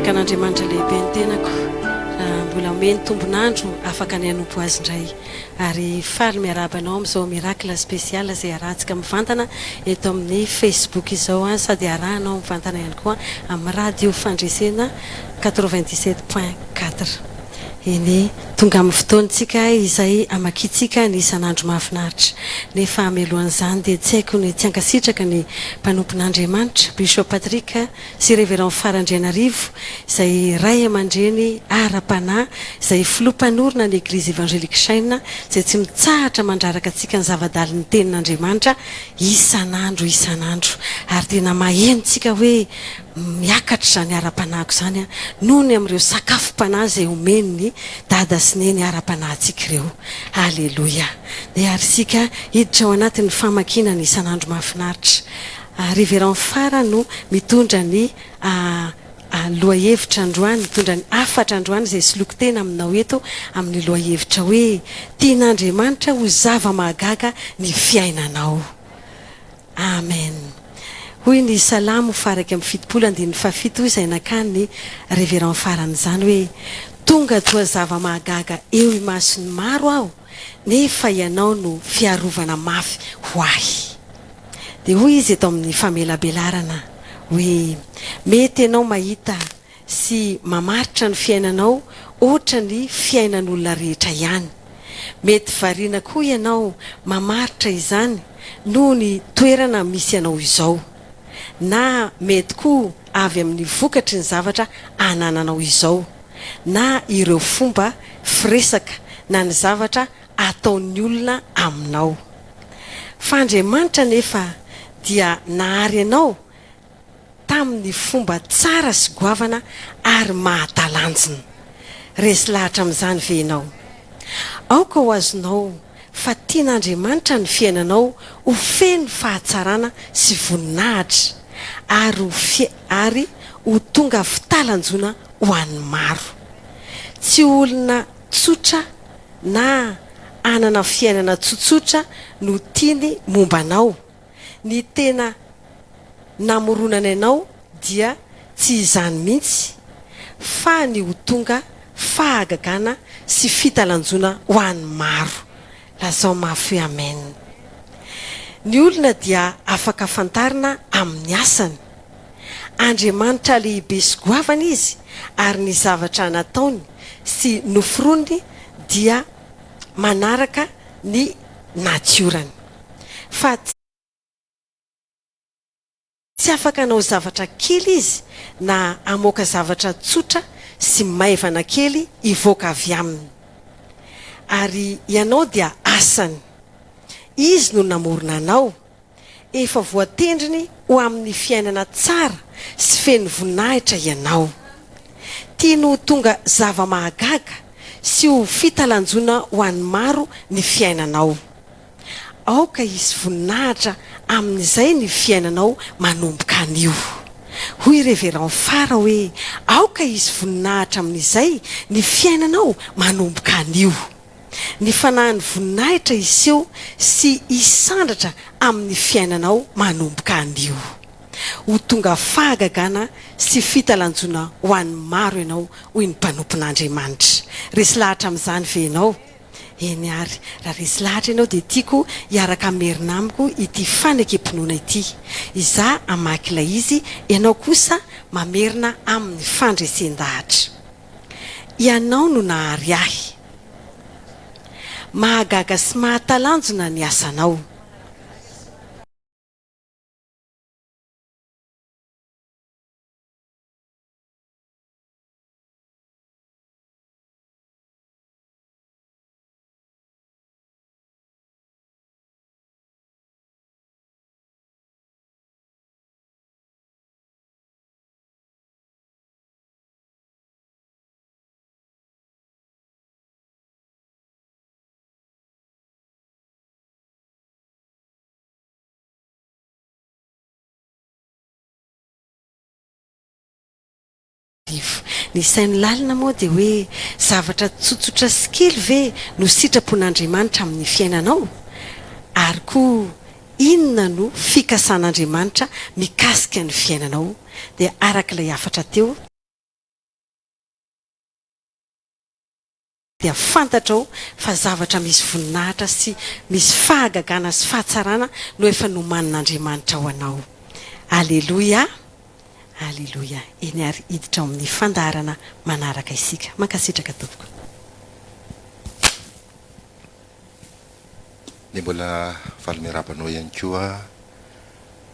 miaraka an'Andriamanitra lehibe ny tenako. Mbola omeny tombonandro afaka ny anompo azy indray. Ary faly miarabanao amin'izao miracle spécial izay arahantsika mivantana eto amin'ny Facebook izao sady arahanao mivantana ihany koa amin'ny radio fandresena 97.4. Eny tonga amin'ny fotoantsika izay amakitsika ny isan'andro mahafinaritra. Nefa melohan'izany dia tsy haiko ny tsiankasitraka ny mpanompon'Andriamanitra Bishop Patrick sy Révérend Farany Hariva izay ray aman-dreny ara-panahy izay filoha-mpanorona ny Église évangélique Chaîne izay tsy mitsahatra mandraraka antsika ny zavadaliny ny tenin'Andriamanitra isan'andro ary tena mahenontsika hoe miakatra zany ara-panahiko zany noho ny amin'ireo sakafom-panahy izay omeny ny dada sy neny ara-panahitsika ireo. Halleluja. Dia ary sika hiditra ao anatin'ny famakiana ny isan'andro mahafinaritra. Révérend Fara no mitondra ny lohahevitra androany, mitondra ny afatra androany izay soloko tena aminao eto amin'ny lohahevitra hoe tian'Andriamanitra ho zava-mahagaga ny fiainanao. Amen. Hoy ny salamo faraka amin'ny 77 izay nakany ny Révérend Farany izany hoe tonga toa zava-mahagaga eo imasony maro aho nefa ianao no fiarovana mafy ho ahy. Dia hoy izy eto amin'ny famelabelarana hoe mety ianao mahita sy mamaritra ny fiainanao ohatra ny fiainan'olona rehetra ihany. Mety variana koa ianao mamaritra izany noho ny toerana misy ianao izao. Na mety koa avy amin'ny vokatry ny zavatra anananao izao, na ireo fomba firesaka na ny zavatra ataon'ny olona aminao. Fa Andriamanitra nefa dia nahary ianao tamin'ny fomba tsara sy goavana ary mahatalanjona. Resy lahatra amin'izany ve ianao? Aoka ho azonao fa tian'Andriamanitra ny fiainanao ho feno fahatsarana sy voninahitra ary ho tonga fitalanjona ho an'ny maro. Tsy olona tsotra na anana fiainana tsotsotra no tiany mombanao. Ny tena namoronana ianao dia tsy izany mihitsy fa ny ho tonga fahagagana sy fitalanjona ho an'ny maro. Lazao mafy amen. Ny olona dia afaka fantarina amin'ny asany. Andriamanitra lehibe sy goavana izy ary ny zavatra nataony sy noforoany dia manaraka ny natiorany. Fa tsy afaka hanao zavatra kely izy na amoaka zavatra tsotra sy maivana kely ivoaka avy aminy. Ary ianao dia asany. Izy no namorona anao. Efa voatendriny ho amin'ny fiainana tsara sy feno voninahitra ianao. Tiany ho tonga zava-mahagaga sy ho fitalanjona ho an'ny maro ny fiainanao. Aoka izy voninahitra amin'izay ny fiainanao manomboka anio. Hoy Révérend Fara hoe aoka izy voninahitra amin'izay ny fiainanao manomboka anio. Ny fanahiny voninahitra iseo sy isandratra amin'ny fiainanao manomboka anio. Ho tonga fahagagana sy fitalanjona ho an'ny maro ianao hoy ny mpanompon'Andriamanitra. Resy lahatra amin'izany ve ianao? Eny ary, raha resy lahatra ianao dia tiako hiaraka amerina amiko ity fanekempinoana ity. Izaho amaky ilay izy, ianao kosa mamerina amin'ny fandresen-dahatra. Ianao no nahary ahy. Mahagaga sy mahatalanjona ny asanao. Ny sain'ny lalina moa dia hoe zavatra tsotsotra sy kely ve no sitrapon'Andriamanitra amin'ny fiainanao? Ary koa inona no fikasan'Andriamanitra mikasika ny fiainanao? Dia araka ilay afatra teo dia fantatra fa zavatra misy voninahitra sy misy fahagagana sy fahatsarana no efa nomanin'Andriamanitra ao anao. Aleloia, aleloia. Eny ary hiditra amin'ny fandaharana manaraka isika. Mankasitraka tompoko. Ny mbola valomerabanao ihany koa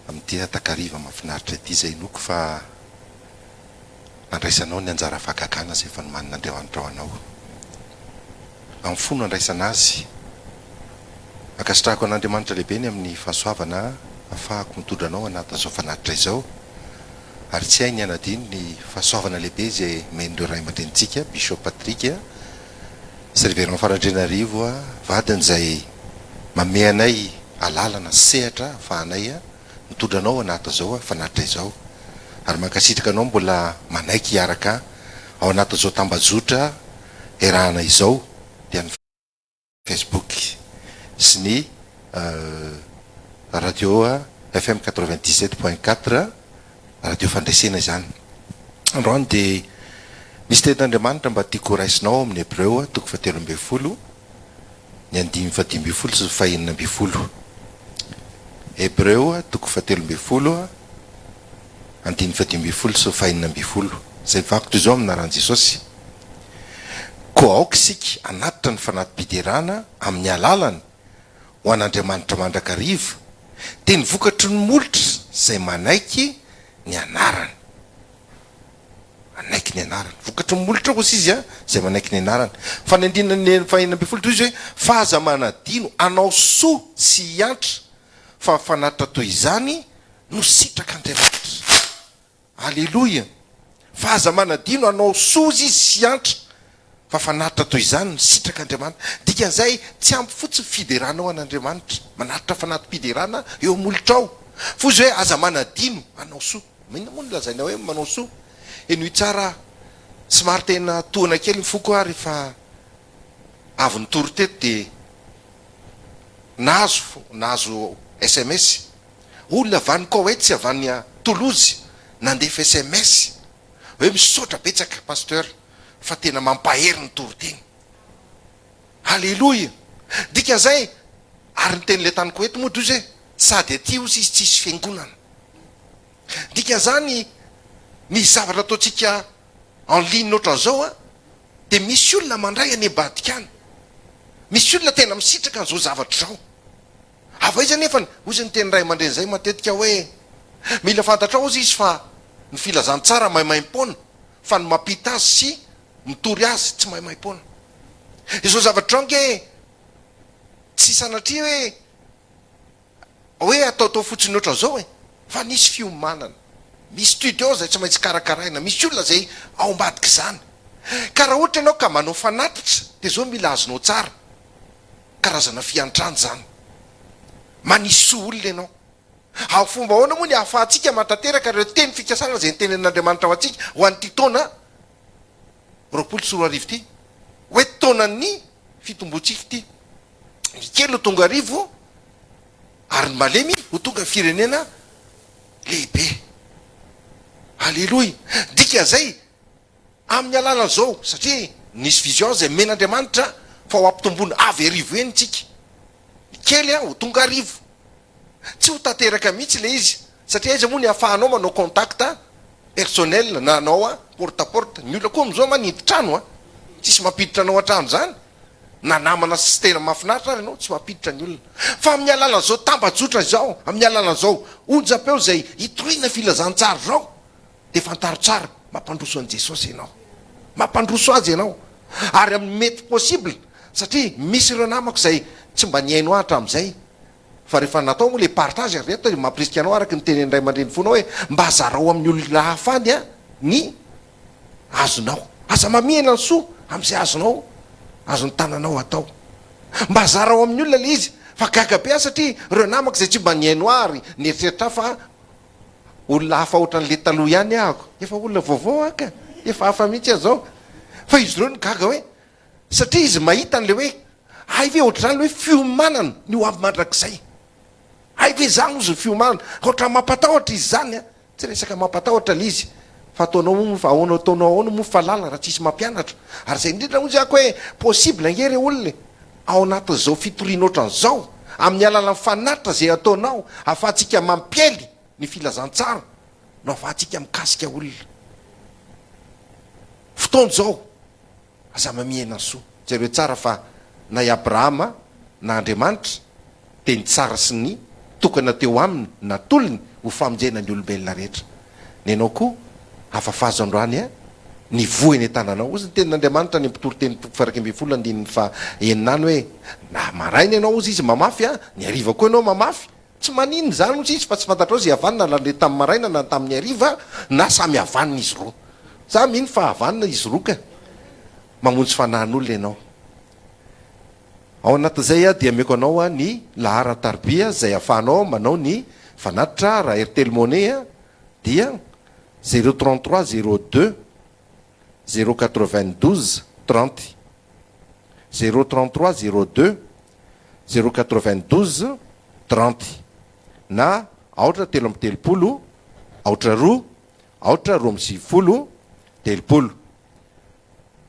amin'ity takariva mahafinaritra ity izay noko fa andraisanao ny anjara fahagagana izay efa nomanin'Andriamanitra ao anao. Amin'ny fony andraisana azy, ankasitrahako an'Andriamanitra lehibe ny amin'ny fahasoavana ahafahako mitondra anao anatin'izao fanatitra izao, ary tsy hay ny anadino ny fahasoavana lehibe izay men'ireo ray aman-drenitsika Bishop Patrick sy Révérend Faradrenarivo vadiny izay manome anay alalana sehatra ahafahanay mitondra anao anatin'izao fanatitra izao, ary mankasitraka anao mbola manaiky hiaraka ao anatin'izao tambazotra erahana izao dia ny Facebook sy ny radio FM 97.4 radio fandresena izany. Androany dia misy tetin'Andriamanitra mba tiako raisinao amin'ny Hebreo 13:20 ny 5:20 sy 5:20. Hebreo 13:20 5:20 sy 5:20. Zay mivako toy izao aminaran'i Jesosy. Koa aoka isika anatitra ny fanatim-piderana amin'ny alalany ho an'Andriamanitra mandrakariva dia ny vokatry ny molotra izay manaiky ny anarany. Manaiky ny anarany. Vokatry ny molotra kosa izy izay manaiky ny anarany. Fa ny 5:20 toy izay hoe fahaza manadino anao soa sy hiantra fa fanatitra toy izany no sitraka Andriamanitra. Aleloia. Fahaza manadino anao soa izy sy hiantra fa fanatitra toy izany no sitraka Andriamanitra. Dikan'izay tsy ampy fotsiny fiderana ao an'Andriamanitra, manatitra fanatim-piderana eo molotra ao. Fa izy hoe aza manadino anao soa. Mino moa no lazaina hoe manao soa. Eny tsara somary tena toana kely ny foko rehefa avy nitory teto dia nahazo SMS. Olona avy any Koweït sy avy any Toulouse nandefa SMS hoe misaotra betsaka pasteur fa tena mampahery ny tory-teny. Aleloia. Dikan'izay ary ny teny le tany Koweït moa toy izay sady aty ozy izy tsisy fiangonana. Dikan'izany ny zavatra ataontsika en ligne ohatran'izao dia misy olona mandray any Badikana. Misy olona tena misitraka an'izao zavatra izao. Avaiza nefa ozy ny teny ray aman-dreny izay matetika hoe mila fantatra ozy izy fa ny filazany tsara maimaimpona fa ny mampita azy sy mitory azy tsy maimaimpona. Izao zavatra nge tsy sanatria hoe ataotao fotsiny ohatran'izao fa nisy fiomanana. Misy studio zay tsy maintsy karakaraina, misy olona zay ao ambadika izany. Ka raha ohatra ianao ka manao fanatitra dia zao mila azonao tsara. Karazana fiantrano zany. Manisy soa olona ianao. Ao fomba ahoana moa ny ahafahantsika matateraka ireo teny fikasana izay nitenen'Andriamanitra ho antsika ho an'ity taona 2024 ity. Hoe taonan'ny fitomboantsika ity. Ny kely ho tonga arivo ary ny malemy ho tonga firenena lehibe. Aleloia. Dikan'izay amin'ny alala zao satria nisy vision izay men'Andriamanitra fa ho ampitomboana avy arivo eny tsika. Ny kely ho tonga arivo. Tsy ho tanteraka mihitsy le izy satria izy moa ny ahafahanao manao contact personnel na anao porte à porte. Ny olona koa amin'izao maniditra trano tsisy mampiditra anao an-trano zany. Na namana sy tena mahafinaritra ary ianao tsy mampiditra ny olona. Fa amin'ny alalan'izao tambajotra izao, amin'ny alalan'izao onjam-peo izay hitoriana filazantsara zao dia fantaro tsara mampandroso an'i Jesosy ianao. Mampandroso azy ianao. Ary amin'ny mety possible satria misy ireo namako izay tsy mba nihaino ahatra amin'izay. Fa rehefa natao moa le partage ary reto dia mampirisika anao araka ny teneny ray aman-dreny fonao hoe mba hazarao amin'ny olona hafany ny azonao. Aza mamihana ny soa amin'izay azonao, azony tananao atao. Mba hazarao amin'ny olona le izy fa gaga be satria ireo namako izay tsy mba nihaino ary nieritreritra fa olona hafa ohatran'le taloha ihany ahako. Efa olona vaovao aka, efa hafa mihitsy azao. Fa izy ireo ny gaga hoe satria izy mahita an'le hoe hay ve ohatr'izany hoe fiomanana ny ho avy mandrakizay. Hay ve zany ozy ny fiomanana. Ohatran'ny mampatahotra izy zany tsy resaka mampatahotra le izy fa ataonao ahoana ataonao ahoana moa fa lala raha tsisy mampianatra ary zay indrindra moa zako hoe possible ngery olona ao anatin'izao fitoriana ohatran'izao amin'ny alala mifanatra zay ataonao ahafahantsika mampiely ny filazantsara no ahafahantsika mikasika olona fotoana zao aza mamiena ny soa zareo tsara fa na i Abrahama na Andriamanitra de ny tsara sy ny tokana teo aminy na tolony ho famonjena ny olombelona rehetra ny anao koa afafazo androany a ny vohiny tananao ozy ny tenin'Andriamanitra ny mpitoro teny faraky amby folo andininy fa eninany hoe na maraina ianao ozy izy mamafy a ny hariva koa ianao mamafy tsy maninona zany moa izy fa tsy fantatrao zy havanina lale tamin'ny maraina na tamin'ny hariva na samy havanina izy roa za mino fa havanina izy roa ka mamonjy fanahin'olona ianao ao anatin'izay a dia meko anao a ny lahara tarbia zay ahafahanao manao ny fanatitra raha airtel monnaie a dia 033 02 092 30 033 02 092 30 na aotra telo amby telopolo aotra roa amby sivifolo telopolo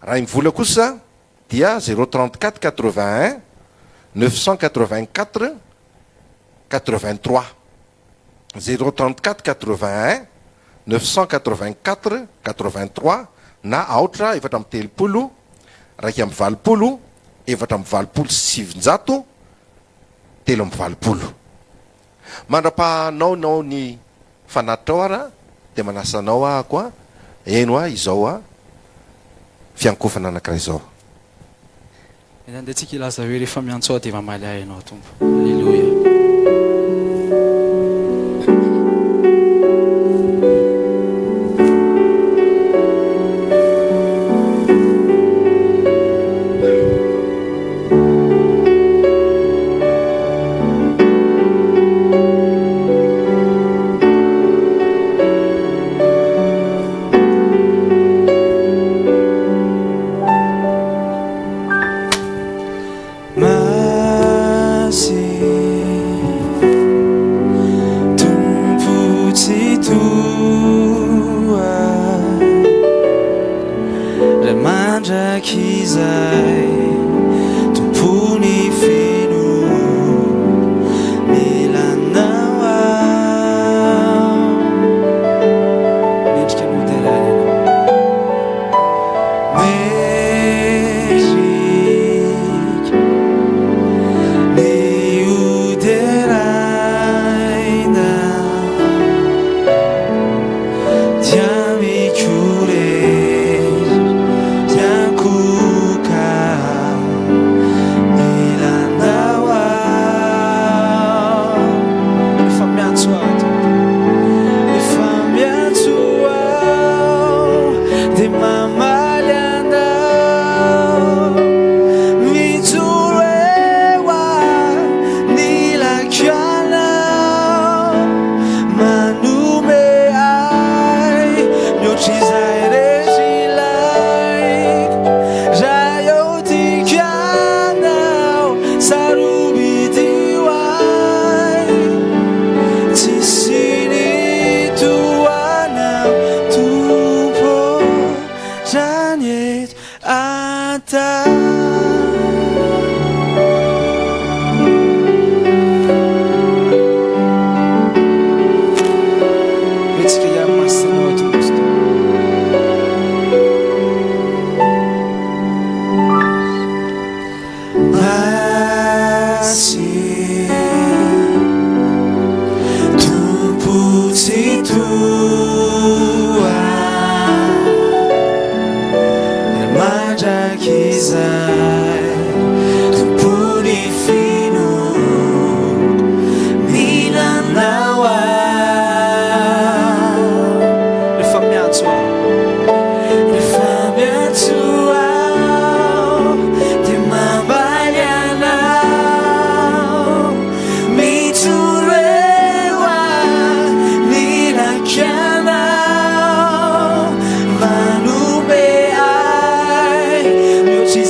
raha imivola kosa dia 034 81 984 83 034 81 984 83 na aotra efatra amby telopolo raiky amby valopolo efatra amby valopolo sy sivinjato telo amby valopolo mandra-pahanao nao ny fanatitra ao ara de manasanao ah koa eno a izao a fiankofana anankiray izao zany de tsika ilaza hoe rehefa miantso ao de mamaly ahy ianao tombo alleloia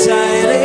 Desire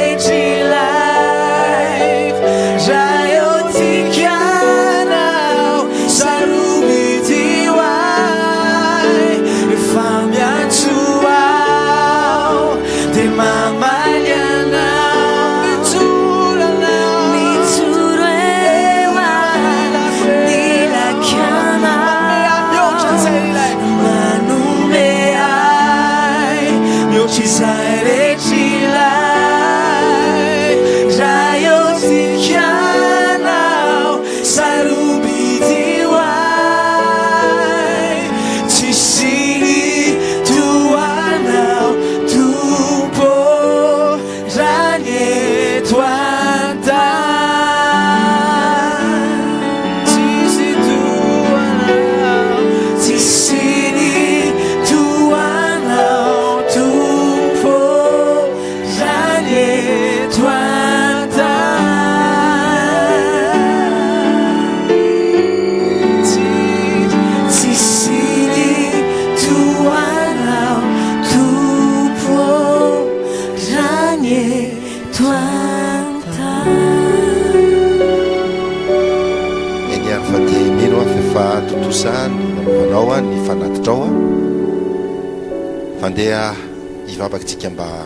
Nanao ny fanatitrao fandeha ivavakatsika mba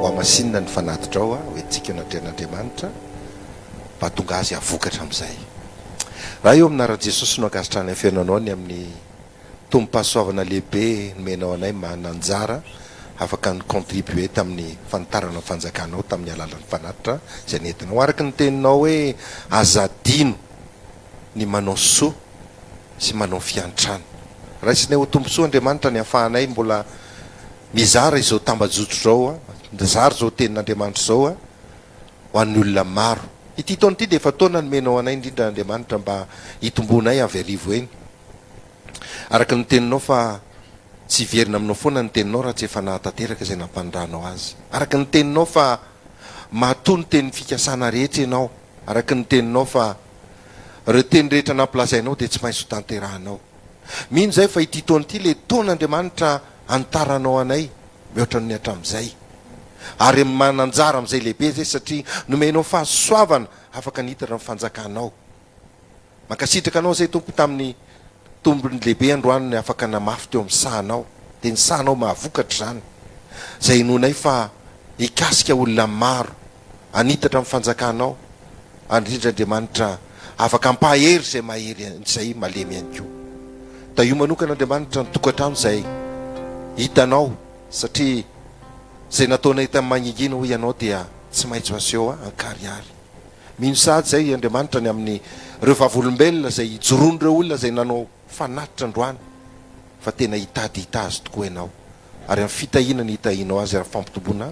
ho amasinina ny fanatitrao hoe tsika natren'Andriamanitra mba tonga azy avokatra amin'izay. Raha eo aminara Jesosy no akasitrany fiainanao ny amin'ny tombo-pahasoavana lehibe nomenao anay mananjara afaka ny contribuer tamin'ny fanitarana fanjakanao tamin'ny alalan'ny fanatitra izay nentinao araka ny teninao hoe azadino ny manao soa sy manao fiantrano. Raisinay ho tombosoa Andriamanitra ny afahanay mbola mizara izao tambajotso zao mizara zao tenin'Andriamanitra zao ho an'ny olona maro. Ity taona ity dia efa taona nomenao anay indrindra Andriamanitra mba hitombonay avy arivo eny. Araka ny teninao fa tsy verina aminao foana ny teninao raha tsy efa nahatanteraka izay nampandranao azy. Araka ny teninao fa matoa ny tenin'ny fikasana rehetra ianao. Araka ny teninao fa ireo teny rehetra nampilazainao dia tsy maintsy ho tanterahanao. Mino zay fa ity taona ity le taon'Andriamanitra antaranao anay mihoatra ny hatramin'izay. Ary mananjara amin'izay lehibe zay satria nomenao fahasoavana afaka nihitana ny fanjakanao. Mankasitraka anao zay tompo tamin'ny tombony lehibe androany afaka namafy teo amin'ny sahanao. Dia ny sahanao mahavokatra zany. Zay nonay fa hikasika olona maro anitatra amin'ny fanjakanao. Andrindra Andriamanitra afaka ampahery zay mahery izay malemy ihany koa. Da io manokana Andriamanitra ny tokantrano izay hitanao satria zay nataonay tamin'ny maningina ho ianao dia tsy maintsy aseho ankariary. Mino sady zay Andriamanitra ny amin'ny ireo vavolombelona zay hijoron'ireo olona zay nanao fanatitra androany fa tena hitady hita azy tokoa ianao. Ary amin'ny fitahinana hitahinao azy ary fampitomboana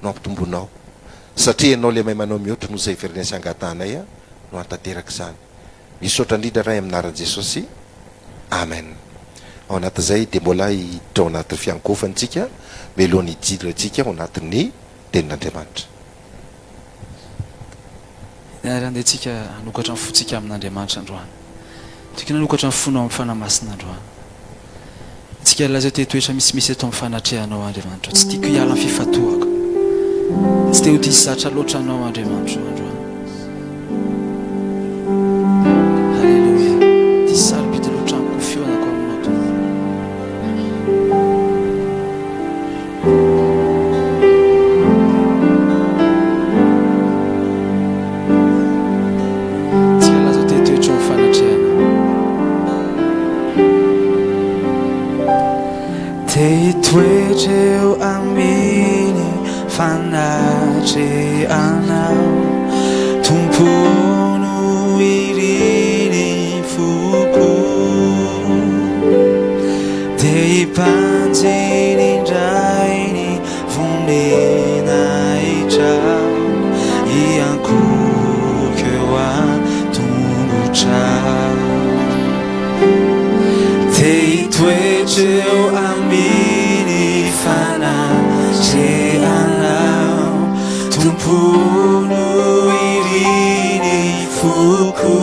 no ampitombonao. Satria ianao le mahay manao mihoatra noho izay verina sy angatanay no antanteraka izany. Misaotra indrindra ray amin'anaran'i Jesosy. Amen. Ao anatin'izay dia mbola hiditra ao anatin'ny fiankofantsika melohan'ny hijiro antsika ao anatin'ny tenin'Andriamanitra. Andeha tsika hanokatra ny fontsika amin'Andriamanitra androany. Tsika nanokatra ny fonao amin'ny fanamasina androany. Tsika lazao toetoetra misimisy eto amin'ny fanatrehanao Andriamanitra. Tsy tiako hiala ny fifatohako. Tsy te ho diso zatra loatra anao Andriamanitra androany. Halleluja. Diso sarobidy loatra amin'ny kofionako aminao tompoko. Tsika lazao toetoetra amin'ny fanatrehana. Toetra eo amin'ny fanatrehanao tompono iriny foko dia hipanjiny indray ny vonena hitrao hiankoko eo an-tongotrao dia hitoetra eo amin'ny fanatrehanao tompono iriny foko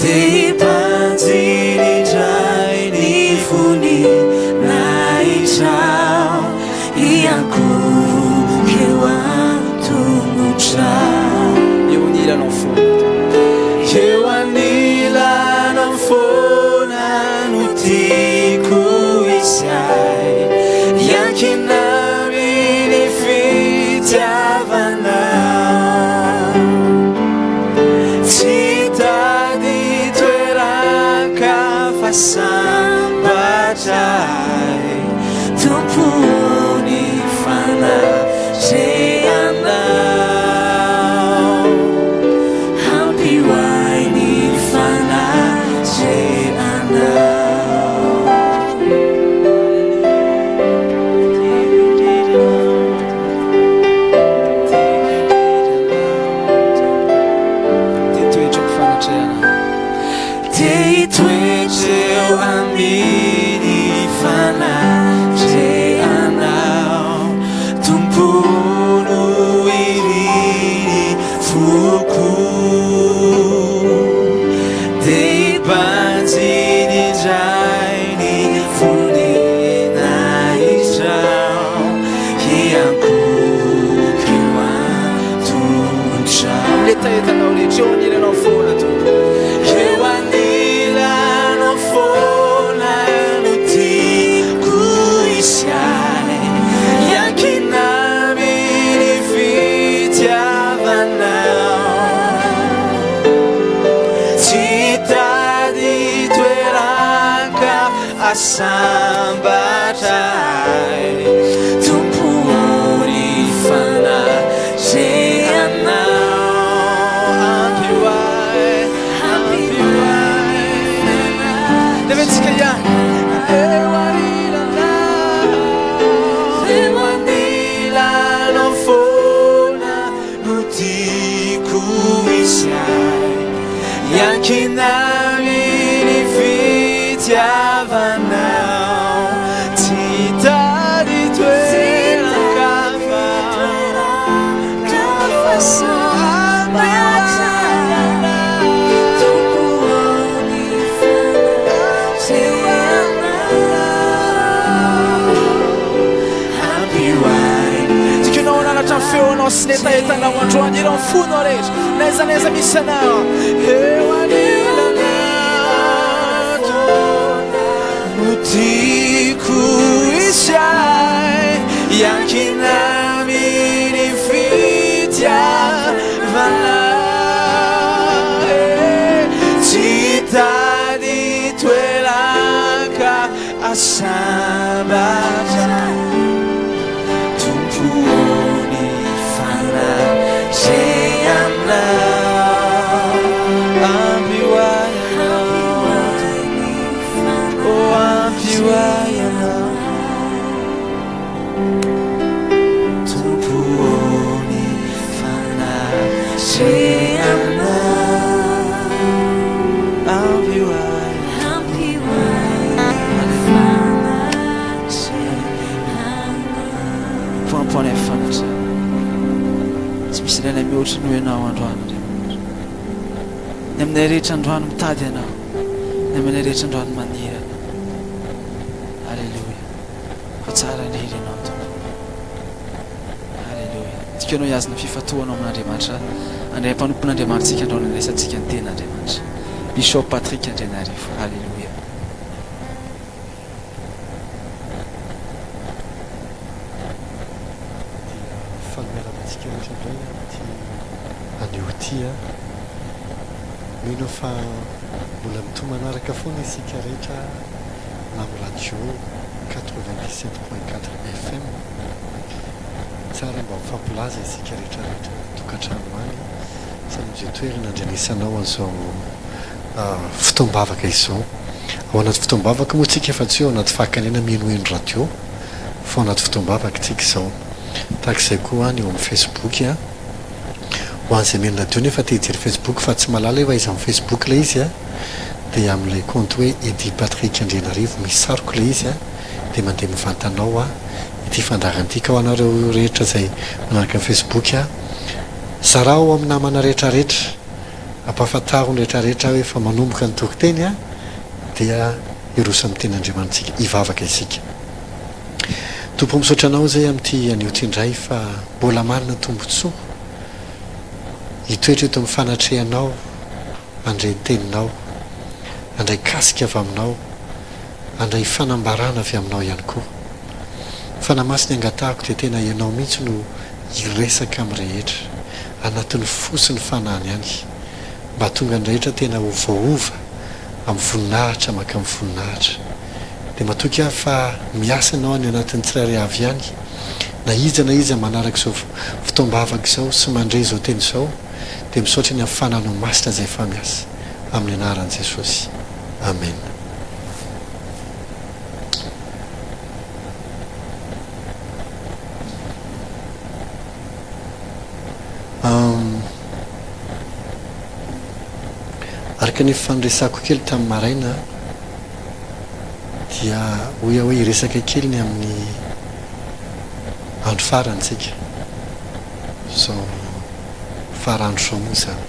dia hipanjiny indray ny vonena hitrao hiankoko eo an-tongotrao. Eo anilanao foana. Eo anilanao foana no tiako isay iankina ny fitiavana tsy tady toeraka fa sambatra tompo eo anilanao foana tompo eo anilanao foana no tiako isiay iakinami ny fitiavanao tsy tady toeraka asambatray tompony fanaseanao ampiway deventsika ihany eo anilanao foana no tiako isiay iakinami ny fitiavanao tsy tady toeraka tikanao ananatra feonao sy netaetanao androany irao fonao rehetra naizanaiza misy anao eo anilanao no tiako isiay iakinami ny fitiavanao tsy tady toeraka asambatra tompony fanaseanao ampiway oh ampiway anao tompony fanaseanao ampiway poampony fanatra tsy misy ilaina mihoatra no ianao androany Andriamanitra ny aminay rehetra androany mitady ianao ny aminay rehetra androany maniry anao alleluia fa tsara indrindra ianao tompo alleluia tikanao iazona fifatohanao amin'Andriamanitra andray mpanompon'Andriamanitritsika androany andraisantsika ny ten'Andriamanitra Bishop Patrick Andrianarivo alleluia fanomeranantsika rehetra indray ty anio ty a mino fa mbola mito manaraka foana isika rehetra amin'ny radio 97.4 FM tsara mba mifampilaza isika rehetrarehetra tokantrano any samyzay toerana andrenesanao an'izao fotoambavaka izao ao anaty fotoambavaka moa tsika efa tsy eo anaty fahakanena minoeno radio fa anaty fotoambavaka tsika izao tahak'izay koa any eo amin'ny Facebook a ho an'izay menina dio nefa te hijery Facebook fa tsy malala hoe aiza amin'ny Facebook ilay izy a dia amin'ilay compte hoe Edy Patrick Andrianarivo misy saroko ilay izy a dia mandeha mivantanao a ity fandarantika ho anareo rehetra izay manaraka amin'ny Facebook a zarao amin'ny namana rehetrarehetra ampafantaro ny rehetrarehetra hoe efa manomboka ny tokoteny a dia irosa amin'ny ten'Andriamanitsika hivavaka isika tompo misaotra anao zay amin'ity anioty indray fa mbola manina tombotsoa hitoetra eto amin'ny fanatrehanao andray teninao andray kasika avy aminao andray fanambarana avy aminao ihany koa fanamasiny angatahako dia tena ianao mihitsy no iresaka amin'ny rehetra anatin'ny fosiny fanany ihany mba tonga ny rehetra tena ovaova amin'ny voninahitra maka amin'ny voninahitra dia matoky aho fa miasa anao any anatin'ny tsirairay avy ihany na iza manaraka izao fotoambavaka izao sy mandray izao teny izao dia misaotra ny amin'ny fananao masina izay fa miasa amin'ny anaran'i Jesosy amen. Araka ny fanresako kely tamin'ny maraina dia hoy hoe iresaka kely ny amin'ny andro farantsika zao farandro zao moa zany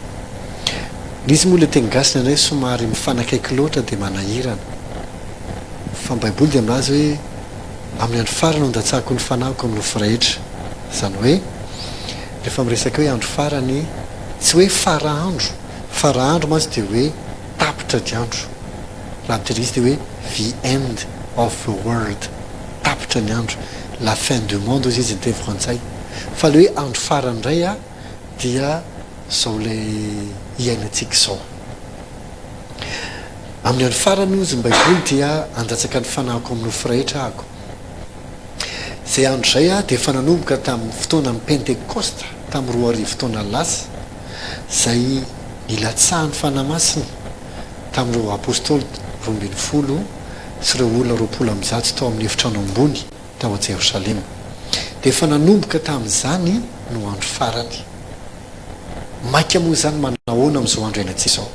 nisy moa le teny gasina indray somary mifanakaiky loatra dia manahirana fa baiboly dia milaza hoe amin'ny andro farany ondatsahako ny fanahiko amin'ny nofo rehetra zany hoe rehefa miresaka hoe andro farany tsy hoe farahandro mantsy dia hoe tapitra diandro raha mitery izy dia hoe the end of the world tapitra ny andro la fin du monde ozy izy ny teny frantsay fa le hoe andro farany indray a dia zao le iainantsika zao amin'ny andro farany ozy ny baiboly dia andatsaka ny fanahiko amin'ny nofo ahako zay andro zay a dia efa nanomboka tamin'ny fotoana ny pentecoste tamin'ny 2 fotoana lasa zay nilatsahan'ny fanamasina tamin'ireo apôstôly 12 sy ireo olona 20 tao amin'ny efitrano ambony tao a Jerosalema dia efa nanomboka tamin'izany no andro farany maika moa zany manahoana amin'izao andro iainantsika zao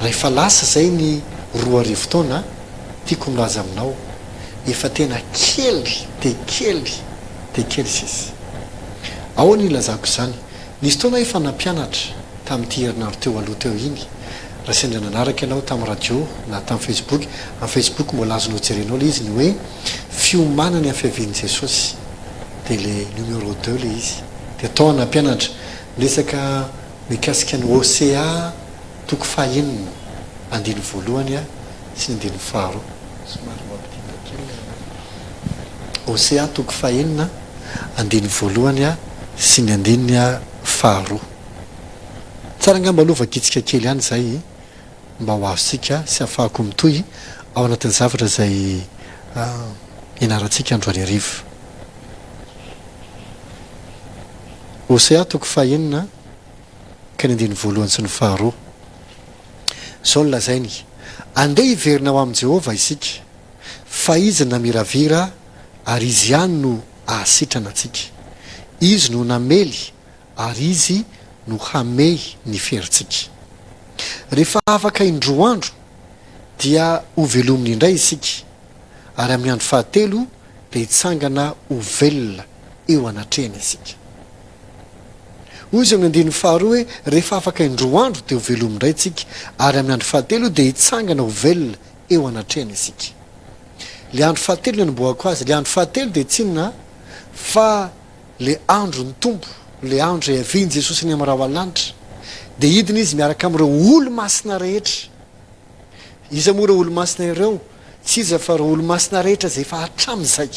rehefa lasa zay ny 2 fotoana tiako milaza aminao efa tena kely sisy ao ny lazako izany nisy taona efa nampianatra tamin'ity herinandro teo aloha teo iny raha sendra nanaraka ianao tamin'ny radio na tamin'ny facebook amin'ny facebook mbola azonao jerenao le izy ny hoe fiomanany amin'ny fihavian'i Jesosy dia le numéro 2 le izy dia atao nampianatra resaka mikasika ny OCA toko fahaenina andiny voalohany a sy ny andiny faharoa OCA toko fahaenina andiny voalohany a sy ny andiny a faharoa tsara angamba alovakitsika kely ihany zay mba ho azosika sy afahako mitoy ao anatin'ny zavatra zay ianarantsika androany hariva OCA toko fahaenina ka ny andiny voalohany sy ny faharoa zao ny lazainy andeha hiverinao amin'i Jehova isika fa izy namiravira ary izy ihany no ahasitrana antsika izy no namely ary izy no hamey ny ferintsika rehefa afaka indroandro dia ho velominy indray isika ary amin'ny andro fahatelo dia hitsangana ho velona eo anatrehana isika ozy amin'ny andiny faharoa hoe rehefa afaka indroandro dia ho velominy indray isika ary amin'ny andro fahatelo dia hitsangana ho velona eo anatrehana isika le andro fahatelo ny anomboako azy le andro fahatelo dia tsinona fa le andro ny tompo le andro zay aviany Jesosy ny amin'ny raha alanitra dia hidina izy miaraka amin'ireo olo-masina rehetra izy moa ireo olo-masina ireo tsy iza fa ireo olo-masina rehetra zay efa hatramin'izay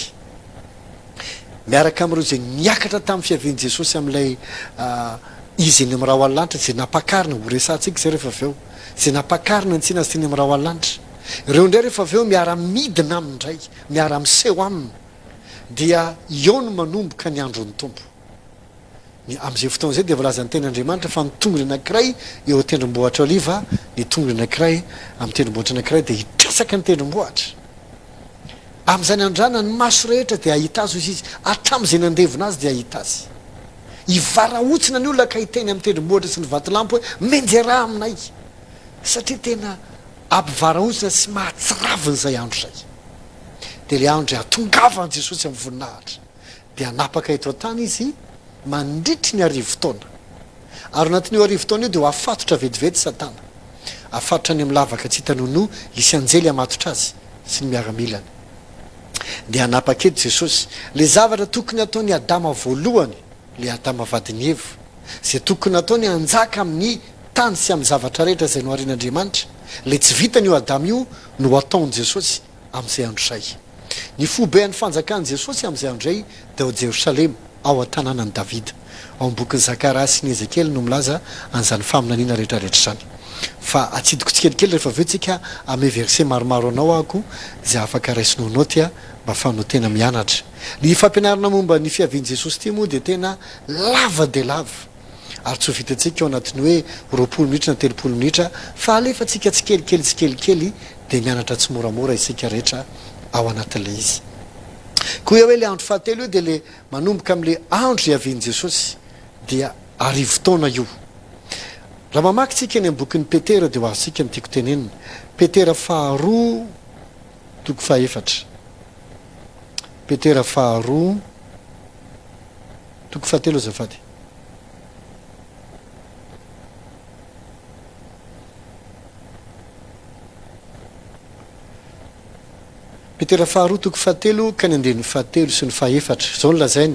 miaraka amin'ireo zay niakatra tamin'ny fihavian'i Jesosy amin'ilay izy ny amin'ny raha alanitra zay napakarina ho resantsika zay rehefa avy eo zay napakarina ny tsina azy teny amin'ny raha alanitra ireo indray rehefa avy eo miara-midina amindray miara-miseho aminy dia eo no manomboka ny andron'ny tompo amin'izay fotoana zay dia volazan'ny ten'Andriamanitra fa ny tongony anankiray eo tendrombohitra oliva ny tongony anankiray amin'ny tendrombohitra anankiray dia hitrasaka ny tendrombohitra amin'izany andrana ny maso rehetra dia ahita azy izy hatramin'izay nandevina azy dia ahita azy ivarahotsina ny olona ka hiteny amin'ny tendrombohitra sy ny vatilampo hoe menjeraha aminay satria tena ampivarahotsina sy mahatsiraviny izay andro zay dia le andro atongavany Jesosy amin'ny voninahitra dia anapaka eto an-tany izy mandritry ny arivo-taona ary anatin'io arivo-taona io dia ho afatotra vetivety satana afatotra any amin'ny lavaka tsy hitanono isy anjely amatotra azy sy ny miaramilany dia anapaka eto Jesosy le zavatra tokony ataony Adama voalohany le Adama vadiny Eva zay tokony ataony anjaka amin'ny tany sy amin'ny zavatra rehetra zay no arian'Andriamanitra le tsy vitany io Adama io no ataony Jesosy amin'izay andro zay ny fobean'ny fanjakan'i Jesosy amin'izay andro zay dia ao Jerosalema ao an-tanànan'i Davida ao amin'ny bokin'ny Zakaria sy ny Ezekely no milaza an'izany faminaniana rehetrarehetra zany fa atsidiko tsikelikely rehefa aveo tsika ame verset maromaro anao ako zay afaka raisinao noty a mba fanao tena mianatra ny fampianarana momba ny fihavian'i Jesosy ty moa dia tena lava dia lava ary tsy ho vitantsika eo anatiny hoe 20 minitra na 30 minitra fa alefa tsika tsikelikely dia mianatra tsy moramora isika rehetra ao anatin'le izy koa hoe le andro fahatelo io dia le manomboka amin'le andro hiavian'i Jesosy dia arivo-taona io raha mamaky tsika ny amin'ny bokin'ny Petera dia ho azosika ny tiako tenenina Petera faharoa toko fahaefatra Petera faharoa toko fahatelo azafady Petera faharoa toko fahatelo ka ny andeny fahatelo sy ny fahaefatra zao ny lazainy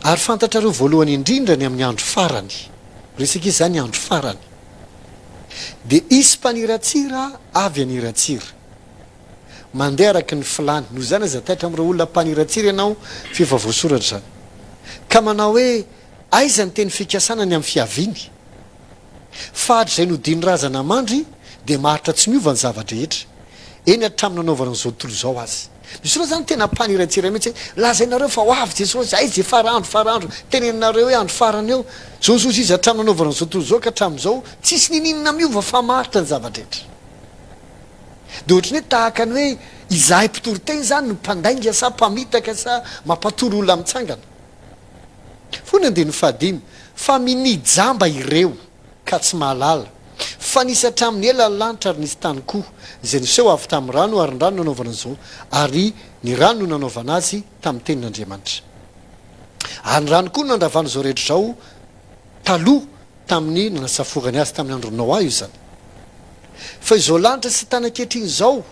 ary fantatrareo voalohany indrindra ny amin'ny andro farany resaka izy zany andro farany de isy mpaniratsira avy aniratsira mandeha araky ny filany noho zany aza taitra am'ireo olona mpaniratsira ianao fiefa voasoratra zany ka manao hoe aiza ny teny fikasanany amin'ny fiaviny fahatra zay nodiny razana mandry de maharitra tsy miova ny zavatra rehetra eny atraminy nanaovana n'izao tontolo zao azy misy loa zany tena mpaniratsira mihitsy lazainareo fa ho avy jesosy aizy de farandro teneninareo hoe andro farany eo zao sozy izy atraminy nanaovana n'izao tontolo zao ka hatram'izao tsisy nininina miova fa maharitra ny zavatra rehetra de ohatrany hoe tahaka ny hoe izahay mpitoro teny zany no mpandainga sa mpamitaka sa mampatory olona mitsangana fony andeny fahadimy fa minijamba ireo ka tsy mahalala fa nisy hatramin'ny ela lanitra ary nisy tany koa izay niseho avy tamin'ny rano ary ny rano nanaovana an'izao ary ny rano no nanaovana azy tamin'ny tenin'Andriamanitra ary ny rano koa no nandravana izao rehetra zao taloha tamin'ny nanasaforany azy tamin'ny andro Noa io zany fa izao lanitra sy tany ankehitriny zao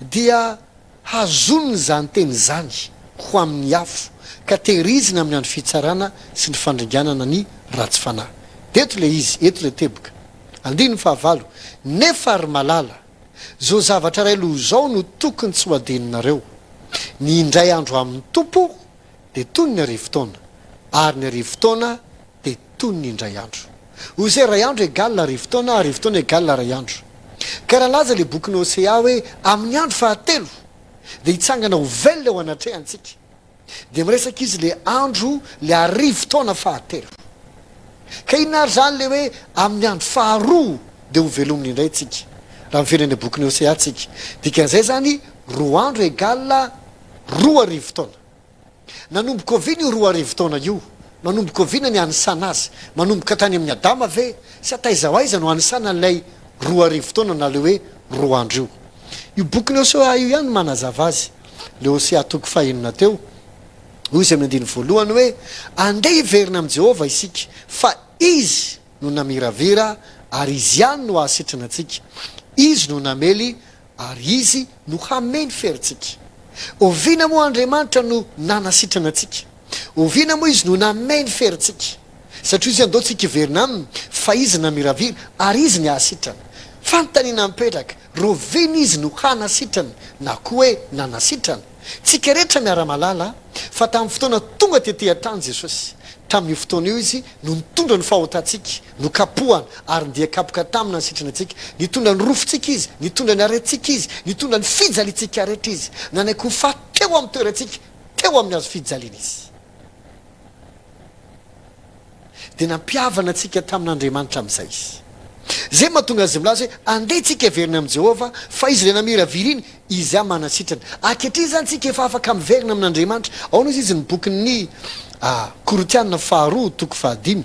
dia hazonony zany teny zany ho amin'ny afo ka tehirizina amin'ny andro fitsarana sy ny fandringanana ny ratsy fanahy deto le izy eto le teboka andiny fahavalo nefa ary malala zao zavatra ray loha zao no tokony tsy ho adeninareo ny indray andro amin'ny tompo de toy ny arivo-taona ary ny arivo-taona de toy ny indray andro hoy zay ray andro egal arivo-taona arivo-taona egal ray andro ka raha laza le bokin'ny Hosea hoe amin'ny andro fahatelo de hitsangana ho velona ho anatrehantsika de miresaka izy le andro le arivo-taona fahatelo ka inona ary zany le hoe amin'ny andro faharoa de ho velominy indray tsika raha miverany bokin'ny Hosea tsika dikan'izay zany roa andro egal roa arivo-taona nanomboka oviana io roa arivo-taona io manomboka oviana ny anisana azy manomboka tany amin'ny Adama ve sy ataiza ho aiza no anisana n'ilay roa arivo-taona na le hoe roa andro io bokin'ny Hosea io ihany manazava azy le Hosea toko fahenina teo hoy izy amin'ny andiny voalohany hoe andeha hiverina amin'i Jehova isika fa izy no namiravira ary izy ihany no ahasitrana antsika izy no namely ary izy no hameny ferintsika oviana moa Andriamanitra no nanasitrana antsika oviana moa izy no nameny ferintsika satria izy andao tsika hiverina aminy fa izy namiravira ary izy ny ahasitrana fanontaniana mipetraka rovina izy no hanasitrana na koa hoe nanasitrana tsika rehetra miara-malala fa tamin'ny fotoana tonga tetỳ tany Jesosy tamin'io fotoana io izy no nitondra ny fahotantsika no kapohana ary ndia kapoka tamina nsitrana antsika nitondra ny rofontsika izy nitondra ny aretintsika izy nitondra ny fijalitsika rehetra izy nanaiky ho fa teo amin'ny toerantsika teo amin'ny azo fijaliana izy de nampiavana antsika tamin'Andriamanitra amin'izay izy zay mahatonga azy milaza hoe andeha tsika verina amin'i Jehova fa izy le namiravira iny izy a manasitrana ankehitriny zany tsika efa afaka miverina amin'Andriamanitra ao no izy ny bokin'ny Korintianina faharoa toko fahadimy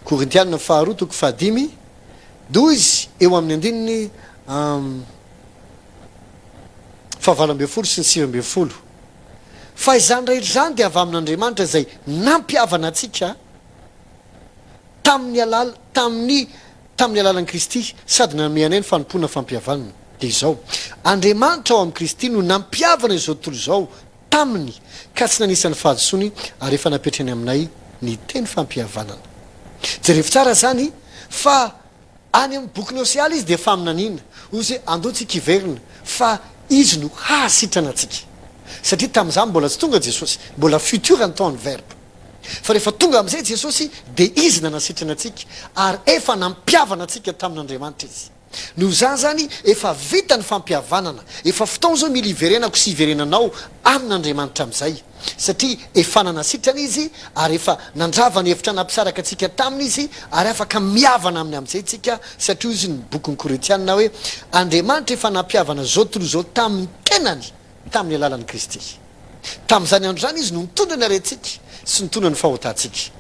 Korintianina faharoa toko fahadimy do izy eo amin'ny andininy fahavalo ambin'ny folo sy ny sivy ambin'ny folo fa izany rehetra zany de avy amin'Andriamanitra zay nampiavana atsika tamin'ny alala tamin'ny alalan'i Kristy sady nameanay ny fanompona fampiavanana de izao Andriamanitra ao amin'ny Kristy no nampiavana izao tontolo zao taminy ka tsy nanisany fahadisony ary efa napetrany aminay ny teny fampihavanana jerevy tsara zany fa any amin'ny bokin'ny Hosea izy de efa aminanina ozy andao tsika hiverina fa izy no hahasitrana atsika satria tamin'izany mbola tsy tonga Jesosy mbola futur ny taon'ny verbe fa rehefa tonga amin'izay Jesosy de izy nanasitrana atsika ary efa nampiavana atsika tamin'Andriamanitra izy noho zany zany efa vita ny fampihavanana efa fotoana zao mila hiverenako sy hiverenanao amin'Andriamanitra amin'izay satria efa nanasitrana izy ary efa nandrava ny hevitra nampisaraka atsika taminy izy ary afaka miavana aminy amin'izay tsika satria izy ny bokin'ny Korintianina hoe Andriamanitra efa nampiavana zao tontolo zao tamin'ny tenany tamin'ny alalan'i Kristy tamin'izany andro zany izy no mitondra ny aretintsika sy nitondra ny fahotantsika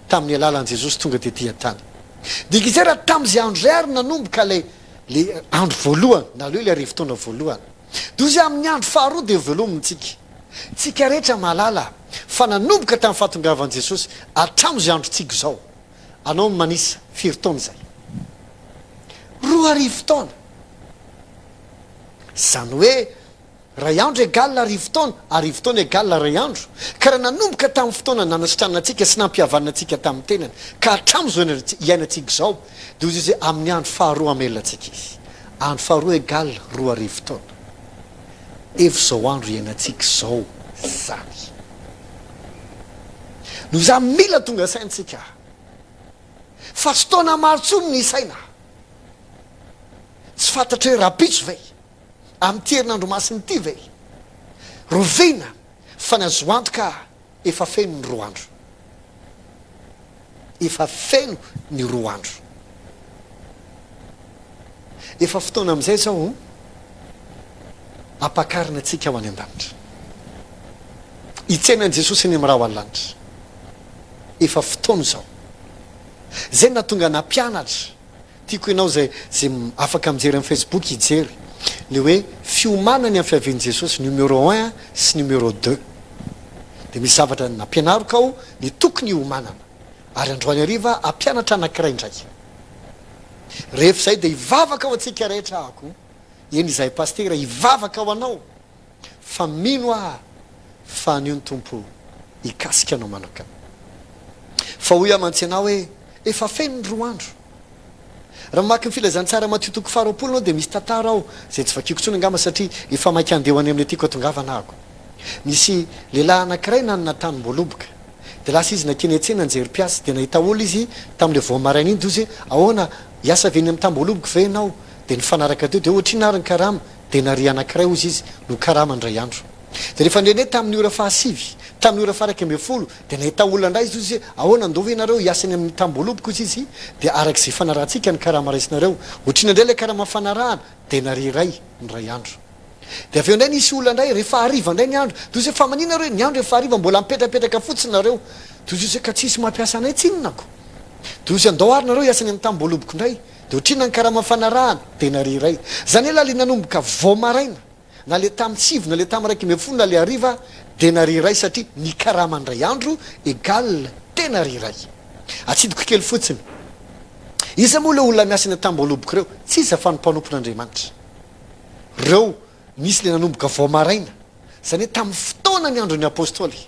tamin'ny alalan'i Jesosy tonga tetỳ tany dikizay raha tamin'izay andro zay ary nanomboka le andro voalohany na le hoe le arivo-taona voalohany do izy amin'ny andro faharoa de velomitsika tsika rehetra malala fa nanomboka tamin'ny fahatongavan'i Jesosy atramin'izay andro tsika zao anao manisa firy-taona zay roa arivo-taona zany hoe ray andro egalina arivotaona arivotaona egalina ray andro ka raha nanomboka tamin'ny fotoana nanasitranantsika sy nampihavanantsika tamin'ny tenany ka hatramo zao iainantsika zao de ozy zay amin'ny andro faharoa amelantsika izy andro faharoa egalina roa arivotaona efa zao andro iainantsika zao zany no za mila tonga saintsika fa tsy taona marotsono ny saina tsy fantatra hoe rapitso ve amin'ny tierinandro masiny ity ve rovena fa nazoantoka efa feno ny roa andro efa feno ny roa andro efa fotoana amin'izay zao ampakarina atsika ho any an-danitra hitsenan'i jesosy ny am'raha ho an-lanitra efa fotoana zao zay natonga nampianatra tiako ianao zay afaka mijery amin'ny facebook hijery le hoe fiomanany amin'ny fiavian'i jesosy numéro 1 sy numéro 2 de misy zavatra nampianariko ao ny tokony iomanana ary androany hariva ampianatra anankiray indray rehefa zay de hivavaka ao atsika rehetra ako eny izahay pastera hivavaka ao anao fa mino fa niony tompo hikasika anao manokana fa hoy amantsy anao hoe efa feno ny roa andro raha maky ny filazantsara matiotoko faharoapolo anao de misy tantara ao zay tsy vakiko tsony angamba satria efa mainka andehany amin'ny atyko atongavanako misy lehilahy anankiray nanana tany-mboloboka de lasa izy nakeny an-tsena anjery mpiasa de nahita olo izy tamin'le voamaraina iny de ozy ahoana hiasa veny amin'ny tam-boloboka ve ianao de ny fanaraka teo de ohatry nariny karama de nary anankiray ozy izy no karama ndray andro de rehefa ndreny tamin'ny ora fahasivy tamin'ny ora faraky amby folo de nahita olona ndray izy ozy ahoana andovy ianareo hiasany amin'ny tam-boloboka ozy izy de arak'izay fanarahantsika ny karama raisinareo ohatrina ndray le karama fanarahana de nary ray ny ray andro de aveo ndray nisy olona ndray rehefa hariva ndray ny andro de ozy fa manina reo ny andro rehefa hariva mbola mipetrapetraka fotsiny nareo de ozy ozy ka tsisy mampiasa anay tsinonako de ozy andao ary nareo hiasany amin'ny tam-boloboko ndray de ohatrina ny karama fanarahana de nary ray zany ela le nanomboka voamaraina na le tamin'ny tsivy na le tamin'ny raiky amby folo na le hariva de nary ray satria ny karama ndray andro egal tena ry ray atsidiko kely fotsiny iza moa le olona miasany tam-boloboko reo tsy iza fa nompanompon'andriamanitra reo misy le nanomboka voamaraina zany hoe tamin'ny fotoana ny andro ny apôstôly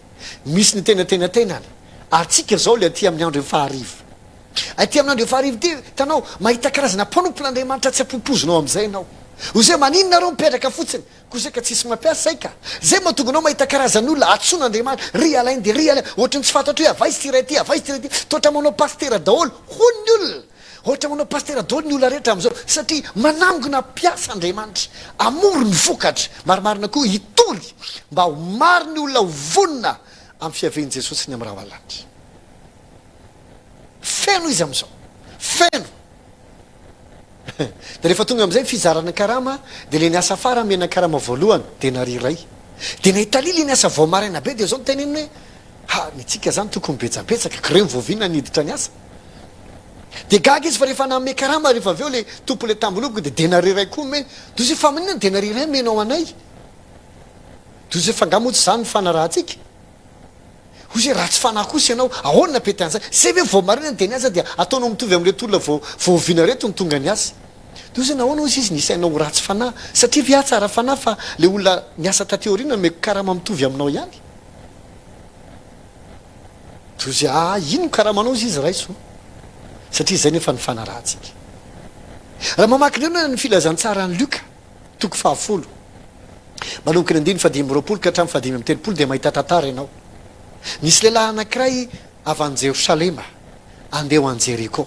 misy ny tenatenatenany atsika zao le aty amin'ny andro efahariva aty amin'ny andro efahariva ty tanao mahita karazana mpanompon'andriamanitra tsy ampopozonao am'izay anao ozay maninonareo mipetraka fotsiny kozay ka tsisy mampiasa zay ka zay mahatonga anao mahita karazan'olona atson'andriamanitra ry alainy de ry alainy ohatra ny tsy fantatra hoe avaizy tiray ty avaizy tiray ty tohatra manao pastera daholo hoy ny olona ohatra manao pastera daholo ny olona rehetra am'izao satria manangona mpiasa andriamanitra amory ny vokatra marimarina koa hitoly mba ho maro ny olona ho vonina amin'ny fiavian'i jesosy ny am'raha hoalanitra feno izy am'izao feno de rehefa tonga am'izay fizarana karama de le niasa fara mena karama voalohany de nary ray de nahitalia le niasa voamaraina be de zao ny teneny hoe ha nitsika zany tokony betsabetsaka kreny voavinna niditra ny asa de gaga izy fa rehefa namme karama rehefa aveo le tompo le tamboloboko de nary ray koa mena de ozy fa maninona de nary ray menao anay de ozy fangamotsy zany ny fanarahantsika ozy raha tsy fanahy kosa ianao ahoana napetan'zay zay hoe voamaraina de ny asa de ataonao mitovy am'le tolona voaviana reto ny tonga ny asa de ozy nahoana ozy izy nisainao ratsy fanahy satria via tsara fanahy fa le olona niasa tateorina meko karama mitovy aminao ihany de ozy ino karamanao izy raiso satria zay nefa ny fanarahantsika raha mamaky leona ny filazantsara ny lioka toko fahafolo manomboka ny andiny fadimy roapolo ka hatramy fadimy amy telopolo de mahita tantara ianao nisy lehilahy anankiray avy any jerosalema andeha ho any jeriko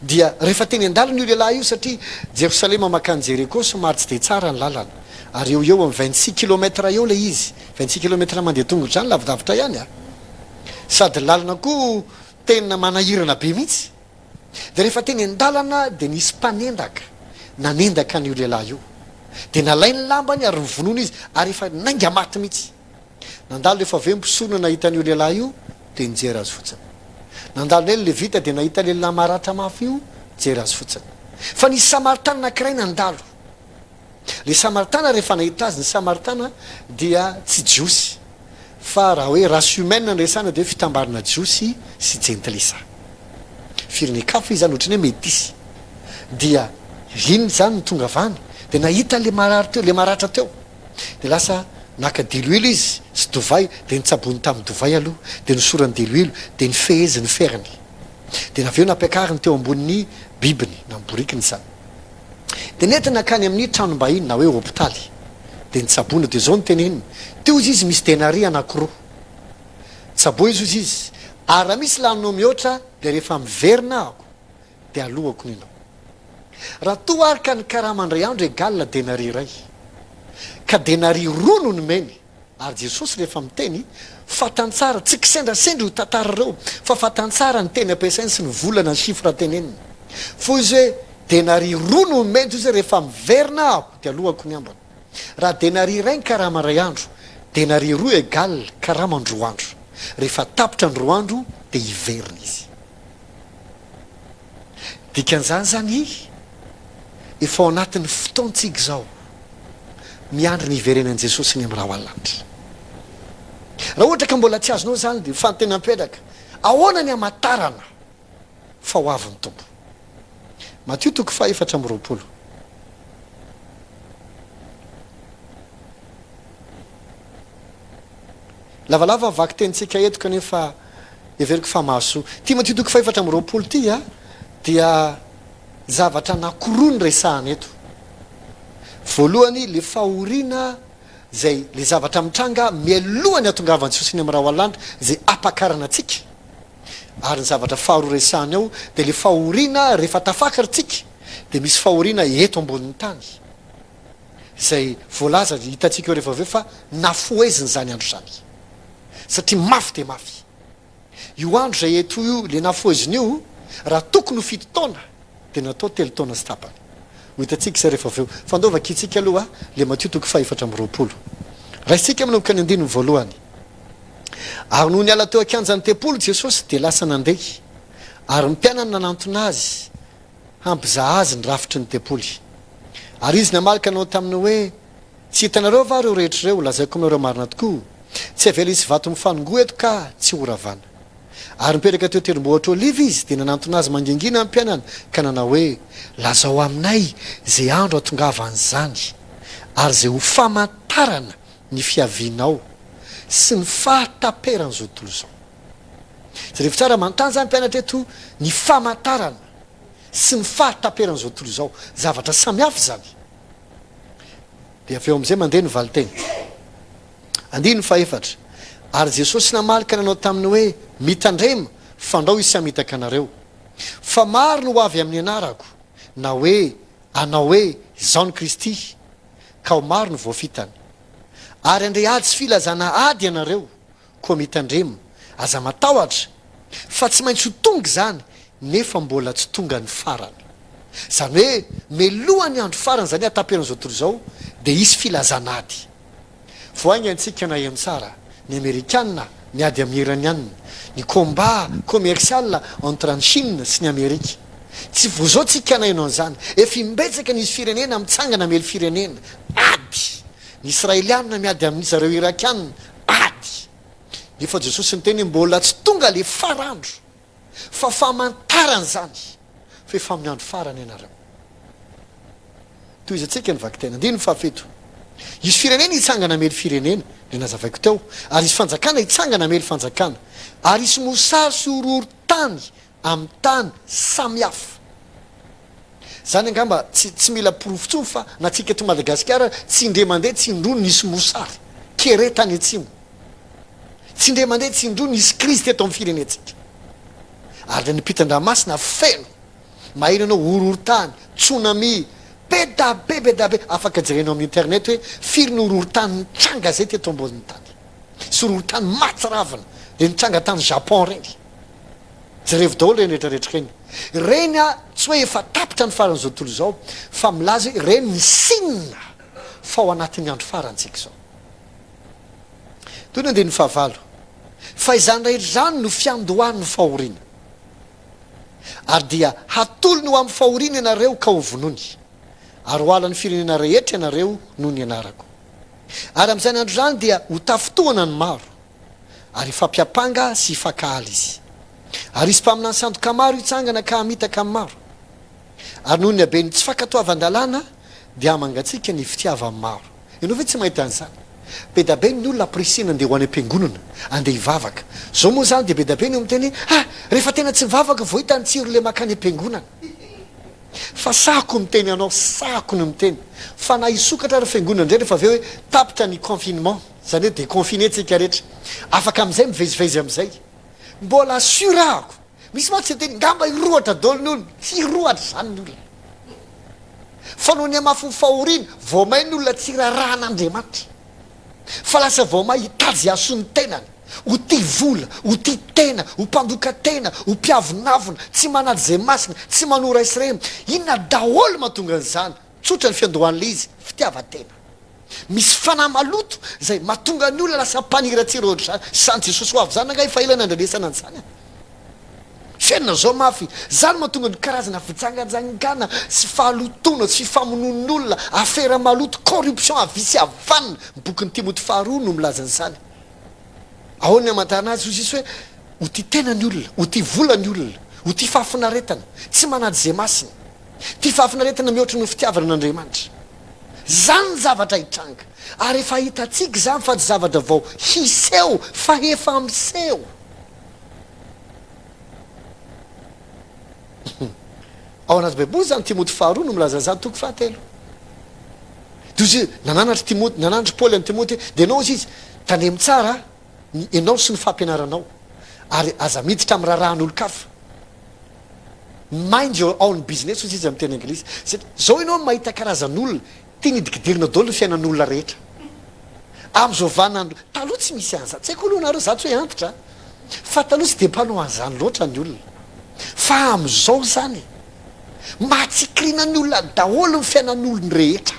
dia rehefa teny an-dalana io lehilahy io satria jerosalema makany jeriko somary tsy de tsara ny lalana ary eo amy 26 kilometra eo le izy 26 kilometra mandeha tongotra zany lavidavitra ihany sady lalana koa tena manahirana be mihitsy de rehefa teny an-dalana de nisy mpanendaka nanendaka an'io lehilahy io de nalainy lambany ary nyvonoana izy ary efa nainga maty mihitsy nandalo rehefa ave mpisorona nahita an'io lehilahy io de nijery azy fotsiny nandalo neny le vita de nahita lehilahy maratra mafy io jery azy fotsiny fa nisy samaritana anankiray nandalo le samaritana rehefa nahita azy ny samaritana dia tsy jiosy fa raha hoe race humaine nresana de hoe fitambarana jiosy sy jentilisa firenekafo izy zany ohatrany hoe métisy dia iny zany ny tonga avany de nahita le marary teo le maratra teo de lasa naka deloilo izy sy dovay de nitsabony tamin'ny dovay aloha de nisorany deloilo de nifeheziny ferany de naveo nampiakariny teo ambonin'ny bibiny na borikiny zany de nentina nakany amin'ny tranom-bahiny na hoe hôpitaly de nitsabona de zao nyteneniny teo izy misy denari anankiroa tsabo izy ozy izy ary raha misy lanonao mihoatra de rehefa miverina ako de alohako ninao raha toa arika ny karamandray andro egalina denari iray ka denari roa no nomeny ary jesosy rehefa miteny fatantsara tsy kisendrasendry ho tantarareo fa fatantsara ny teny ampiasainy sy ny volana ny chifra teneniny fo izy hoe denari roa no nomeny izy rehefa miverina ako de alohako ny ambany raha denari iray ny karamanray andro denari roa egalina karamandroandro rehefa tapitra ny roandro de hiverina izy dikan'izany zany efa ao anatin'ny fotoantsika zao miandry ny hiverenan'i jesosy ny amin'ny raha alanitra raha ohatra ka mbola tsy azonao zany de fantena mipetraka ahoana ny amatarana fa ho avy ny tompo Matthieu 4:20 lavalava vaky tenitsika eto kanefa everiko fa mahasoa ty Matthieu 4:20 ty a dia zavatra anankiroa ny resahana eto voalohany le fahoriana zay le zavatra mitranga mialohany atongavan'i Jesosy ny amin'ny raha alanitra zay apakarana atsika ary ny zavatra faharoa resahany ao de le fahoriana rehefa tafakary tsika de misy fahoriana eto ambonin'ny tany zay voalaza hitatsika eo rehefa aveo fa nafoeziny zany andro zany satria mafy de mafy io andro zay eto io le nafoeziny io raha tokony ho fito taona de natao 3 taona sy tapany ho hitatsika zay rehefa aveo fandaovaka itsika aloha le Matthieu 4:20 raisitsika manomboka ny andininy voalohany ary noho ny ala teo akanjany tempolo Jesosy de lasa nandeha ary mpianany nanantona azy hampizaha azy ny rafitry ny tempoly ary izy namalaka anao taminy hoe tsy hitanareo va reo rehetra reo lazaiko aminareo marina tokoa tsy avela izy vato mifanongo eto ka tsy horavana ary mipetraka teo terimbohatra oliva izy de nanantona azy mangingina amin'ny mpianany ka nanao hoe lazao aminay zay andro atongavan'izany ary zay ho famantarana ny fiavianao sy ny fahataperan'izao tontolo zao zay rehefa tsara manontany zany mpianatra eto ny famantarana sy ny fahataperan'izao tontolo zao zavatra samihafa zany de aveo am'izay mandeha ny valiteny andiny faefatra ary Jesosy namalika nanao taminy hoe mitandrema fandao isy hamitaka anareo fa maro no avy amin'ny anarako na hoe anao hoe izao ny Kristy ka ho maro no voafitany ary andre ady sy filazana ady ianareo koa mitandrema aza matahotra fa tsy maintsy ho tonga zany nefa mbola tsy tonga ny farany zany hoe melohany andro farany zany ataperan'izao tontolo zao de isy filazana ady voaigny antsika na amin'ny tsara ny Amerikanina miady amin'ny Iranianina ny combat commercial entre ny Chine sy ny Amerika tsy vozao tsika nainao an'izany efa imbetsaka nisy firenena mitsangana mely firenena ady ny Israelianina miady amin'ny zareo Irakianina ady nefa Jesosy niteny mbola tsy tonga le farandro fa famantarany zany fa efa amin'ny andro farany ianareo toy izy atsika ny vaky tena andiny fahafeto isy firenena hitsangana mely firenena le nazavaiko teo ary isy fanjakana hitsangana mely fanjakana ary isy mosary sy horohoro-tany amin'ny tany samihafa zany angamba tsy mila porofo fa natsika eto Madagasikara tsy indre mandeha tsy indrono nisy mosary kere tany atsimo tsy indre mandeha tsy indrono nisy krizy teto amin'ny firenetsika ary ny pitan-dramasina feno maheno anao horohoro-tany tsunami be afaka jerenao amin'ny internet hoe firy ny horohoro-tany nitranga zay teto ambonin'ny tany sy horohoro-tany matsiravina le nitranga tany Japon reny jerevy daholo reny rehetrarehetra reny a tsy hoe efa tapitra ny faran'izao tontolo zao fa milaza hoe reny ny sinina fa ao anatin'ny andro farantsika zao toy ny andeny fahavalo fa izany rehetra zany no fiandohan'ny fahoriana ary dia hatolo no amin'ny fahoriana ianareo ka ho vonony ary ho alan'ny firenena rehetra ianareo noho ny anarako ary amin'izany andro zany dia ho tafitohana ny maro ary fampiapanga sy fakahaly izy ary isy mpaminany sandoka maro hitsangana ka hamitaka amin'ny maro ary noho ny abeny tsy fankatoavan-dalàna dia mangatsika ny fitiava amin'ny maro ianao ve tsy mahita an'izany be da be ny olona appréciena andeha ho any am-piangonana andeha hivavaka zao moa zany de be da be ny miteny rehefa tena tsy mivavaka vo hita ny tsiro le makany am-piangonana fa sako miteny anao sako ny miteny fa na hisokatra ary fiangonana indray rehefa aveo hoe tapitra ny confinement zany hoe déconfiné tsika rehetra afaka am'izay mivezivezy am'izay mbola surahako misy matsy teny ngamba hirohatra dolo ny olona tsy hirohatra zany ny olona fa noho ny amafo fahoriana vao may ny olona tsy rahan'Andriamanitra fa lasa vao may hitady asony tenany ho tia vola ho tia tena ho mpandoka tena ho mpiavonavona tsy manady zay masina tsy manora isirema inona daholo mahatonga an'izany tsotra ny fiandohan'le izy fitiavatena misy fanahy maloto zay mahatonga ny olona lasa mpaniratsira ohatr'izany sany Jesosy ho avy zany angay fa ilana andradesana an'izany fiainana zao mafy zany mahatonga ny karazana fijangajangana sy fahalotona sy fifamonon'olona afera maloto corruption avisy avanina bokyny Timoty faharoa no milaza an'izany ahoany amantarana azy izy hoe ho tia tena ny olona ho tia vola ny olona ho tia fahafinaretana tsy manady zay masina tia fahafinaretana mihoatra ny fitiavana an'Andriamanitra zany zavatra hitranga ary efa hitatsika zany fa tsy zavatra vao hiseho fa efa miseho ao anaty baiboly zany Timoty faharoa no milaza zany toko fahatelo de izy nananatra Timoty nananatra Paoly amin'ny Timoty de anao izy tandremy tsara ianao sy ny fampianaranao ary aza miditra amin'ny rarahan'olo-kafa mind your own business ozy izy amin'ny teny anglisy satria zao ianao mahita karazan'olona tia nidikidirina dolo ny fiainan'olona rehetra am'izao vanandro taloha tsy misy an'izany tsy haiko aloha nareo za tsy hoe antitra fa taloha tsy de mpanao an'izany loatra ny olona fa am'izao zany mahatsikirina ny olona daholo ny fiainan'olony rehetra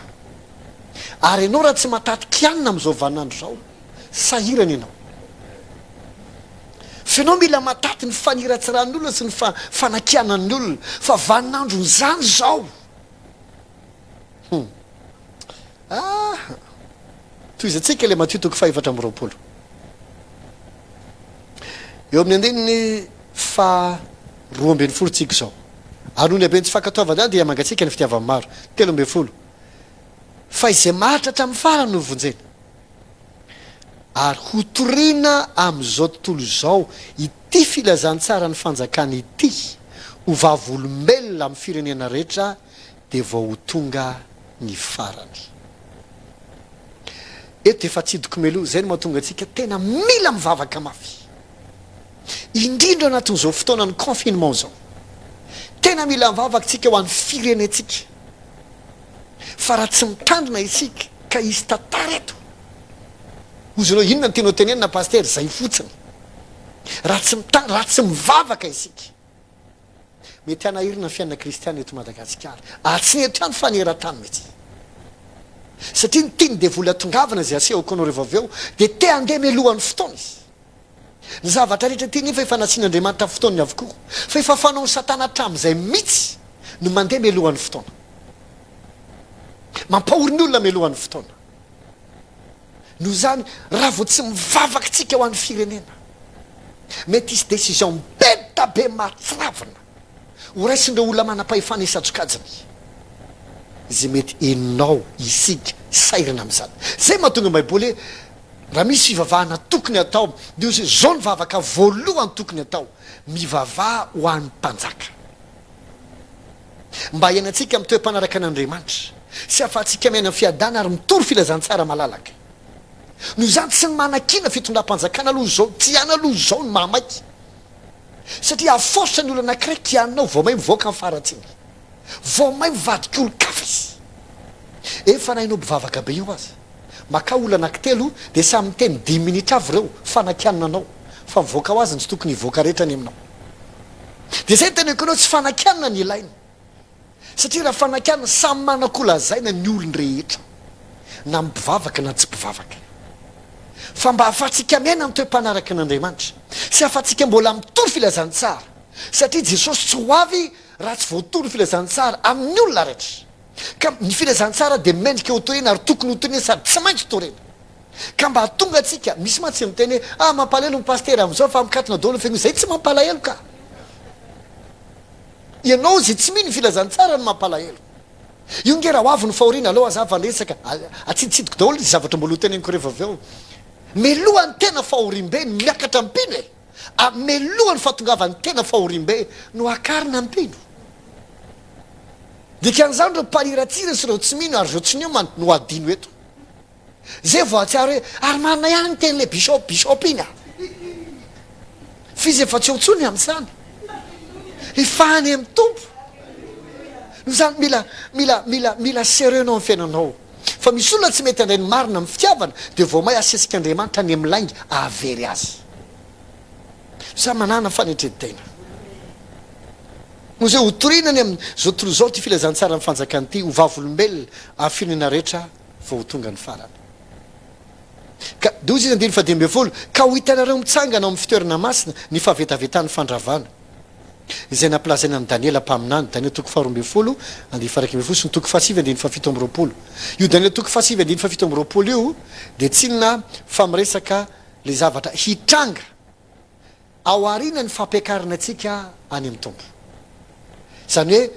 ary ianao raha tsy matatikianina am'izao vanandro zao sahirana ianao fa ianao mila mataty ny faniratsiran'olona sy ny fanakianan'ny olona fa vanandro zany zao toy izy atsika le Matthieu toko 4:20 eo amin'ny andininy 2:20 tsika zao ary ny be tsy fankatoavana dia mangatsika ny fitiavany maro 3:10 fa izay mahatratra amin'ny farany no vonjena ary ho toriana am'izao tontolo zao ity filazantsara ny fanjakana ity ho vavolombelona amin'ny firenena rehetra de vao ho tonga ny farany eto efa tsidiko melo zay no mahatonga antsika tena mila mivavaka mafy indrindra anatin'izao fotoanany confinement zao tena mila mivavaka tsika ho an'ny firenetsika fa raha tsy mitandrina isika ka izy tantara eto ozy anao inona ny tenao tenenina paster zay fotsiny raha tsy mivavaka isika mety anahirina ny fiainana kristiana eto Madagasikara tsy eto ihany fa neran-tany mety satria ny tiany de vola tongavana zay asehoko anao rehefa aveo de te andeha mialohan'ny fotoana izy ny zavatra rehetra ty nefa efa nasian'Andriamanitra fotoany avokoa fa efa fanao ny satana hatram'izay mihitsy no mandeha mialohan'ny fotoana mampahory ny olona mialohan'ny fotoana no zany raha vao tsy mivavaka tsika ho an'ny firenena mety isy décision beta be matsiravina ho raisindreo olona manam-pahefana isatso-kajiny izay mety enao isika sairana am'izany zay mahatonga baiboly hoe raha misy fivavahana tokony atao de ozy zao ny vavaka voalohany tokony atao mivavaha ho an'ny mpanjaka mba hiainantsika amin'ny toe-panaraka an'Andriamanitra sy afahantsika miaina amin'ny fiadana ary mitory filazantsara malalaka no zany tsy ny manakina fitondram-panjakana aloha zao tsy ihany aloha zao ny mahamaiky satria afosotra ny olona anakiraiky ianao vao may mivoaka amin'ny faratsiny vao may mivadiky olo-kafa izy efa nainao bivavaka be io azy maka olo anankitelo de samy miteny 10 minitra avy reo fanakianina anao fa mivoaka ho azy ny tsy tokony hivoaka rehetra ny aminao de zay teneko anao tsy fanakianina ny ilaina satria raha fanakianina samy manakolazaina ny olony rehetra na mibivavaka na tsy mpivavaka fa mba afatsika miaina amin'ny toe-panaraka an'Andriamanitra sy afatsika mbola mitory filazantsara satria Jesosy tsy ho avy raha tsy voatory filazantsara amin'ny olona rehetra ka ny filazantsara de mendrika hotorena ary tokony hotorena sady tsy maintsy hotorena ka mba hatonga atsika misy matsy miteny hoe mampalahelo ny paster am'izao fa mikatrina daholo fiangonana zay tsy mampalahelo ka ianao zay tsy mino ny filazantsara no mampalahelo io nge raha ho avy ny fahoriana aloha aza vanresaka atsititsidiko daholo zy zavatra mbola hoteneniko rehefa avy eo melohany tena fahorim-be ny miakatra ampino e melohany fahatongavany tena fahorim-be no akarina ampino dikan'izany reo paliratsira sy reo tsy mino ary reo tsy nio no adino eto zay voatsiaro hoe ary marina ihany teny le bishop iny a fizy efa tsy hotsony amin'izany ifahany amin'ny tompo no zany mila sérieux nao amin'ny fiainanao fa misy olona tsy mety andray ny marina amin'ny fitiavana dia vao may asesika andriamanitra ny amin'ny laingy avery azy za manana fanetreditena no zay hotorinany amin'izao tontolo zao ty filazantsara amin'ny fanjakany ity ho vavolombelona amin'ny firenena rehetra vao ho tonga ny farany ka de ozy izy andiny fadimy folo ka ho hitanareo mitsangana ao amin'ny fitoerana masina ny fahavetavetan'ny fandravana izay nampilazaina amin'ny daniela mpaminany daniela toko faharoambe folo andiny faraikimbe folo sy ny toko fahasivy andiny fafito amby roapolo io daniela toko fahasivy andiny fafito amby roapolo io de tsy inona famiresaka le zavatra hitranga ao arina ny fampiakarina atsika any amin'ny tompo zany hoe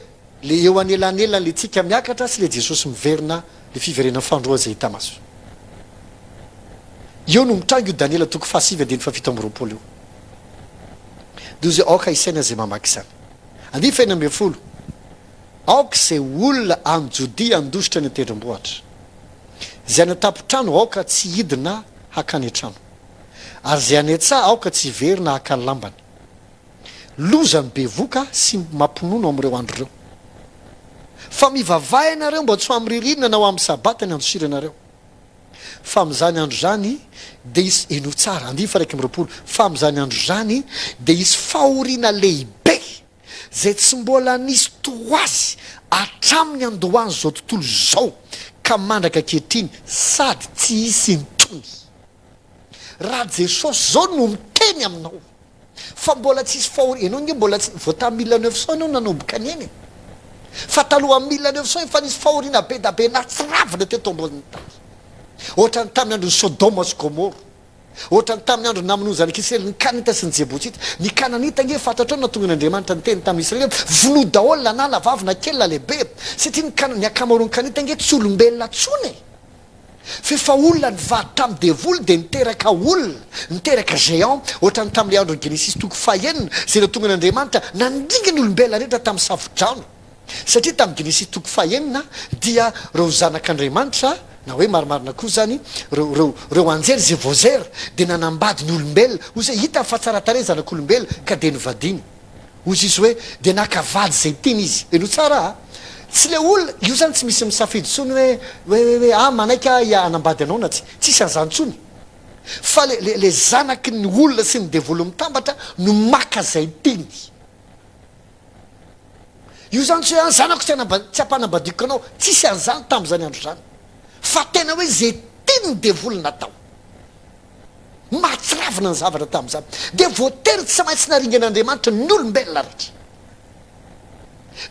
le eo anelanelany le tsika miakatra sy le jesosy miverina le fiverenany fandroa zay hita maso eo no mitranga io daniela toko fahasivy andiny fafito amby roapolo io de zay aoka isaina zay mamaky izany andiny faina ambe folo aoka zay olona any jodia andositra ny atendrombohatra zay anatapo-trano aoka tsy hidina hakany an-trano ary zay anetsa aoka tsy verina hakany lambany lozany bevoka sy mampinono am'ireo andro reo fa mivavahy anareo mba tsy ho am'nyririnina na ho amin'ny sabata ny andosira anareo fa am'izany andro zany de isy eno tsara andiny fa raiky am'roapolo fa am'izany andro zany de isy fahoriana lehibe zay tsy mbola nisy toazy atraminy andohany zao tontolo zao ka mandraka ankehitriny sady tsy isy ntony raha jesosy zao no miteny aminao fa mbola tsy isy fahoriana ianao nge mbola tsy vao tamin'ny 1900 ianao nanomboka any eny fa taloha amin'ny 1900 fa nisy fahoriana be da be natsiravina teto amboniny tany ohatra ny tamin'ny andro ny sodoma sy gomora ohatra ny tamin'ny andro naminozany kisely ny kanita sy ny jebosita ny kananita nge fantatrao na tonga n'andriamanitra ny teny tamin'ny israely vono daholo na lavavina kelina lehibe satria ny akamaroany kanita nge tsy olombelona tsony fa olona ny vady tamin'ny devoly de niteraka olona niteraka géant ohatra ny tamin'le andro ny genesis toko fahenina zay na tonga n'andriamanitra nandinga ny olombelona rehetra tamin'ny safodrano satria tamin'ny genesis toko fahenina dia reo zanak'andriamanitra na hoe marimarina koa zany reo anjery zay voazera de nanambady ny olombelona ozy hoe hita fa tsaratareny zanak'olombelona ka de nyvadiny ozy izy hoe de nakavady zay tiny izy eno tsara tsy le olona io zany tsy misy misafidy tsony hoe manaika anambady anao na tsisy an'izany tsony fa le zanaky ny olona sy ny devolo mitambatra no maka zay tiny io zany tsy hoe zanako tsy ampanambadiko anao tsisy an'izany tam'izany andro zany fa tena hoe zay tiny ny devolo natao mahatsiravina ny zavatra tamin'izany de voatery tsy maintsy naringan'andriamanitra ny olombelona rehetra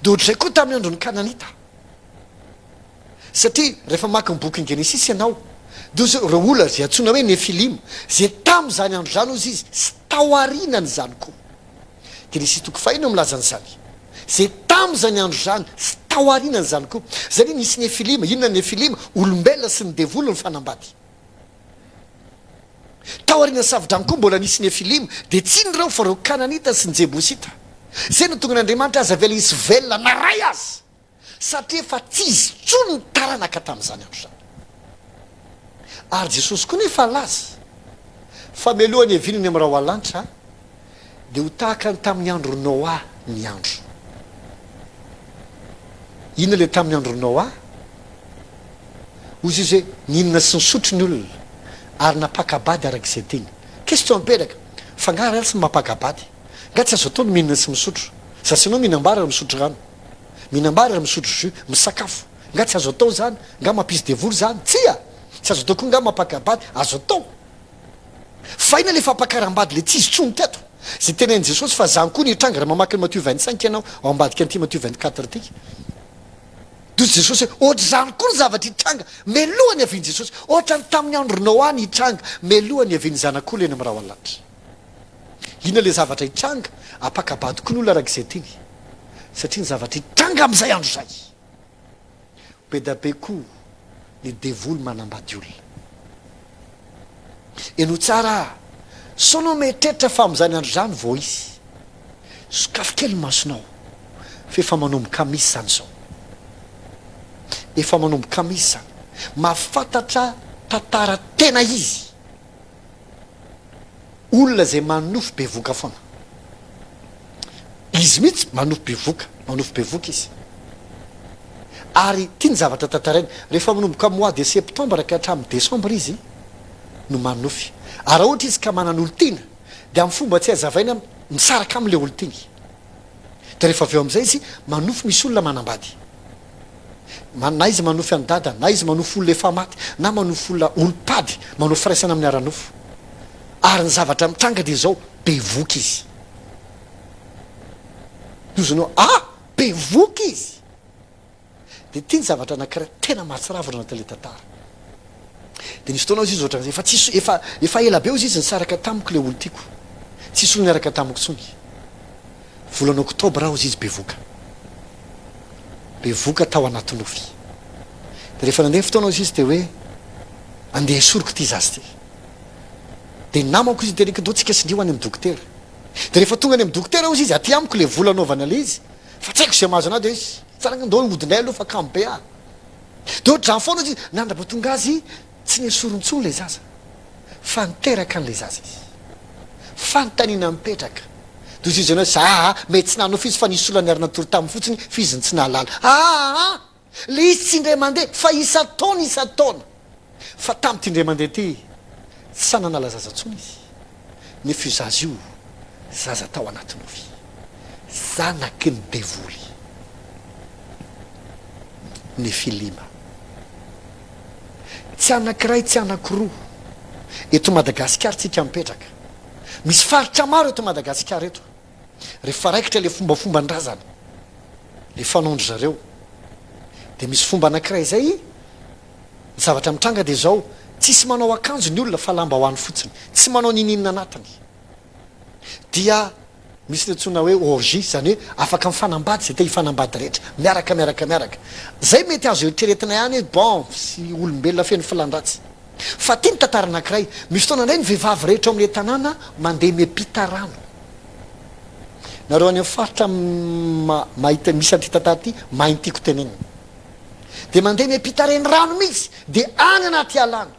de ohatr'izay koa tamin'ny andro ny kananita satria rehefa maka ny boky ny genesis ianao de ozy reo olona zay antsona hoe nefilima zay tam'izany andro zany ozy izy sy tahoarinany zany koa genesis toko fahino milazany zany zay tam'izany andro zany sy tahoarinany zany koa zany nisy nefilima inona nefilima olombelona sy ny devolo ny fanambady tahoarinany savidrany koa mbola nisy nefilima de tsy ny reo fa reo kananita sy ny jebosita zay no tonga n'andriamanitra aza avela isy velona naray azy satria fa tsy izy tsony ny taranaka tamin'izany andro zany ary jesosy koa nefa laza fa mialohany evinany amin'ny raha hoalanitra de ho tahaka ny tamin'ny andro noa ny andro inona le tamin'ny andro noa ozy izy hoe ninona sy nisotro ny olona ary napakabady arak'izay teny question mipetraka fa ngara ala sy mampakabady nga tsy azo atao no mihinana sy misotro sasy anao mihinambara raha misotro rano mihinambara raha misotro jus misakafo nga tsy azo atao zany nga mampisy devoly zany tsya tsy azo atao koa nga mampakabady azo atao fa ina le fampakarambady le tsisy tsony teto zay tenain' jesosy fa zany koa nitranga raha mamaky ny Matthieu 25 ianao ao ambadika an'ity Matthieu 24 tika dozy jesosy hoe ohatra zany koa ny zavatra hitranga melohany aviany jesosy ohatra ny tamin'ny andro noa ny hitranga melohany aviany zanak'olo eny amin'ny raha hoalanitra ina le zavatra hitranga apakabady koa ny olona arak'izay tiny satria ny zavatra hitranga amin'izay andro zay be da be koa ny devoly manambady olona eno tsara sonao metreritra fa am'izany andro zany vao izy sokafo kely masonao fa efa manomboka misy zany zao efa manomboka misy zany mafantatra tantara tena izy olona zay manofo be voka foana izy mihitsy manofo be voka izy ary tia ny zavatra tantarainy rehefa manomboka mois de septembre ka hatramin'ny décembre izy no manofy ary ohatra izy ka manan'olo tiana de amin'ny fomba tsy hazavaina misaraka am'le olo tiany de rehefa avy eo am'izay izy manofy misy olona manambady na izy manofy any dada na izy manofy olona efa maty na manofy olona olo-pady manofy firaisana amin'ny aranofo ary ny zavatra mitranga de zao be voky izy iozanao be voky izy de tia ny zavatra anankiray tena mahatsiravina anaty le tantara de nisy fotoana izy ohatran'izay fa tsisy efa ela be izy nisaraka tamiko le olo tiako tsisy olo niaraka tamiko tsony volana oktobra aho izy be voka tao anaty nofy de rehefa nandeha fotoana izy de hoe andeha esoriko ty zazy ty de namako izy terika do tsika sindrio any amin'ny dokotera de rehefa tonga any amin'ny dokotera izy aty amiko le vola anaovana le izy fa tsy haiko zay mahazo anazy izy tsarandao hodinay aloha fa kambe de ohatrany foana izy nandraba tonga azy tsy niesorontsony le zaza fa niteraka an'le zaza izy fantanina mipetraka de izy izy anao za mety tsy nanofy izy fa nisy olona niarina tory taminy fotsiny fa izy ny tsy nahalala le izy tsy indray mandeha fa isa taona fa tamy ty indray mandeha ty tsy sananala zaza tsony izy nefa io zaza io zaza tao anaty nofy zanaky ny devoly ny filima tsy anankiray tsy anankiroa eto Madagasikara tsika mipetraka misy faritra maro eto Madagasikara eto rehefa raikitra le fombafomba ndrazana le fanaondro zareo de misy fomba anankiray zay ny zavatra mitranga de zao tsisy manao akanjo ny olona fa lamba ho any fotsiny tsy manao nininina anatiny dia misy letsona hoe orgie zany hoe afaka mifanambady zay te hifanambady rehetra miaraka zay mety azo eritreretina ihany bon sy olombelona feno filandratsy fa tia ny tantara anankiray misy fotoana indray ny vehivavy rehetra amin'ny tanàna mandeha miampita rano nareo any amin'ny faritra mahita misy an'ity tantara ty maintiako tenenina de mandeha miampita reny rano mihitsy de any anaty alana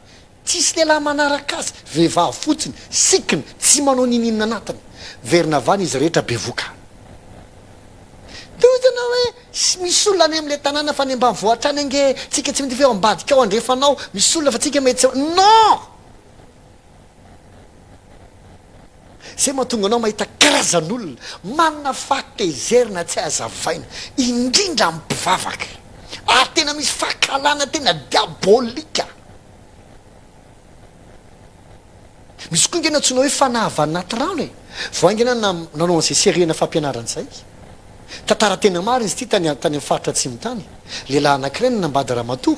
tsisy lehilahy manaraka azy vehivavy fotsiny sikiny tsy manao nininina anatiny verina vany izy rehetra be voka de ohatana hoe misy olona any am'le tanàna fa ny ambany vohatra any ange tsika tsy mety ve ambadika ao andrefanao misy olona fa tsika mety non zay mahatonga anao mahita karazan'olona manana fahatezerina tsy hazavaina indrindra mpivavaka ary tena misy fahakalana tena diabolika misy koa ingena antsona hoe fanahavany naty rano e voaingena nanao an'izay seriena fampianaran'izay tantara tena maro izy ty tany amin'ny faritra atsimo tany lehilahy anankiray ny nambady ramatoa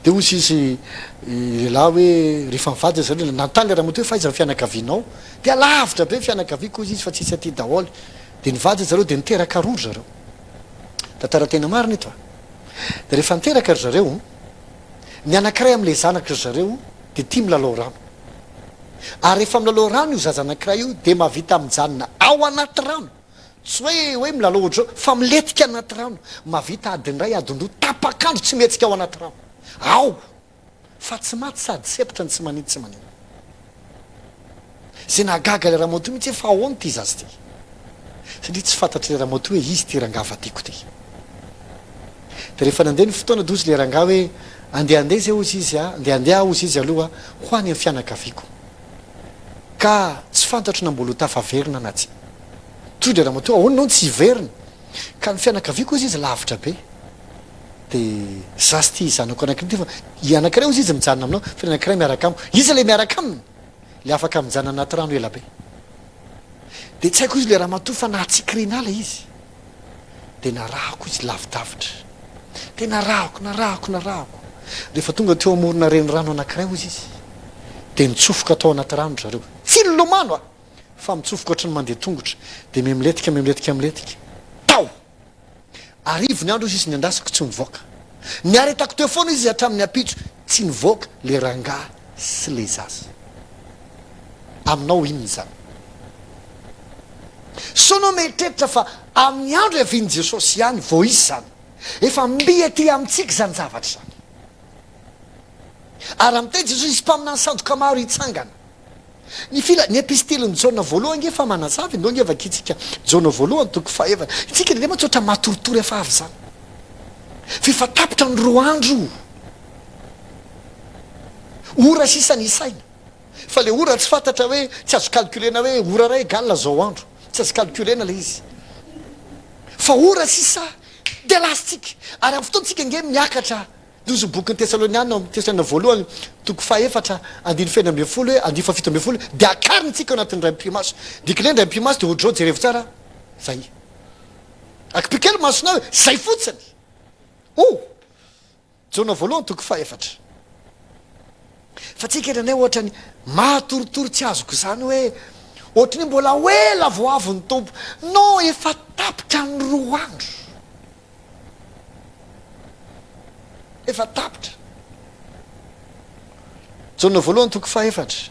de ozy izy lehilahy hoe rehefa mivady zareo nantany le ramatoa hoe faiza ny fianakavianao de alavitra be fianakaviako izy fa tsisy aty daholy de nivady zareo de niteraka rory zareo tantara tena marina eto de rehefa niteraka ry zareo ny anankiray am'le zanaka ry zareo de tia milalao rano ary rehefa milalao rano io zaza anankiray io de mahavita mijanona ao anaty rano tsy hoe milalao ohatrao fa miletika anaty rano mahavita adinray adindro tapakandro tsy mihetsika ao anaty rano ao fa tsy maty sady sepitra ny tsy manino tsy manino zay nahagaga le ramatoa mihitsy efa ahoany ty zazy ty satria tsy fantatry le ramatoa hoe izy ty rangava tiako ty de rehefa nandeha ny fotoana de ozy le rangaha hoe andehandeha zay ozy izy andehandeha ozy izy aloha ho any amin'ny fianakaviako ka tsy fantatro na mbola ho tafaverina na tsy toy le ramatoa ahoany nao tsy hiverina ka ny fianakaviako izy lavitra be de zasy ty zanako anankiray ty fa anankiray ozy izy mijanona aminao fa anankiray miaraka amiko izy le miaraka aminy le afaka mijanona anaty rano ela be de tsy haiko izy le ramatoa fa nahatsikrinala izy de narahako izy lavidavitra de narahako rehefa tonga teo amorona reny rano anankiray ozy izy de mitsofoka atao anaty rano zareo tsy lomano fa mitsofoka ohatrany mandeha tongotra de miletika tao arivony andro izy ny andasiko tsy mivoaka ny aretako teo foana izy hatramin'ny apitso tsy nivoaka le rangahy sy le zaza aminao inony zany so nao mieritreritra fa amin'ny andro aviany Jesosy ihany vao izy zany efa mbia ty amintsika zany zavatra zany ary am'teny Jesosy izy mpaminany sandoka maro hitsangana ny episteliny Jaona voalohany efa manazavy no ngevaka itsika Jaona voalohany toko fahaefatra itsika le matsotra matoritory efa avy zany fefa tapitra ny roa andro ora sisa ny saina fa le ora tsy fantatra hoe tsy azo calculena hoe ora ray galina zao andro tsy azo calculena le izy fa ora sisa de lasitsika ary amin'ny fotoantsika nge miakatra dozo bokyny Tesaloniana amin'ny Tesaloniana voalohany toko fahaefatra andiny feno ambin'ny folo hoe andiny fafito ambin'ny folo de akarintsika ao anatin'ny ray mpimaso dikile ray mpimaso de ohatrao jerevo tsara zay akipikely masonao hoe zay fotsiny Jaona voalohany toko fahaefatra fa tsika eranay ohatrany matoritory tsy azoko zany hoe ohatrany mbola hoela vo avy ny tompo no efa tapitra ny roa andro efa tapitra Jaona voalohany toko fahaefatra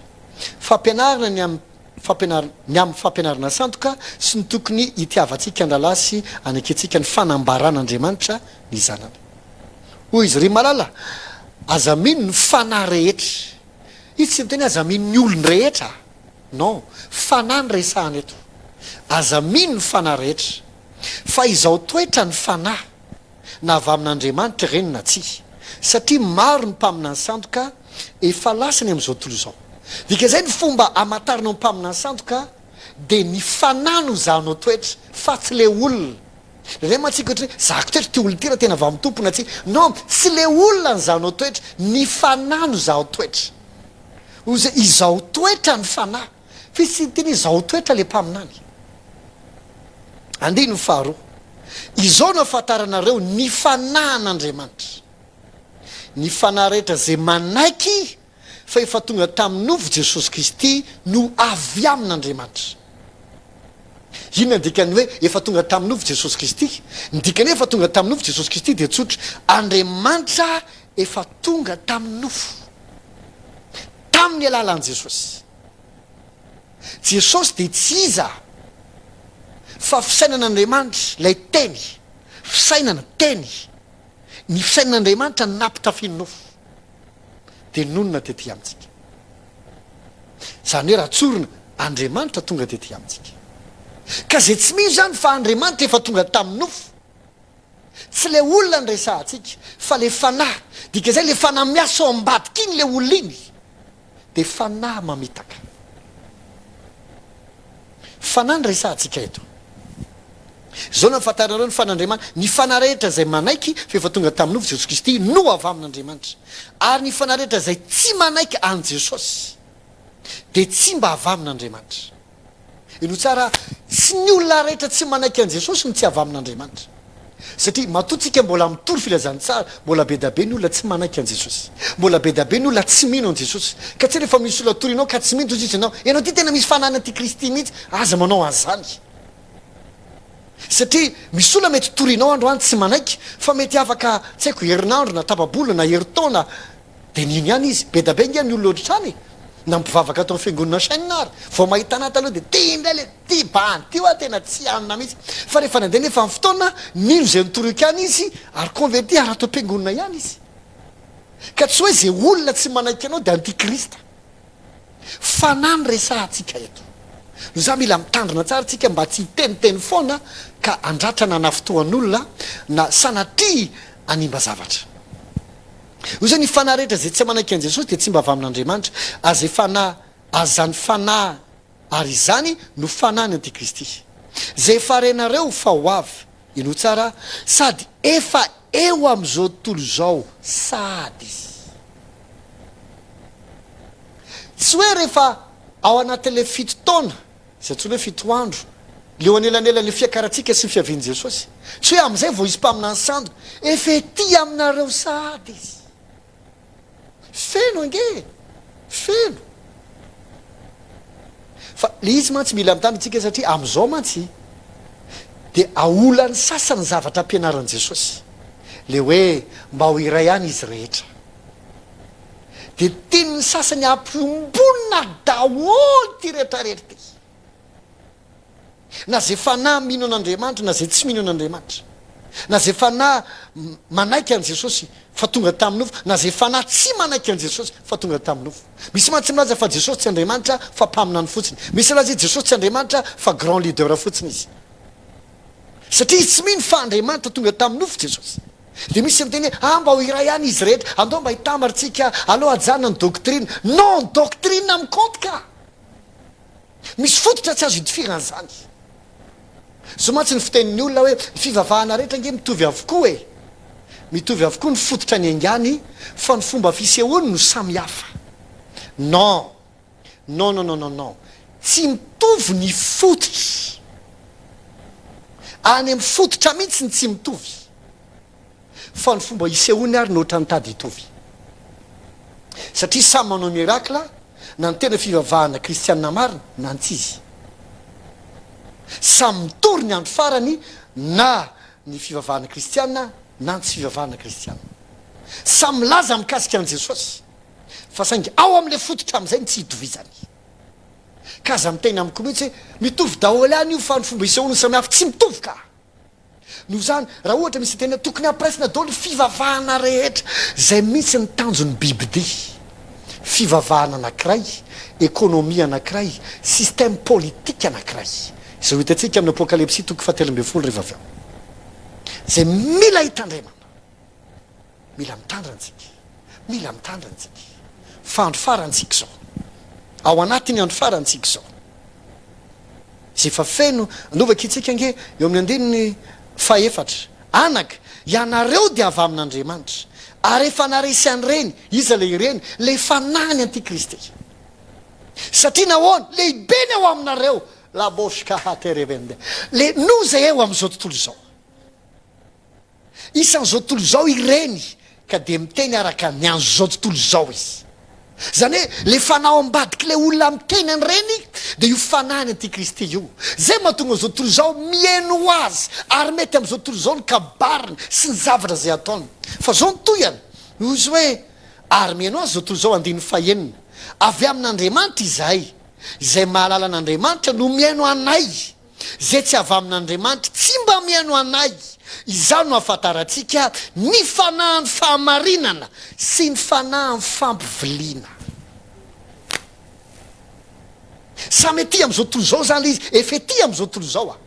fampianarana ny amin'ny fampianarana sandoka sy ny tokony hitiavatsika andalasy anaketsika ny fanambaran'Andriamanitra ny zanany hoy izy ry malala aza mino ny fanahy rehetra izy tsy miteny aza mino ny olony rehetra non fanahy ny resahany eto aza mino ny fanahy rehetra fa izao toetra ny fanahy na avy amin'Andriamanitra reny na tsia satria maro ny mpaminany sandoka efa lasany amin'izao tontolo izao dika zay ny fomba amatarina mpaminany sandoka de ny fanahy no zahanao toetra fa tsy le olona re matsika ohatra hoe zako toetra ty olona ty raha tena avy amin'ny tompona tsy non tsy le olona ny zahanao toetra ny fanahy no zaho toetra ozy izao toetra ny fanahy fa tsy teny izao toetra le mpaminany andiny ny faharoa izao no afantaranareo ny fanahin'Andriamanitra ny fanahy rehetra zay manaiky fa efa tonga tamin'novo Jesosy Kristy no avy amin'Andriamanitra inona dikany hoe efa tonga tamin'novo Jesosy Kristy ndikany efa tonga tamin'novo Jesosy Kristy de tsotra Andriamanitra efa tonga tamin'nofo tamin'ny alalan'i Jesosy Jesosy de tsy iza fa fisainan'Andriamanitra lay teny fisainana teny ny fisainan'Andriamanitra nampitafiny nofo de nonona tety amintsika zany hoe raha tsorona Andriamanitra tonga tety amintsika ka zay tsy misy zany fa Andriamanitra efa tonga tamin'ny nofo tsy le olona ny resahantsika fa le fanahy dika zay le fanahy miasa ao ambadika iny le olona iny de fanahy mamitaka fanahy ny resahantsika eto zao no afantaranareo ny fanandriamanitra ny fanahy rehetra zay manaiky fa efa tonga tamin'novo Jesosy Kristy no avy amin'Andriamanitra ary ny fanahy rehetra zay tsy manaiky an Jesosy de tsy mba avy amin'Andriamanitra ino tsara tsy ny olona rehetra tsy manaiky an Jesosy no tsy avy amin'Andriamanitra satria matotsika mbola mitory filazany tsara mbola be da be ny olona tsy manaiky an Jesosy mbola be da be ny olona tsy mino an Jesosy ka tsy rehefa misy olona torinao ka tsy mino Jesosy ianao ty tena misy fanahiny anty Kristy mihitsy aza manao azany satria misy olona mety torinao androany tsy manaiky fa mety afaka tsy haiko herinandro na tapabolona na heritaona de nino ihany izy be da be nge ny olona ohatrany na mpivavaka atao fiangonana sainina ary vao mahita anaty aloha de ty indray le ty bany ty oa tena tsy anina mihitsy fa rehefa nandeha nefa amin'ny fotoana nino zay nitoriky any izy ary converti ary atao mpiangonana ihany izy ka tsy hoe zay olona tsy manaiky anao de antikrista fanahy ny resahantsika eto no za mila mitandrina tsara tsika mba tsy hiteniteny foana ka andratra na nafotoan'olona na sanatria animba zavatra io zany fanahy rehetra zay tsy manaiky an Jesosy de tsy mba avy amin'Andriamanitra azay fanahy azany fanahy ary izany no fanahy ny antikristy zay farenareo fa ho avy ino tsara sady efa eo am'izao tontolo zao sady tsy hoe rehefa ao anatin'le fito taona zay tsy hoe fito andro leo anelanelany fiakaratsika sy ny fiaviany Jesosy tsy hoe am'izay vao izy mpaminany sandoka efa ety aminareo sady izy feno ange feno fa le izy mantsy mila mitany tsika satria am'izao mantsy de aolany sasany zavatra ampianaran' Jesosy le hoe mba ho iray ihany izy rehetra dia tiany sasany ampiombonina daholo ty rehetrarehetra ty na zay fanahy mino an'Andriamanitra na zay tsy mino an'Andriamanitra na zay fanahy manaiky an' Jesosy fa tonga tamin'ny nofo na zay fanahy tsy manaiky an' Jesosy fa tonga tamin'ny nofo. Misy mantsy milaza fa Jesosy tsy Andriamanitra fa mpaminany fotsiny, misy laza Jesosy tsy Andriamanitra fa grand leader fotsiny izy, satria izy tsy mino fa Andriamanitra tonga tamin'ny nofo Jesosy. Dia misy miteny hoe mba ho iray ihany izy rehetra, andao mba hitamaritsika aloha ajana ny doctrine. Non, doctrine amin'ny compte ka misy fototra tsy azo hidifiran'izany. So mantsy ny fitenin'ny olona hoe ny fivavahana rehetra nge mitovy avokoa e, mitovy avokoa ny fototra ny angany fa ny fomba fisehoany no samy hafa. Non, non, non, non, non, non, tsy mitovy ny fototra, any amin'ny fototra mihitsy ny tsy mitovy, fa ny fomba hisehoany ary nohatra ny tady hitovy. Satria samy manao mirakla na ny tena fivavahana kristianina marina na ny tsy izy, samy mitory ny andro farany na ny fivavahana kristianina na ny tsy fivavahana kristianina, samy milaza mikasika an' Jesosy fa saingy ao amin'ilay fototra amin'izay ny tsy hitovizany. Ka aza miteny amiko mihitsy hoe mitovy daholo ihany io fa ny fomba hisehoany samy hafa tsy mitovy ka. Noho zany raha ohatra misy tena tokony ampiresina daholo fivavahana rehetra zay mihitsy ny tanjon'ny Bibidia, fivavahana anankiray, ekonomia anankiray, système politika anankiray, izay hitantsika amin'ny apokalypsy toko 17 rehefa avy ao, zay mila hitandremana, mila mitandrantsika, mila mitandrantsika fa andro farantsika zao, ao anatiny andro farantsika zao zay fa feno anovaka itsika nge eo amin'ny andininy faefatra anaka ianareo dia avy amin'Andriamanitra ary efa naresy an'ireny iza le ireny le fanany antikristy, satria nahoana lehibe ny ao aminareo la boska haterevende le noza eo amin'izao tontolo zao, isan'izao tontolo zao ireny ka de miteny araka ny anzo zao tontolo zao izy. Zany hoe le fanao ambadiky le olona miteny an'ireny de io fanany antikristy io, zay mahatonga zao tontolo zao mieno azy ary mety amin'izao tontolo zao ny kabariny sy ny zavatra zay ataony. Fa zao ny toyany izy hoe ary mieno azy zao tontolo zao andiny fahenina avy amin'Andriamanitra izahay, izay mahalala an'Andriamanitra no mieno anay, zay tsy avy amin'Andriamanitra tsy mba mieno anay. Izao no ahafantarantsika ny fanahy ny fahamarinana sy ny fanahy ny fampiviliana. Samy ety amin'izao tontolo zao zany izy, efa ety amin'izao tontolo zao a,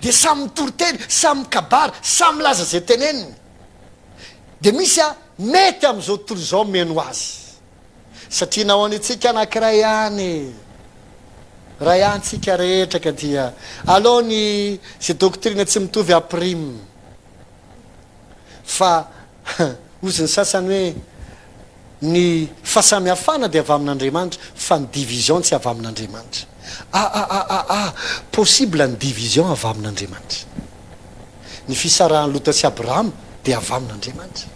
de samy mitoriteny, samy mikabary, samy milaza zay teneniny. De misy a mety amin'izao tontolo zao mieno azy, satria nahoany antsika anankiray ihany, raha ihany tsika rehetra ka dia aloha ny zay doctrine tsy mitovy aprime, fa ozy ny sasany hoe ny fahasamihafana dia avy amin'Andriamanitra fa ny division tsy avy amin'Andriamanitra. Possible ny division avy amin'Andriamanitra, ny fisarahan'ny Lota sy Abraham dia avy amin'Andriamanitra,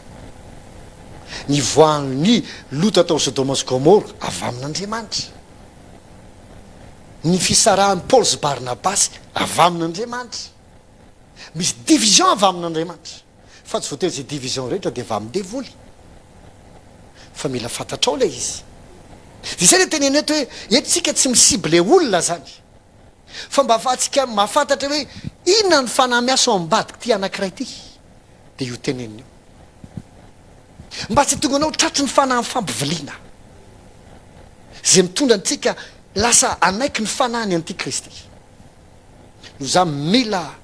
ny voan'ny Lota tao Sodoma sy Gomora avy amin'Andriamanitra, ny fisarahan'ny Paul sy Barnabasy avy amin'Andriamanitra. Misy division avy amin'Andriamanitra fa tsy voatery zay division rehetra dia avy amin'ny devoly, fa mila fantatrao le izy. Zay le teneny eto hoe etsika tsy misible olona zany, fa mba ahafahantsika mahafantatra hoe inona ny fanahy miasa ao ambadiky ty anankiray ty, dia io teneniny io mba tsy tonga anao tratry ny fanahy ny fampiviliana zay mitondra antsika lasa anaiky ny fanahany antikristy. No za mila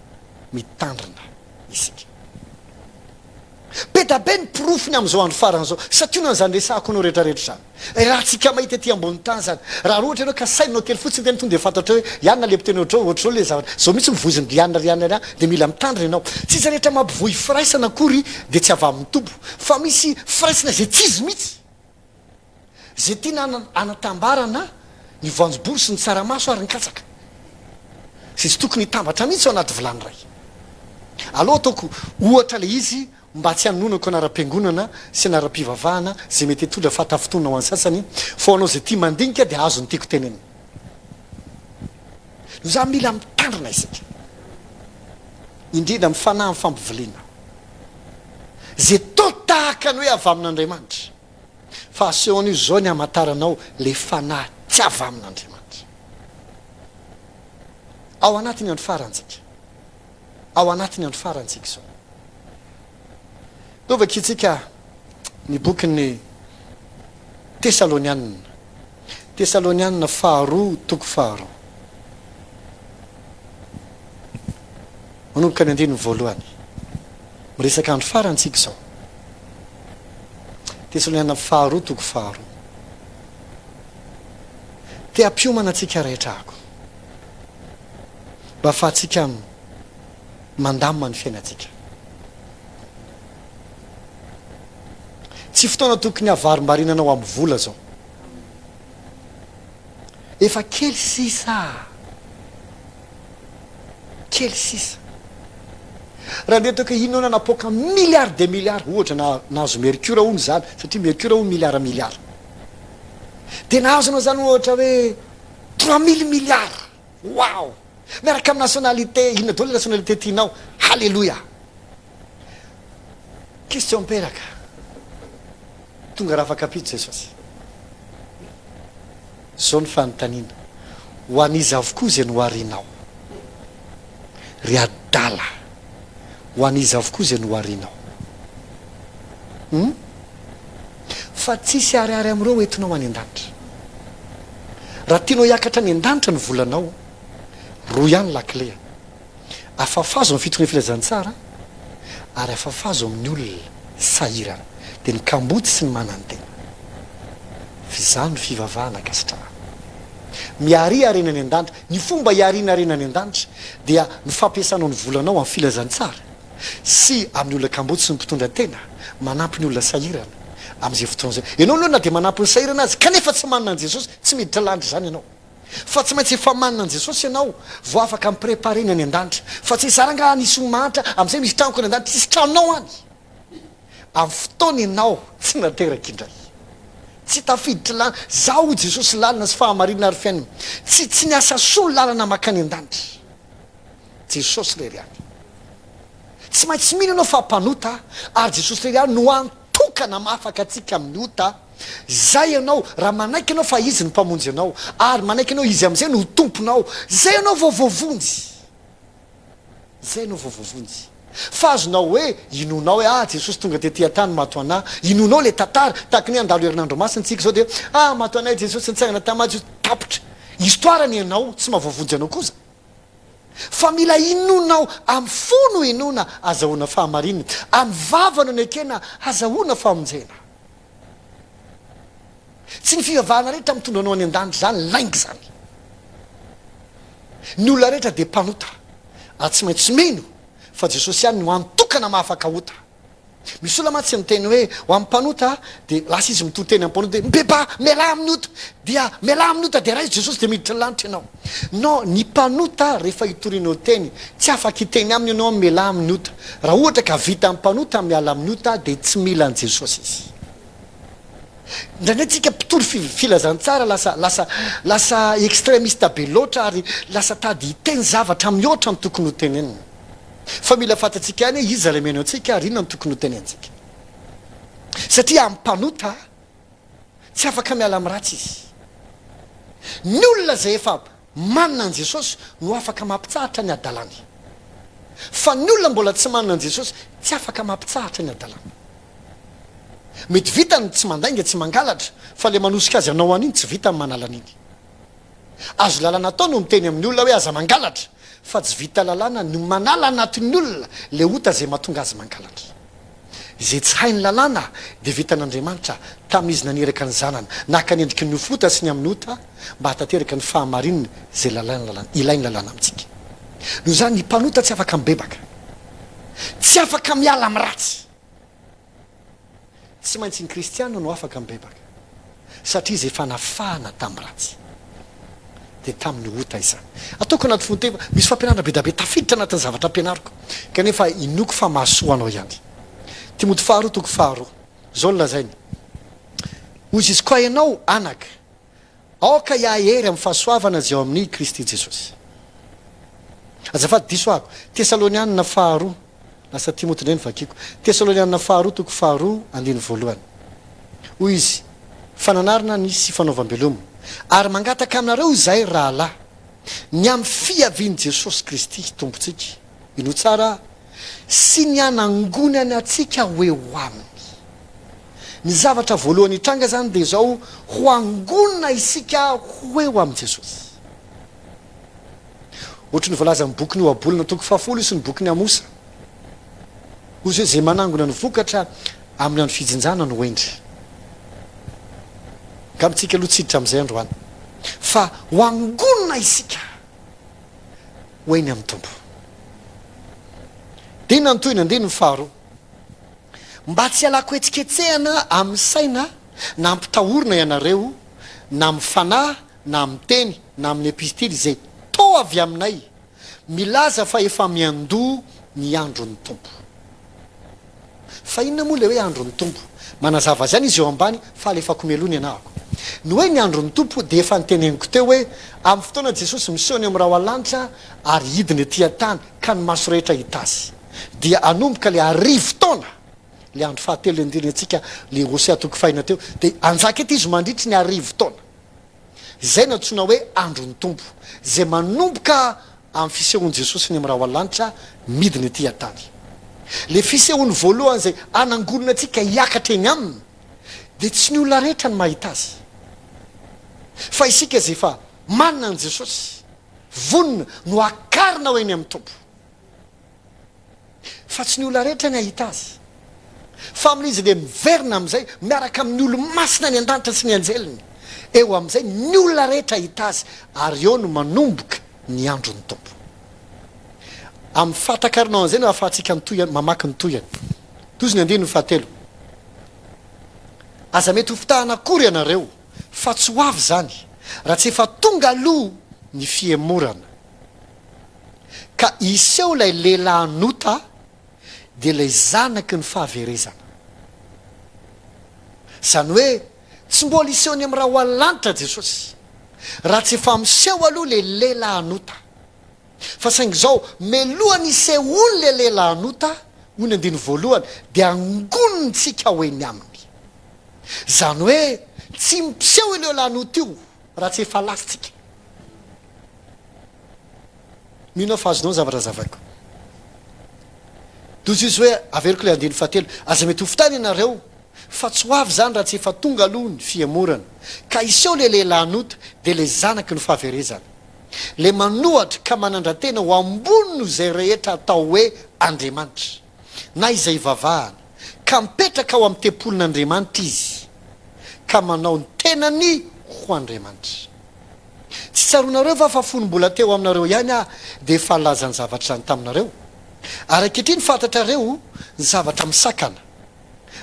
mitandrina isika, be da be ny pirofony amin'izao andro farany zao, satria nan'izany resahako anao rehetrarehetra zany, raha tsika mahita ety ambony tany zany, raha ohatra anao ka sainao kely fotsiny teny tonga de fantatra hoe ianona le mpiteny ohatrao ohatrao le zavatra zao mitsy mivoziny rianina de mila mitandrina ianao. Tsy izy rehetra mampivohy firaisana akory de tsy avy amin'ny tombo, fa misy firaisana zay tsy izy mihitsy, zay tiana anatambarana ny voanjobory sy ny tsaramaso ary ny katsaka, sy tsy tokony hitambatra mihitsy ao anaty vilany ray. Aloha ataoko ohatra le izy mba tsy hanonako anara-piangonana sy anara-pivavahana zay mety hitondra fahatafotona ho an'ny sasany, fa anao zay tia mandinika dia azo ny tiako teneny. No za mila mitandrina isika, indrindra amin'ny fanahy ny fampiviliana, zay tao tahaka ny hoe avy amin'andriamanitra fa asehon'io zao ny amataranao le fanahy tsy avy amin'andriamanitra ao anatiny andro farantsika ao anatiny andro farantsika zao dovakitsika ny bokyny tesalonianina faharoa toko faharoa manomboka ny andininy voalohany miresaka andro farantsika zao tesalonianina faharoa toko faharoa te ampiomana atsika rehetra ako mba afahatsika mandamina ny fiainatsika tsy fotoana tokony avarim-barinanao amin'ny vola zao efa kely sisa raha nde toka inona napoka milliard de milliard ohatra nahazo mercure ono zany satria mercure ono milliard de nahazo anao zany ohatra hoe 3000 milliard wow miaraka amin'ny nationalité inona dolo nationalité tianao halleloia question mperaka tonga raha afakapito jesosy zao ny fanontaniana ho an'izy avokoa zay noharinao ry adala ho an'izy avokoa zay noharinao fa tsisy ariary am'ireo entinao any an-danitra raha tianao hiakatra any an-danitra ny volanao roa ihany lakile afafazo amin'ny fitokany filazantsara ary afafazo amin'ny olona sahirana de ny kamboty sy ny manantena fizano fivavahana kasitrahana miari arena any an-danitra ny fomba hiarina arena any an-danitra dia ny fampiasanao ny volanao amin'ny filazantsara sy amin'ny olona kamboty sy ny mpitondra tena manampy ny olona sahirana am'izay fotoana zay ianao aloha na de manampy ny sahirana azy kanefa tsy manana an Jesosy tsy miditra landry zany ianao fa tsy maintsy efa manana an Jesosy ianao vo afaka mipreparena any an-danitra fa tsy saranga nisy mahatra am'izay misy tranoko any an-danitra tsisy tranonao any amin'ny fotoana ianao tsy nateraka indray tsy tafiditra lana zaho Jesosy lalina sy fahamarinana ary fiainana tsy ny asa soa lalana makany an-danitra Jesosy leriany tsy maintsy mino anao fa mpanota ary Jesosy leriany no antokana mafaka atsika amin'ny ota zay ianao raha manaiky anao fa izy ny mpamonjy anao ary manaiky anao izy am'izay no tomponao zay ianao vovoavonjy fa azonao hoe inonao hoe Jesosy tonga de ty antany mato anay inonao le tantara tahaka ny andalo herinandro masina tsika zao de mato anay Jesosy nitsangana tamazy tapitra histoirany ianao tsy mahavoavonjy anao koza fa mila inonao amin'ny fono inona azahoana fahamarinana amin'ny vavana ny ekena azahoana famonjena tsy ny fivavahana rehetra mitondra anao any an-danitra zany laingy zany ny olona rehetra de mpanota ary tsy maintsy mino fa Jesosy ihany no antokana mahafaka ota misy olona matsy miteny hoe ho amin'ny mpanota de lasa izy mitoteny amin'ny mpanota de mbeba miala amin'ny ota dia miala amin'ny ota de raha izy Jesosy de miditra lanitra ianao no ny mpanota rehefa hitorinao teny tsy afaka hiteny aminy ianao miala amin'ny ota raha ohatra ka vita amin'ny mpanota miala amin'ny ota de tsy mila an Jesosy izy ndraindray tsika mpitory filazantsara lasa extrémiste be loatra ary lasa tady hiteny zavatra mihoatra ny tokony ho tenenina fa mila fatatsika any izy alemeno atsika ary inona ny tokony ho tenentsika satria amin'ny mpanota tsy afaka miala amin'ny ratsy izy ny olona zay efa manana an Jesosy no afaka mampitsahatra ny adalany fa ny olona mbola tsy manana an Jesosy tsy afaka mampitsahatra ny adalany mety vitany tsy mandainga tsy mangalatra fa le manosika azy anao an'iny tsy vita amin'ny manala an'iny azo lalana atao no miteny amin'ny olona hoe aza mangalatra fa tsy vita lalàna no manala anatin'ny olona le ota zay mahatonga azy mangalatra zay tsy hainy lalàna de vitan'Andriamanitra tamin'izy naneraka ny zanany naka ny endriky ny ofota sy ny amin'ny ota mba hatateraka ny fahamarinana zay ilainy lalàna amintsika no zany ny mpanota tsy afaka mibebaka tsy afaka miala amin'ny ratsy tsy maintsy ny kristiana no afaka mibebaka satria zay fanafahana tamin'ny ratsy de tamin'ny ota izany ataoko anaty fonteva misy fampianarana be da be tafiditra anatin'ny zavatra ampianariko kanefa inoko fa mahasoa anao ihany Timoty faharoa toko faharoa zao lazainy ozy izy koa ianao anaka aoka iahery amin'ny fahasoavana zay ao amin'ny Kristy Jesosy azafady diso ako Tesalonianina faharoa lasa Timoty indray nyvakiko Tesaloniana faharoa toko faharoa andiny voalohany hoy izy fananarina nisy fanaovam-belomo ary mangataka aminareo zay rahalahy ny amin'ny fiaviany Jesosy Kristy tompontsika ino tsara sy ny anangony any atsika hoe ho aminy ny zavatra voalohany hitranga zany dia zao ho angonina isika hoe ho amin'ny Jesosy ohatry ny voalaza amin'ny boky ny oabolona toko fahafolo sy ny boky ny Amosa ozy hoe zay manangona ny vokatra amin'ny andro fijinjana no endry ka mitsika aloha tsiditra amin'izay androany fa ho angonina isika ho eny amin'ny tompo dia nantoyna andeny ny faharoa mba tsy alako etsiketsehana amin'ny saina na ampitahorina ianareo na amin'ny fanahy na amin'ny teny na amin'ny epistily zay tao avy aminay milaza fa efa miandoha ny andron'ny tompo fa inona moa le hoe andron'ny tompo manazava zany izy eo ambany fa alefako meloany ianahako ny hoe ny andron'ny tompo dia efa nyteneniko teo hoe amin'ny fotoana Jesosy miseho ny amin'ny raha alanitra ary hidiny aty an-tany ka ny maso rehetra hita azy dia anomboka le arivo taona le andro fahatelo indriny atsika le Hosea toko fahina teo dia anjaka eto izy mandritry ny arivo taona zay natsoina hoe andron'ny tompo zay manomboka amin'ny fisehoan'i Jesosy ny amin'ny raha alanitra midiny aty an-tany le fisehoany voalohany zay anangonina atsika hiakatra eny aminy dia tsy ny olona rehetra ny mahita azy fa isika zay fa manina an' Jesosy vonina no akarina ho eny amin'ny tompo fa tsy ny olona rehetra ny ahita azy fa amin'izy le miverina amin'izay miaraka amin'ny olo masina ny an-danitra sy ny anjeliny eo amin'izay ny olona rehetra hita azy ary eo no manomboka ny andron'ny tompo amin'ny fatakarinao an'izay no ahafahantsika nytoyany mamaky ny toyany tozy ny andiny ny fahatelo aza mety ho fitahana akory ianareo fa tsy ho avy zany raha tsy efa tonga aloha ny fiemorana ka iseho lay lehilahy nota dia lay zanaky ny fahaverezana zany hoe tsy mbola isehony amin'ny raha ho alanitra Jesosy raha tsy efa miseho aloha le lehilahy nota fa saingy zao melohany isehony le lehilahy nota hoy ny andiny voalohany dia angonontsika ho eny aminy zany hoe tsy miseho ileo lanota io raha tsy efa lasitsika mino fa azonao zavatra zavaiko tozy izy hoe averiko le andiny fahatelo aza mety ho fitany ianareo fa tsy ho avy zany raha tsy efa tonga aloha ny fiemorana ka iseho le lehilahy nota dia le zanaky ny fahaverezana le manohatra ka manandra-tena ho ambony no zay rehetra atao hoe Andriamanitra na izay vavahana ka mipetraka ao amin'ny tempolin'Andriamanitra izy ka manao ny tenany ho Andriamanitra tsy tsaronareo fa fonombola teo aminareo ihany dia efa lazany zavatra zany taminareo ary ankehitriny fantatrareo ny zavatra misakana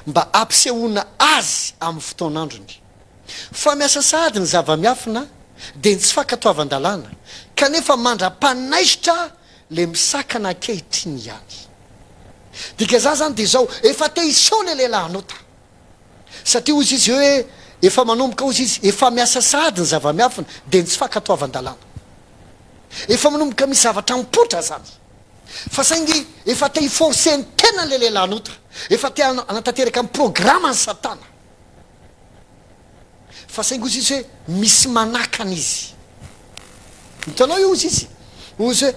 mba ampisehoana azy amin'ny fotoan'androny fa miasa sahady ny zava-miafina dia ny tsy fankatoavan-dalàna kanefa mandra-panaisitra le misakana ankehitriny ihany dika za zany dia zao efa te iseho le lehilahy nota satria ozy izy hoe efa manomboka ozy izy efa miasa sahady ny zava-miafina dia ny tsy fankatoavan-dalàna efa manomboka misy zavatra mipotra zany fa saingy efa te hiforceny tena le lehilahy nota efa te anatanteraka amin'ny programma ny satana fa saingy ozy izy hoe misy manakana izy hitanao io ozy izy ozy hoe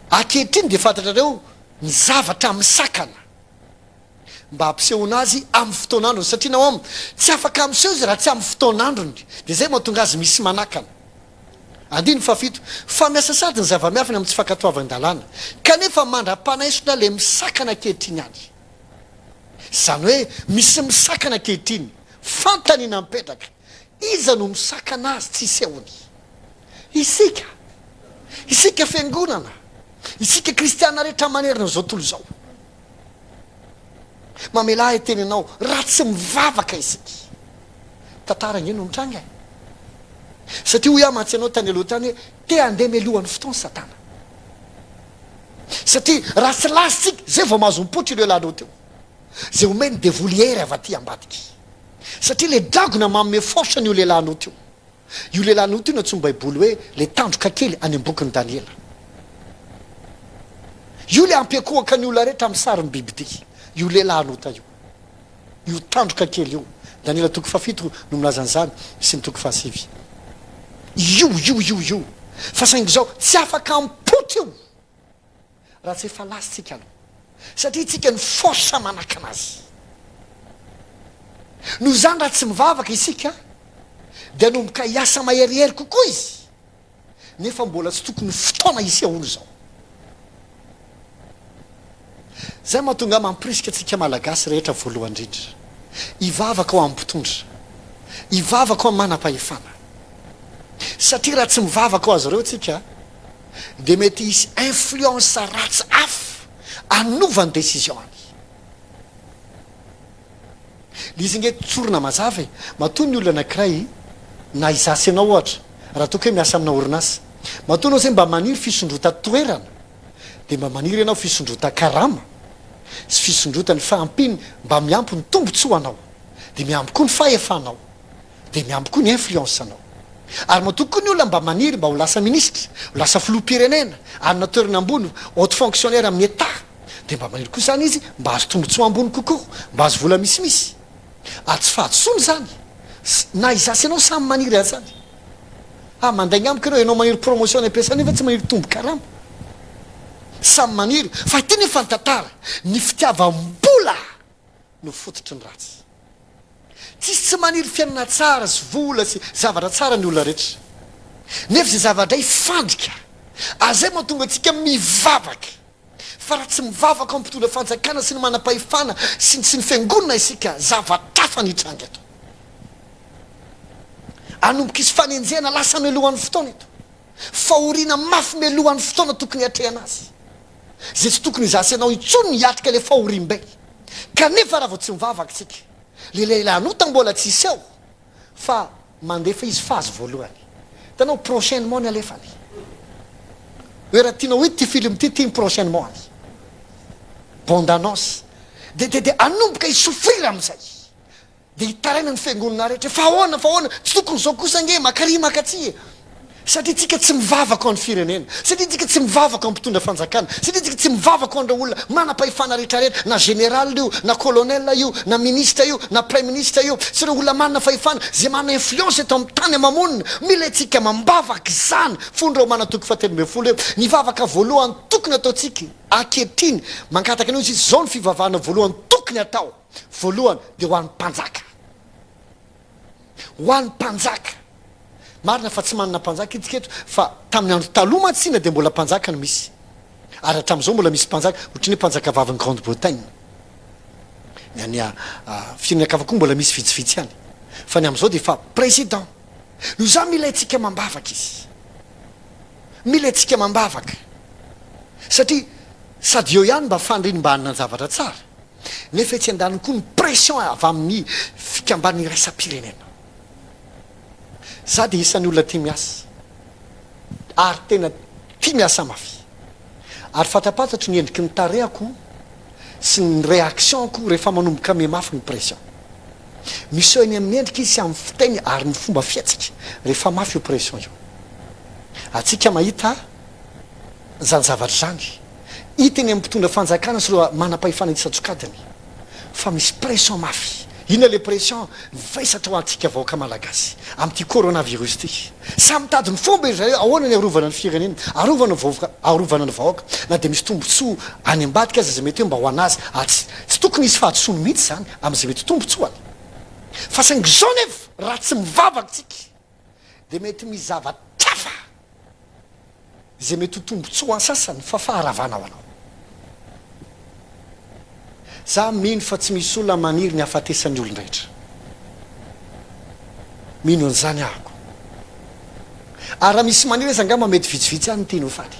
ankehitriny dia fantatrareo ny zavatra misakana mba ampisehoana azy amin'ny fotoan'androny satria nao aminy tsy afaka amseho izy raha tsy amin'ny fotoan'androny dia zay mahatonga azy misy manakana andiny fafito fa miasa sady ny zava-miafina amin'ny tsy fankatoavan-dalàna kanefa mandra-panaisona le misakana ankehitriny any zany hoe misy misakana ankehitriny fantanyna mipetraka iza no misakana azy tsy isehony isika fiangonana isika kristiana rehetra manerina zao tolo zao mamelahy teny anao raha tsy mivavaka isika tantarany eno mitranga satria ho mahatsy anao tany aloha tany hoe te andeha melohan'ny fotoany satana satria raha tsy lasitsika zay vao mahazo mipotra ileo lahnao teo zay omeny devoliere avy aty ambadiky satria le dragona manome force ny io lehilahinao teo io lehilahinao teo na tsony baiboly hoe le tandroka kely any am-bokyny Daniela io le ampiakohaka ny olona rehetra amin'ny sariny bibidy io lehilahy nota io tandroka kely io Daniela toko fafito no milazan'izany sy ny toko fahasivy io fa saingy zao tsy afaka mipotry io raha tsy efa lasitsika aloha satria tsika ny forsa manaka anazy no zany raha tsy mivavaka isika dia nomboka hiasa maherihery kokoa izy nefa mbola tsy tokony fotoana isehono zao zay mahatonga mampirisika atsika malagasy rehetra voalohany indrindra hivavaka ao amin'ny mpitondra hivavaka ao amin'ny manam-pahefana satria raha tsy mivavaka ao azy ireo tsika dia mety hisy influence ratsy afo anovany décision any lizy nge tsorona mazava e matoa ny olona anankiray na izasy anao ohatra raha toka hoe miasa amina orinasa matoa anao zay mba maniry fisondrota toerana dia mba maniry ianao fisondrota karama sy fisondrota ny fahampiny mba miampy ny tombotsoa anao dia miampy koa ny fahefanao dia miampy koa ny influence anao ary matoko ny olona mba maniry mba ho lasa ministra ho lasa filoha-pirenena anina toerana ambony haute fonctionnaire amin'ny état dia mba maniry koa zany izy mba azo tombotsoa ambony kokoa mba azo vola misimisy tsy fahatsony zany na izasy ianao samy maniry azy zany mandaigna amiko ireo ianao maniry promotion ny ampiasana fa tsy maniry tombo karama samy maniry fa teny efa nytantara ny fitiavam-bola no fototry ny ratsy tsisy tsy maniry fiainana tsara sy vola sy zavatra tsara ny olona rehetra nefa zay zavadray fandrika azay mahatonga atsika mivavaka fa raha tsy mivavaka ao mpitondra fanjakana sy ny manam-pahefana sy ny fiangonana isika zavatafa ny hitranga eto anomboka izy fanenjehana lasa melohan'ny fotoana eto fahoriana mafy melohan'ny fotoana tokony hatrehana azy zay tsy tokony izasy anao itsony ny atrika le fahoriam-bay kanefa raha vao tsy mivavaka tsika le lehilahy anota mbola tsisy ao fa mandefa izy fazy voalohany hitanao prochainement ny alefany hoe raha tianao hoe ty film ty tiany prochainement any bande annonce de anomboka isofrira am'izay de hitaraina ny fiangonana rehetra fa ahoana tsy tokony zao kosa nge makary makatsy satria tsika tsy mivavaka ao ny firenena satria tsika tsy mivavaka ao mpitondra fanjakana satria tsika tsy mivavaka ao andreo olona manam-pahefana rehetrarehetra na général io na colonel io na ministre io na prime ministre io sy reo olona manana fahefana zay manana influence eto amin'ny tany amamonina mila itsika mambavaka zany fondreo manatoky fatelobefolo eo nivavaka voalohany tokony ataotsika akehitriny mankataka anao izy zao ny fivavahana voalohany tokony atao voalohany dia ho an'ny mpanjaka marina fa tsy manana mpanjaka itsika eto fa tamin'ny andro taloha matsina dia mbola mpanjaka no misy ary hatramin'izao mbola misy mpanjaka ohatrany hoe mpanjaka vaviny grande bretagne ny any firenena koa mbola misy vitsivitsy any fa ny amin'izao dia efa président no za mila itsika mambavaka izy mila itsika mambavaka satria sady eo ihany mba fandriny mba hanina zavatra tsara nefa tsy andaniny koa ny pression avy amin'ny fikamban'ny raisam-pirenena za dia isan'ny olona tia miasa ary tena tia miasa mafy ary fatapatatry ny endriky ny tarehako sy ny réactionko rehefa manomboka me mafy ny pression misy eny amin'ny endrika izy sy amin'ny fiteny ary ny fomba fiatsika rehefa mafy io pression io atsika mahita zany zavatra zany hita eny amin'ny mpitondra fanjakana sy reo manam-pahefana itsatsokadiny fa misy pression mafy ina le pression vaisatra ho antsika vahoaka malagasy amin'ity coronavirus ty samy tady ny fomba izy zareo ahoana ny arovana ny firenena arovana ny vahoaka na dia misy tombotsoa any ambadika azy zay mety hoe mba ho anazy tsy tokony isy fahadosoany mihitsy zany amin'izay mety tombotsoany fa saingy zao nefa raha tsy mivavaka tsika dia mety mizava-tafa zay mety ho tombotsoa an sasany fa faharavana ao anao za mino fa tsy misy olona maniry ny hafatesan'ny olon-drehetra mino an'izany ahako ary raha misy maniry izy angamba mety vitsivitsy any tiany ho faly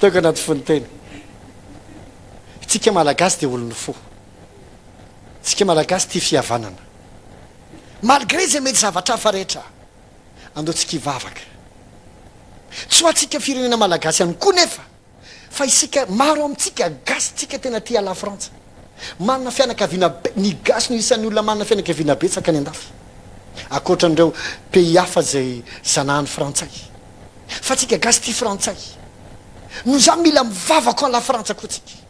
taoko anaty foniteny tsika malagasy dia olony fo tsika malagasy tia fihavanana malgré zay mety zavatra hafa rehetra andeotsika hivavaka tsy ho atsika firenena malagasy ihany koa nefa fa isika maro amintsika gasy tsika tena tia la frantsa manana fianakaviana be ny gasy no isan'ny olona manana fianakaviana betsaka ny andafy akoatran'ireo pays hafa zay zanahany frantsay fa tsika gasy tia frantsay no za mila mivavaka la frantsa koa tsika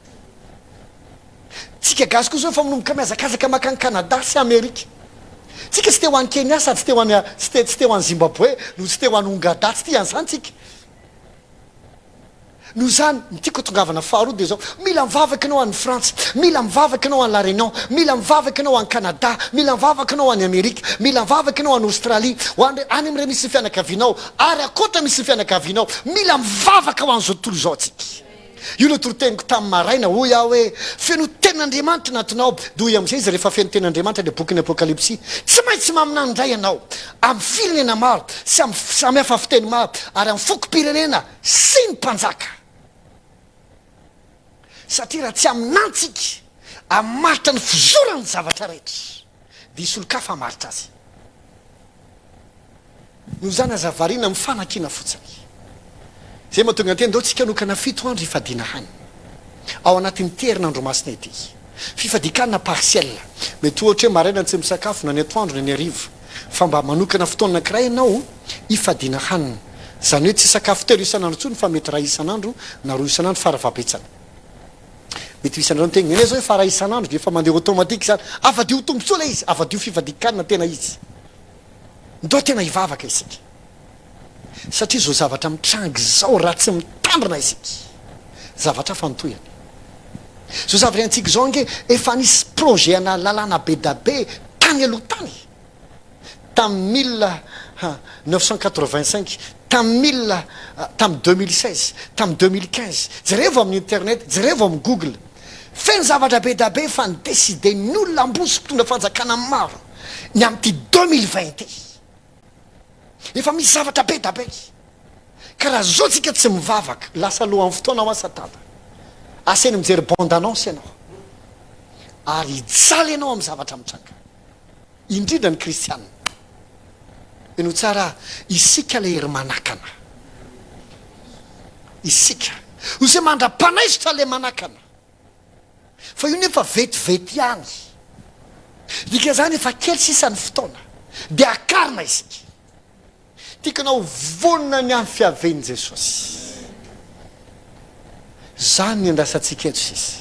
tsika gasy koa zao fa manomboka miazakazaka makany Canada sy Amerika tsika tsy te ho any Kenya sady tsy te ho any tsy te ho any Zimbabwe no tsy te ho any Ongada tsy te an'izany tsika no zany tiako tongavana faharoa de zao mila mivavaka anao any Frantsa mila mivavaka anao any La Réunion mila mivavaka anao any Canada mila mivavaka anao any Amerika mila mivavaka anao any Australie ho any am'ire misy fianakavianao ary akoatra misy fianakavianao mila mivavaka ho an'izao tontolo zao tsika io le toroteniko tamin'ny maraina hoy aho hoe feno ten'Andriamanitra natinao de hoy am'izay izy rehefa feno ten'Andriamanitra le boky ny apokalypsy tsy maintsy maminandray ianao amin'ny firenena maro sy amin'ny samihafa fiteny maro ary amin'ny fokom-pirenena sy ny mpanjaka satria raha tsy aminantsika amaritra ny fizorany zavatra rehetra de isy olo-kafa amaritra azy no zany azavarina mifanakina fotsiny zay mahatonga anteny dao tsika nokana 7 andro ifadiana hany ao anatin'ny terinandro masina ity fifadikanina partiel mety ohatra hoe maraina tsy misakafo na ny atoandro na ny hariva fa mba manokana fotoana anankiray ianao ifadiana hanina zany hoe tsy sakafo telo isan'andro ntsony fa mety raha isan'andro na roa isan'andro faravapetsana mety isan'andro tegna ene zao hoe fara isan'andro de efa mandeha automatique zany afadio tombontsoa le izy afadio fifadikanina tena izy ndo tena hivavaka isika satria zao zavatra mitrangy zao raha tsy mitandrina isika zavatra fantoyany zao zavatra antsika zao nge efa nisy projet ana lalàna be da be tany aloha tany tamin'ny 1985 tamin'ny 2016 tamin'ny 2015 jerevo amin'ny internet jerevo amin'ny google feno zavatra be da be fa nideside ny olona ambosy mpitondra fanjakana maro ny am'ty 2020 efa misy zavatra be da be karaha zao tsika tsy mivavaka lasa loha amin'ny fotoana ho asatana aseny mijery bande annonce ianao ary ijaly ianao amin'ny zavatra mitranga indrindra ny kristianina eno tsara isika le hery manakana isika ose mandra-panaisotra le manakana fa io nefa vetivety ihany dika zany efa kely sisan'ny fotoana de akarina isika tiakanao vonina ny amin'ny fiaven'i Jesosy zany ny andrasantsika eto sisy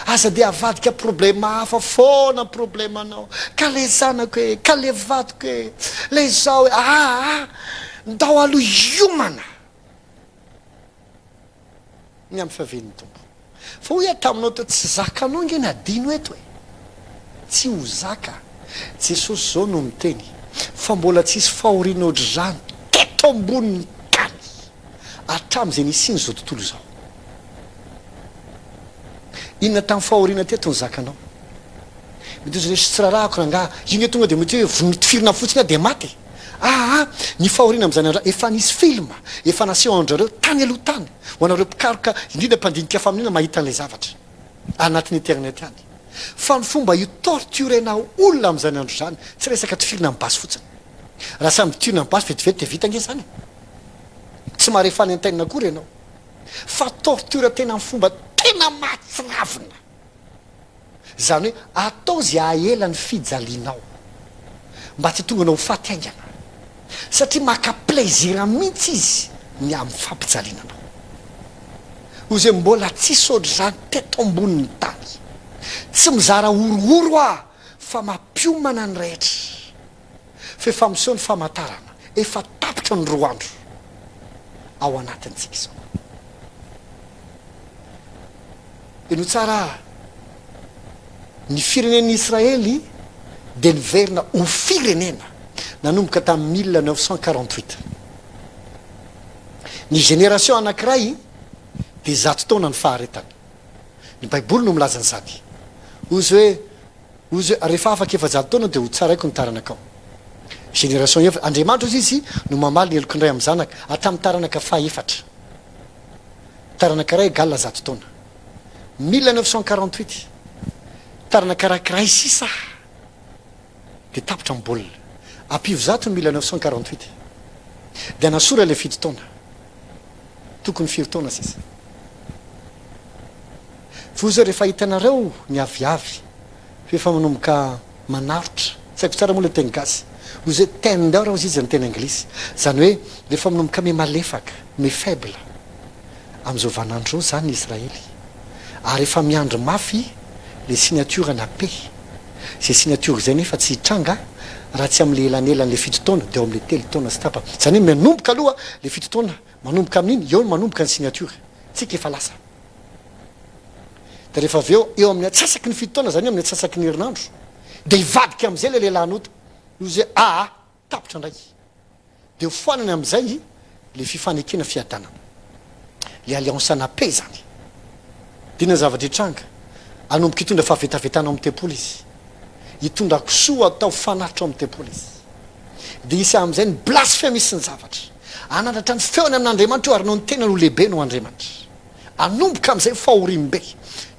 aza de avadika problema hafa foana problema anao ka le zanako e ka le vadiko e le zao e ndao aloha iomana ny amin'ny fiaven'ny tompo fa ho taminao to tsy zaka anao nge nadino eto e tsy ho zaka Jesosy zao no miteny fa mbola tsisy fahoriana ohatry zany teto amboniny tany atram'izay nisiny zao tontolo zao inona tamin'ny fahoriana teto ny zakanao mety ozy lesy tsy rarahako ranga iny tonga de mety hoe vomitifirina fotsiny de maty ny fahoriana am'izany andra efa nisy filma efa naseho andrareo tany aloha tany ho anareo mpikaroka indrindra mpandinika fa amin'ina mahita an'lay zavatra anatin'ny internet any fa ny fomba itorturena olona am'izany andro zany tsy resaka tifirina amin'ny basy fotsiny raha samy tifirina amin'ny basy vetivety de vita nge zany tsy marefany an-tainina akory ianao fa torture tena amin'ny fomba tena mahatsiravina zany hoe atao zay ahela ny fijalianao mba tsy tonga anao faty aingana satria maka plaisir mihitsy izy ny amin'ny fampijaliananao ozy mbola tsisy ohatry zany teto ambonin'ny tany tsy mizara orooro fa mampiomana ny rehetra fa efa miseho ny famantarana efa tapitra ny roa andro ao anatintsika izao eno tsara ny firenen'ny Israely de niverina ho firenena nanomboka tamin'ny 1948 ny génération anankiray de 100 taona ny faharetany ny baiboly no milaza an'izany ozy hoe rehefa afaka efa 100 taona de ho tsaraiko ny taranakao génération efa Andriamanitra ozy izy no mamaly ny elokindray amin'ny zanaka hatramin'ny taranaka fahaefatra taranaka ray égale 100 taona 1948 taranaka rakiray sisa de tapitra amin'ny baolina apivo 100 ny 1948 de anasora le 7 taona tokony 4 taona sisa fo zao rehefa hitanareo ny aviavy fefa manomboka manarotra tsy haiko tsara moa le teny gasy ozy hoe tender ozy izy ny teny anglisy zany hoe rehefa manomboka me malefaka me faible amin'izao vanandro zao zany ny Israely ary efa miandro mafy le signature na paix zay signature zay nefa tsy hitranga raha tsy amin'ny elanelany le 7 taona dia amin'ny 3 taona sy tapa zany hoe manomboka aloha le 7 taona manomboka amin'iny eo manomboka ny signature tsika efa lasa dia rehefa avy eo amin'ny atsasaky ny 7 taona zany amin'ny atsasaky ny herinandro dia hivadika amin'izay le lehilahinota io zay tapitra indray dia ho foanany amin'izay le fifanekena fiadanana le alliance na paix zany dina zavatra hitranga anomboka hitondra fahavetavetana amin'ny tempoly izy hitondra kosoa atao fanatitra amin'ny tempoly izy dia isy amin'izay ny blasphemy sy ny zavatra anandratra ny feony amin'Andriamanitra io ary no ny tena no lehibe no Andriamanitra anomboka amin'izay fahorimbe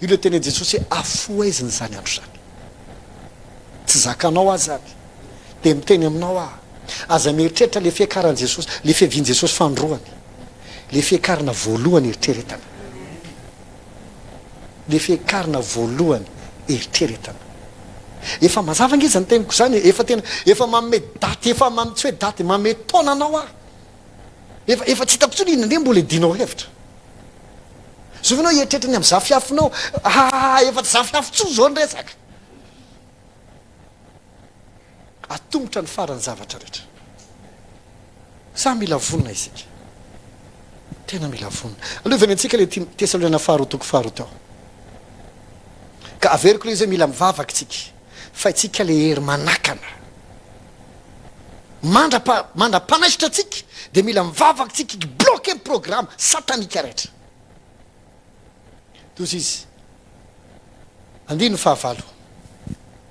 io le tena Jesosy hoe afoeziny zany andro zany tsy zakanao azy zany dia miteny aminao aza mieritreritra le fiakaran'i Jesosy le fiavian'i Jesosy fandroany le fiakarana voalohany eritreretana le fiakarana voalohany eritreretana efa mazava nge zany teniko zany efa manome daty efa tsy hoe daty manome taona anao efa tsy hitako tsony inona ndre mbola dinao hevitra sovinao eritreritra ny amin'ny zafiafinao efa tsy zafiafy tso zao ny resaka atombotra ny farany zavatra rehetra sa mila vonina isika tena mila vonina alovany antsika le Tesaloniana faharoa toko faharoa tao ka averiko le izy hoe mila mivavaka tsika fa itsika le hery manakana mandra-panaisitra tsika dia mila mivavaka tsika bloquer programme satanika rehetra tozy izy andino fahavalo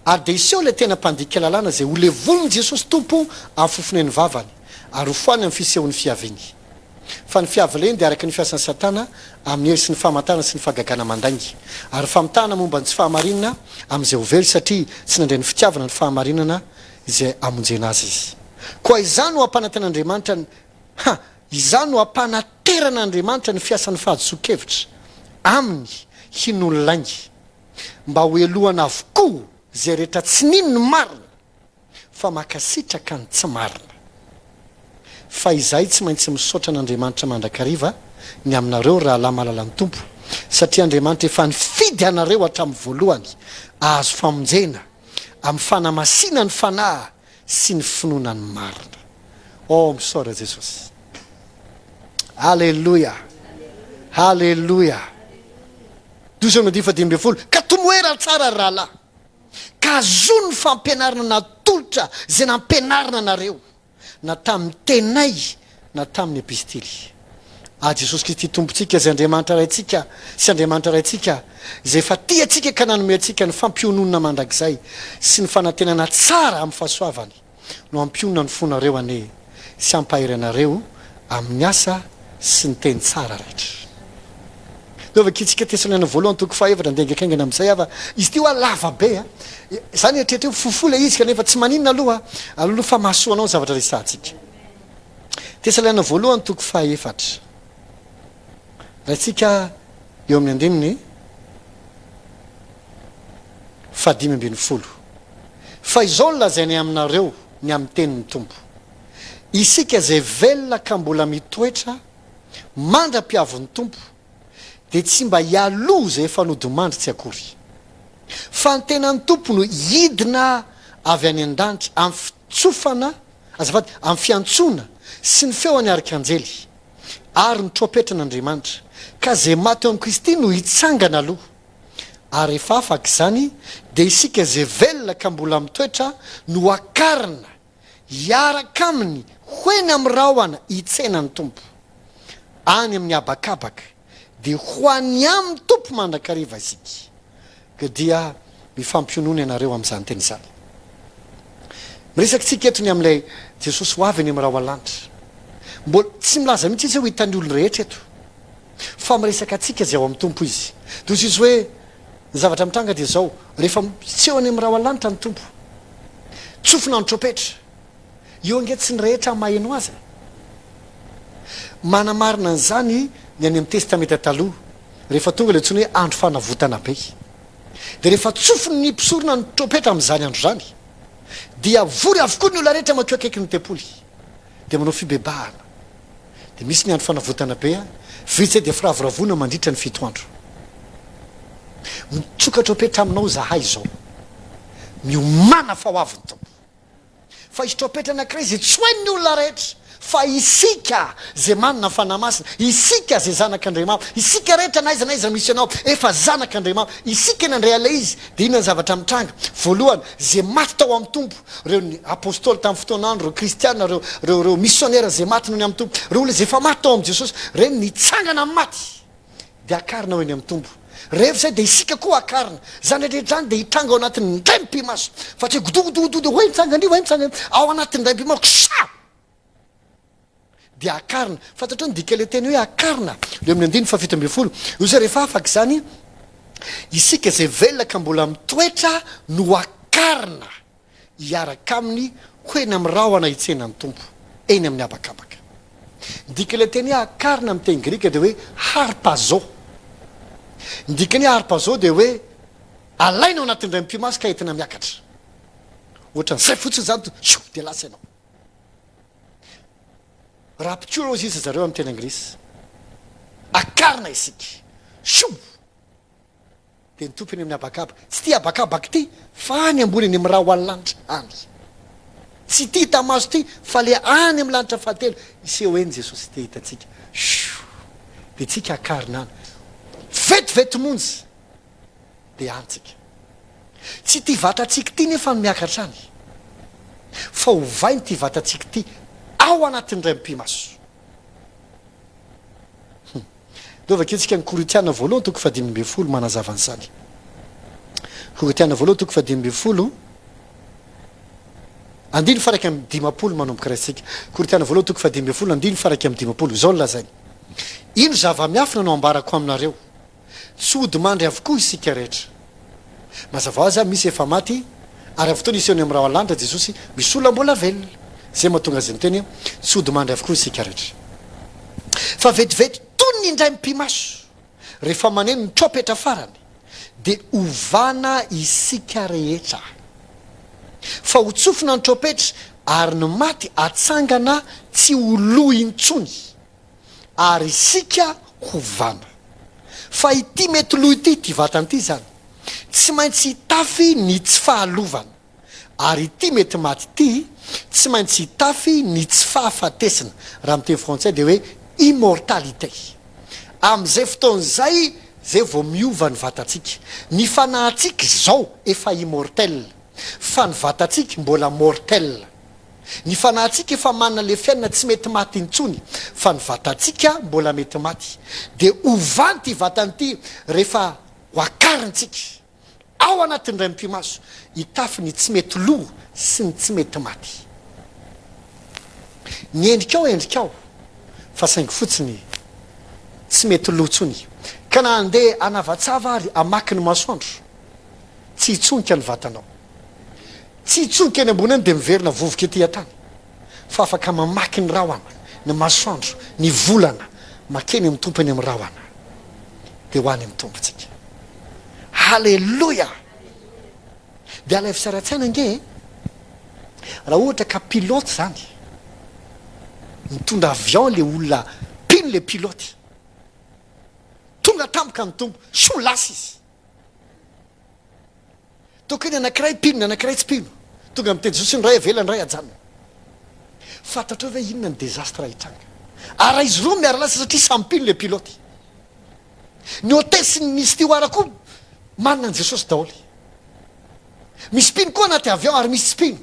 ary dia iseho le tena mpandika lalàna zay ho le volony Jesosy tompo amin'ny fofony ny vavany ary ho foany amin'ny fisehony fiaviany fa ny fiavileny dia araka ny fiasan'ny satana amin'ny hery sy ny fahamatana sy ny fahagagana mandangy ary famitahana momba ny tsy fahamarinana amin'izay ho very satria tsy nandray ny fitiavana ny fahamarinana izay amonjena azy izy koa izany no ampananten'Andriamanitra izany no ampanateran'Andriamanitra ny fiasan'ny fahadisokevitra aminy hin'ololaingy mba ho elohana avokoa zay rehetra tsy nino ny marina fa makasitraka ny tsy marina fa izay tsy maintsy misaotra an'Andriamanitra mandrakariva ny aminareo raha lahy malala ny tompo satria Andriamanitra efa nifidy anareo hatramin'ny voalohany ahazo famonjena amin'ny fanamasina ny fanahy sy ny finoana ny marina misaora Jesosy halleluja halleluja dosona difa 10 ka tomoera tsara rahalahy ka zo ny fampianarana natolotra zay nampianarana anareo na tamin'ny tenay na tamin'ny epistily Jesosy Kristy tompontsika zay Andriamanitra raintsika sy Andriamanitra raintsika zay efa tia atsika ka nanome atsika ny fampiononana mandrakizay sy ny fanantenana tsara amin'ny fahasoavany no ampionona ny fonareo ane sy ampahery anareo amin'ny asa sy ny teny tsara rehetra lovakitsika Tesaloniana voalohany toko fahaefatra andengakaingana amin'izay izy ty hoa lava be zany eritreretra fofola izy kanefa tsy maninona aloha fa mahasoanao zavatra resantsika Tesaloniana voalohany toko fahaefatra rahatsika eo amin'ny andiminy 5:10 fa izao lazainy aminareo ny amin'ny tenin'ny tompo isika zay velona ka mbola mitoetra mandra-piavon'ny tompo dia tsy mba hialoza efa nodomandry akory fa ny tenan'ny tompo no hidina avy any an-danitra amin'ny fitsofana azafady amin'ny fiantsoana sy ny feo any arikanjely ary ny tropetra'Andriamanitra ka zay maty eo amin'ny Kristy no hitsangana aloha ary efa afaka izany dia isika zay velona ka mbola mitoetra no akarina hiaraka aminy hoeny amin'ny rahona hitsenan'ny tompo any amin'ny abakabaka dia hoany amin'ny tompo mandrakariva isika ka dia mifampionona ianareo amin'izany teny izany miresaky tsika etony amin'ilay Jesosy ho avy any amin'ny raha alanitra mbola tsy milaza mihitsy izy ho hitan'ny olony rehetra eto fa miresaka atsika zay ao amin'ny tompo izy tozy izy hoe ny zavatra mitranga dia zao rehefa tsy eo any amin'ny raha alanitra ny tompo tsofina ny tropetra eo ange tsy ny rehetra maheno azy manamarina an'izany ny any amin'ny testamenta taloha rehefa tonga le tsony hoe andro fanavotana be dia rehefa tsofiny ny mpisorona ny tropetra amin'izany andro zany dia vory avokoa ny olona rehetra matoa akaiky ny tempoly dia manao fibebahana de misy ny andro fanavotana be a vitsy de firavoravona mandritra ny 7 andro mitsokatra opetra aminao zahay zao miomana fahoaviny tompo fa izy tropetra anankiray zay tsy hoen'ny olona rehetra fa isika zay manana fanamasina isika zay zanak'Andriamanitra isika rehetra naiza naiza misy anao efa zanak'Andriamanitra isika nandray ala izy de inona ny zavatra mitranga voalohany zay maty tao amin'ny tompo reo ny apôstôly tamin'ny fotoanandro reo kristiana reo missionnaire zay maty noho ny amin'ny tompo reo olona zay efa maty tao amin'ny Jesosy reny nitsangana amin'ny maty de akarina ho eny amin'ny tompo rehefa zay de isika koa akarina zany rehetrany de hitranga ao anatin'ny ndray mpimaso fa tsy godogodogodo de hoe mitsangany hoe mitsangany ao anatin'ny ndray mpimaso sa de akarina fantatro ny dika le teny hoe akarina le amin'ny 9:70 io zay rehefa afaka zany isika zay velona ka mbola mitoetra no akarina hiaraka aminy hoeny amin'ny rahona hitsena ny tompo eny amin'ny abakabaka dika le teny hoe akarina amin'ny teny grika de hoe harpazo ndikany harpazo de hoe alaina ao anatin'ny ray mpimaso ka entina miakatra ohatran'izay fotsiny zany de lasa ianao rapturose zareo amin'ny teny anglisy akarina isika de ny tompony amin'ny abakabaka tsy ty abakabaka ty fa any ambony any amin'ny raha ho any lanitra any tsy ty tamaso ty fa le any amin'ny lanitra fahatelo iseho eny Jesosy te hitatsika de tsika akarina any vetivety monjy de antsika tsy ty vatatsika ty nefa ny miakatra any fa hovainy ty vatatsika ty ao anatin'ny ray mpimaso dovaketsika ny Korintiana voalohany toko 5:10 manazava an'izany Korintiana voalohany toko 5:10 andiny faraky amin'ny 10 manomboka raisitsika Korintiana voalohany toko 5:10 andiny faraky amin'ny 10 zao nolazainy ino zava-miafina no ambarako aminareo tsy ody mandry avokoa isika rehetra mazava azy misy efa maty ary avy fotoana iseny amin'ny raha lanitra Jesosy misy olona mbola velona zay mahatonga azy miteny tsy ody mandry avokoa isika rehetra fa vetivety tony ny indray mpimaso rehefa maneno ny tropetra farany de ovana isika rehetra fa ho tsofina ny tropetra ary ny maty atsangana tsy ho lo intsony ary isika hovana fa ity mety lo ity ty vatanyity zany tsy maintsy hitafy ny tsy fahalovana ary ity mety maty ity tsy maintsy hitafy ny tsy fahafatesina raha amin'ny teny frantsay de hoe immortalité am'izay fotoan'izay zay vao miova ny vatatsika ny fanahintsika zao efa immortel fa ny vatatsika mbola mortel ny fanahintsika efa manana le fiainana tsy mety maty intsony fa ny vatatsika mbola mety maty de ovany ty vatanyity rehefa ho akarintsika ao anatin'ny ray mpimaso hitafy ny tsy mety lo sy ny tsy mety maty ny endrikao fa saingy fotsiny tsy mety lo tsony ka na andeha anavatsava ary amaky ny masoandro tsy hitsonika ny vatanao tsy hitsonika ny ambony any de miverina vovoka ety atany fa afaka mamaky ny rahona ny masoandro ny volana makeny amin'ny tompony amin'ny rahona de ho any amin'ny tompontsika halleloia de ala fisaratsiana nge raha ohatra ka pilote zany mitondra avion le olona pino le pilote tonga tampoka ny tompo so lasa izy tokony anankiray pino anankiray tsy pino tonga miteny Jesosy ny ray avela ny ray ajanona fantatro hoe inona ny désastre hitranga ary raha izy roa miara lasa satria samy pino le pilote ny hôtesse ny steward koa manana an Jesosy daholy misy pino koa anaty avion ary misy tsy pino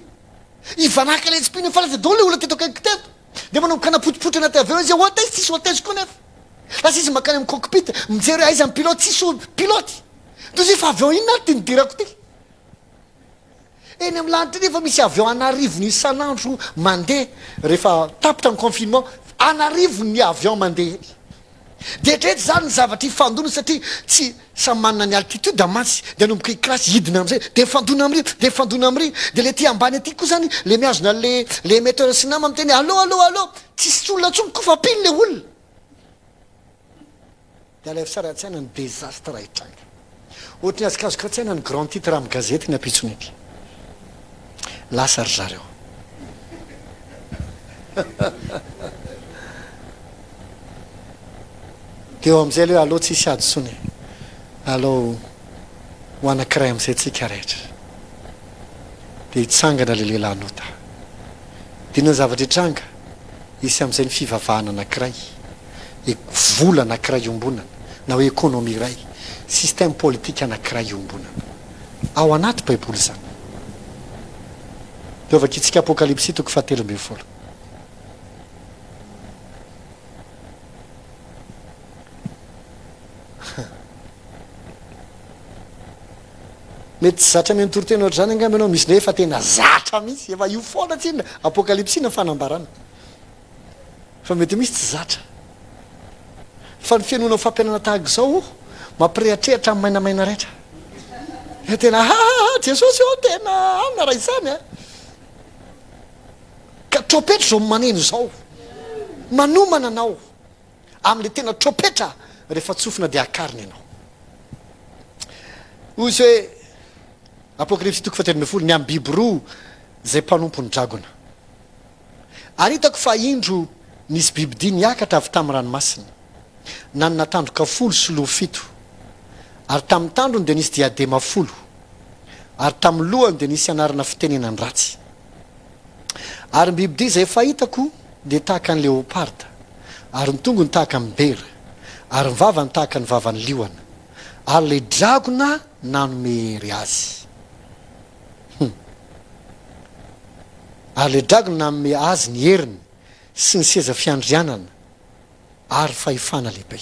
ivanaka le tsy pino fa laza daholy olona teto akaiky teto de manomboka napotipotra anaty avion izy hôtesse tsisy hôtesse koa nefa lasa izy makany amin'ny cockpit mijery aiza amin'ny pilote tsisy pilote tozy efa avion inona ty nidirako ty eny amin'ny lanitra nefa misy avion anarivony isan'andro mandeha rehefa tapitra ny confinement anarivony avion mandeha eny de etrety zany ny zavatra ifandona satria tsy samy manana ny altitude amantsy de anomboka iklasy hidina am'izay de fandona am'ry de fandona am'ry de le ty ambany aty koa zany le miazona le metteur sy nama miteny allo tsisy olona tsony koa fa pino le olona de ala fisaratsiaina ny désastre raha hitranga ohatry ny azokazokatsaina ny grand titre amin'ny gazety ny apitsony eky lasa ry zareo dia eo amin'izay leo aloha tsisy adosony aloha ho anankiray amin'izay tsika rehetra dia hitsangana le lehilahinota dia na zavatra hitranga isy amin'izay ny fivavahana anankiray vola anankiray iombonana na hoe ekônomi iray système politika anankiray iombonana ao anaty baiboly zany dia ovaka itsika apokalypsy toko 17 mety tsy zatra mentorotena ohatr' zany angamba anao misy ne efa tena zatra misy efa io foana tsinona apokalypsina fanambarana fa mety misy tsy zatra fa ny fianona fampianana tahaka zao mampirehatrehatra amin'ny mainamaina rehetra tena jesosy ao tena amina raha izany a ka tropetra zao maneno zao manomana anao amin'le tena tropetra rehefa tsofina dia akariny ianao ozy hoe apokalypsy toko 17 ny amin'ny biby roa zay mpanompony dragona ary hitako fa indro nisy bibidia niakatra avy tamin'ny ranomasina nanana tandroka 10 sy loha 7 ary tamin'ny tandrony dia nisy diadema 10 ary tamin'ny lohany dia nisy anarana fitenenany ratsy ary ny bibidia zay fahitako dia tahaka ny leoparda ary ny tongony tahaka ny bera ary ny vavany tahaka ny vavany lioana ary le dragona nanome azy ary le dragona nanome azy ny heriny sy ny seza fiandrianana ary fahefana lehibe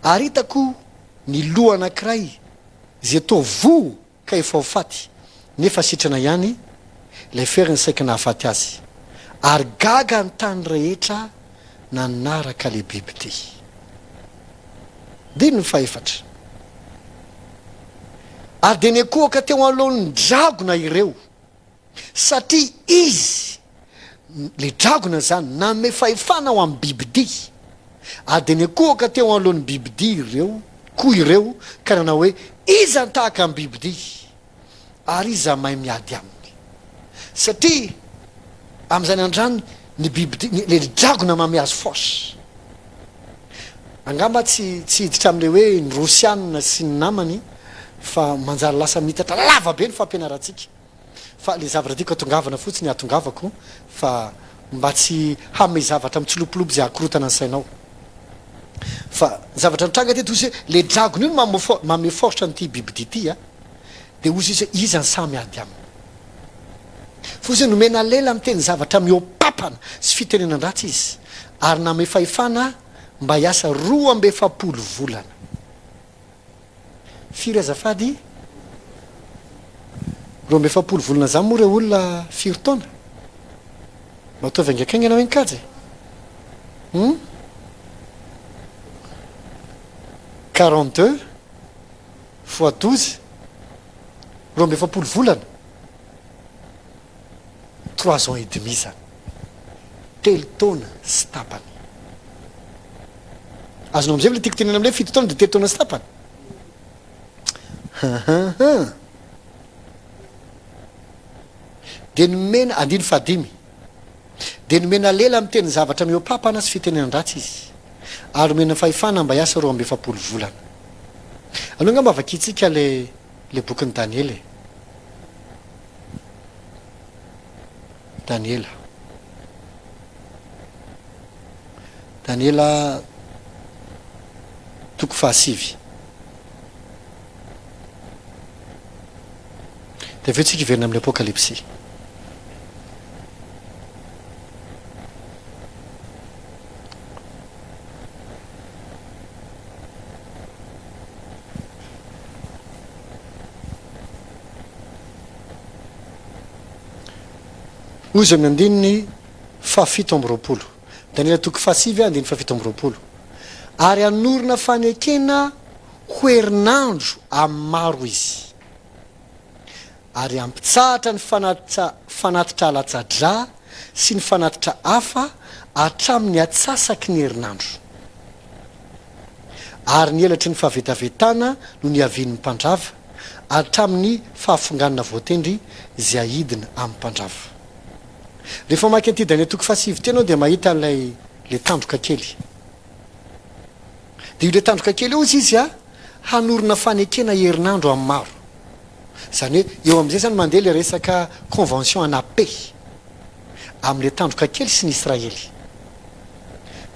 ary hitako ny loha anankiray zay toa vo ka efa ho faty nefa sitrana ihany lay feriny saika nahafaty azy ary gaga ny tany rehetra nanaraka le biby ty dino ny fahefatra ary dia nekohaka teo alohan'ny dragona ireo satria izy le dragona zany nanome fahefana ao amin'ny bibidi ary dia nekohaka teo alohan'ny bibidi ireo koa ireo ka nanao hoe iza ny tahaka amin'ny bibidi ary iza mahay miady aminy satria amin'izany andrano ny bibidi le dragona mame azy force angamba tsy hiditra amin'le hoe ny rosianina sy ny namany fa manjary lasa mitatra lava be ny fampianarantsika fa le zavatra tiako atongavana fotsiny atongavako fa mba tsy hame zavatra mitsilopolopo zay akorotana ny sainao fa zavatra nitranga teto ozy hoe le dragona io mame force nyty bibidi ty a dia ozy izy hoe iza ny samy ady aminy fozy nomena lela miteny zavatra miopapana sy fitenenan-dratsy izy ary name fahefana mba hiasa 2 volana firy azafady 2 volana zany moa reo olona firy taona mba ataovy angakaigny anao enkajy 42 fois 12 2 volana 3 ans et demi zany telo taona sy tapany azonao amizay le tiako tenena am'le 7 taona de telo taona sy tapany de nomena 15 de nomena lela miteny zavatra miopapana sy fitenenan-dratsy izy ary nomena fahefana mba hiasa 2 volana aloha ngamba avakitsika le bokyny Daniela Daniela toko 7 de aveo tsika iverina amin'ny apokalypsy ozy amin'ny andininy 7 Daniela toko 7 andiny 7 ary anorina fanekena ho herinandro amin'ny maro izy ary ampitsahatra ny fanatitra alatsadra sy ny fanatitra hafa hatramin'ny atsasaky ny herinandro ary ny elatry ny fahavetavetana no ny avian'ny mpandrava hatramin'ny fahafonganana voatendry zay ahidina amin'ny mpandrava rehefa maky anty Daniela toko 7 tena dia mahita le tandroka kely de io le tandroka kely eo izy a hanorona fanekena herinandro amin'ny maro zany hoe eo am'izay zany mandeha le resaka convention anape am'le tandroka kely sy ny israely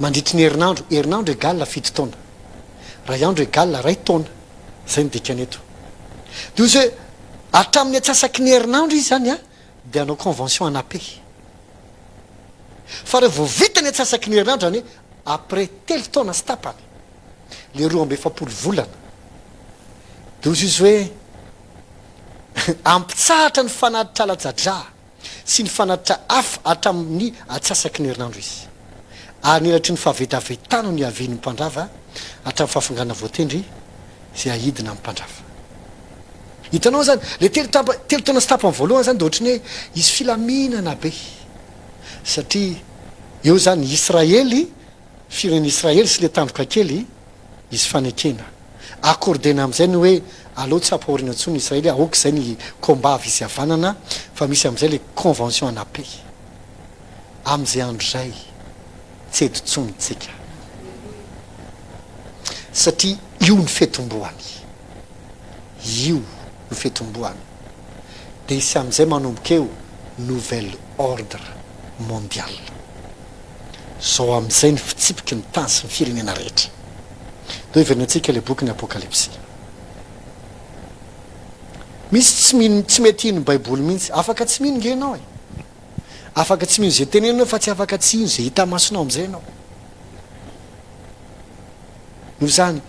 mandritry ny herinandro égale fito taona ray andro égale ray taona zay ny dikany eto de izy hoe hatramin'ny atsasaky ny herinandro izy zany a de anao convention anape fa raha vao vita ny atsasaky ny herinandro zany hoe après telo taona sy tapany le 2 volana de izy hoe ampitsahatra ny fanatitra latsadra sy ny fanatitra hafa hatramin'ny atsasaky ny herinandro izy ary nelatry ny fahavetavetana ny aven'ny mpandrava hatramin'ny fahafangana voatendry zay ahidina amin'ny mpandrava hitanao zany le telo taona sy tapany voalohany zany de ohatrany hoe izy filaminana be satria eo zany israely firenena israely sy le tandroka kely izy fanekena accordena am'izay ny hoe aleo tsy ampahorina antsony israely aoka zay ny combat visy havanana fa misy am'izay le convention anape am'izay andro zay tsy edotsonytsika satria io ny fetomboany io ny fetomboany de isy am'izay manomboka eo nouvel ordre mondial zao am'izay ny fitsipiky ny tany sy ny firenena rehetra do iverinantsika le boky ny apokalypsy misy tsy mety ino baiboly mihitsy afaka tsy mino nge ianao afaka tsy mino zay tenenao fa tsy afaka tsy ino zay hita masonao am'izay anao no zany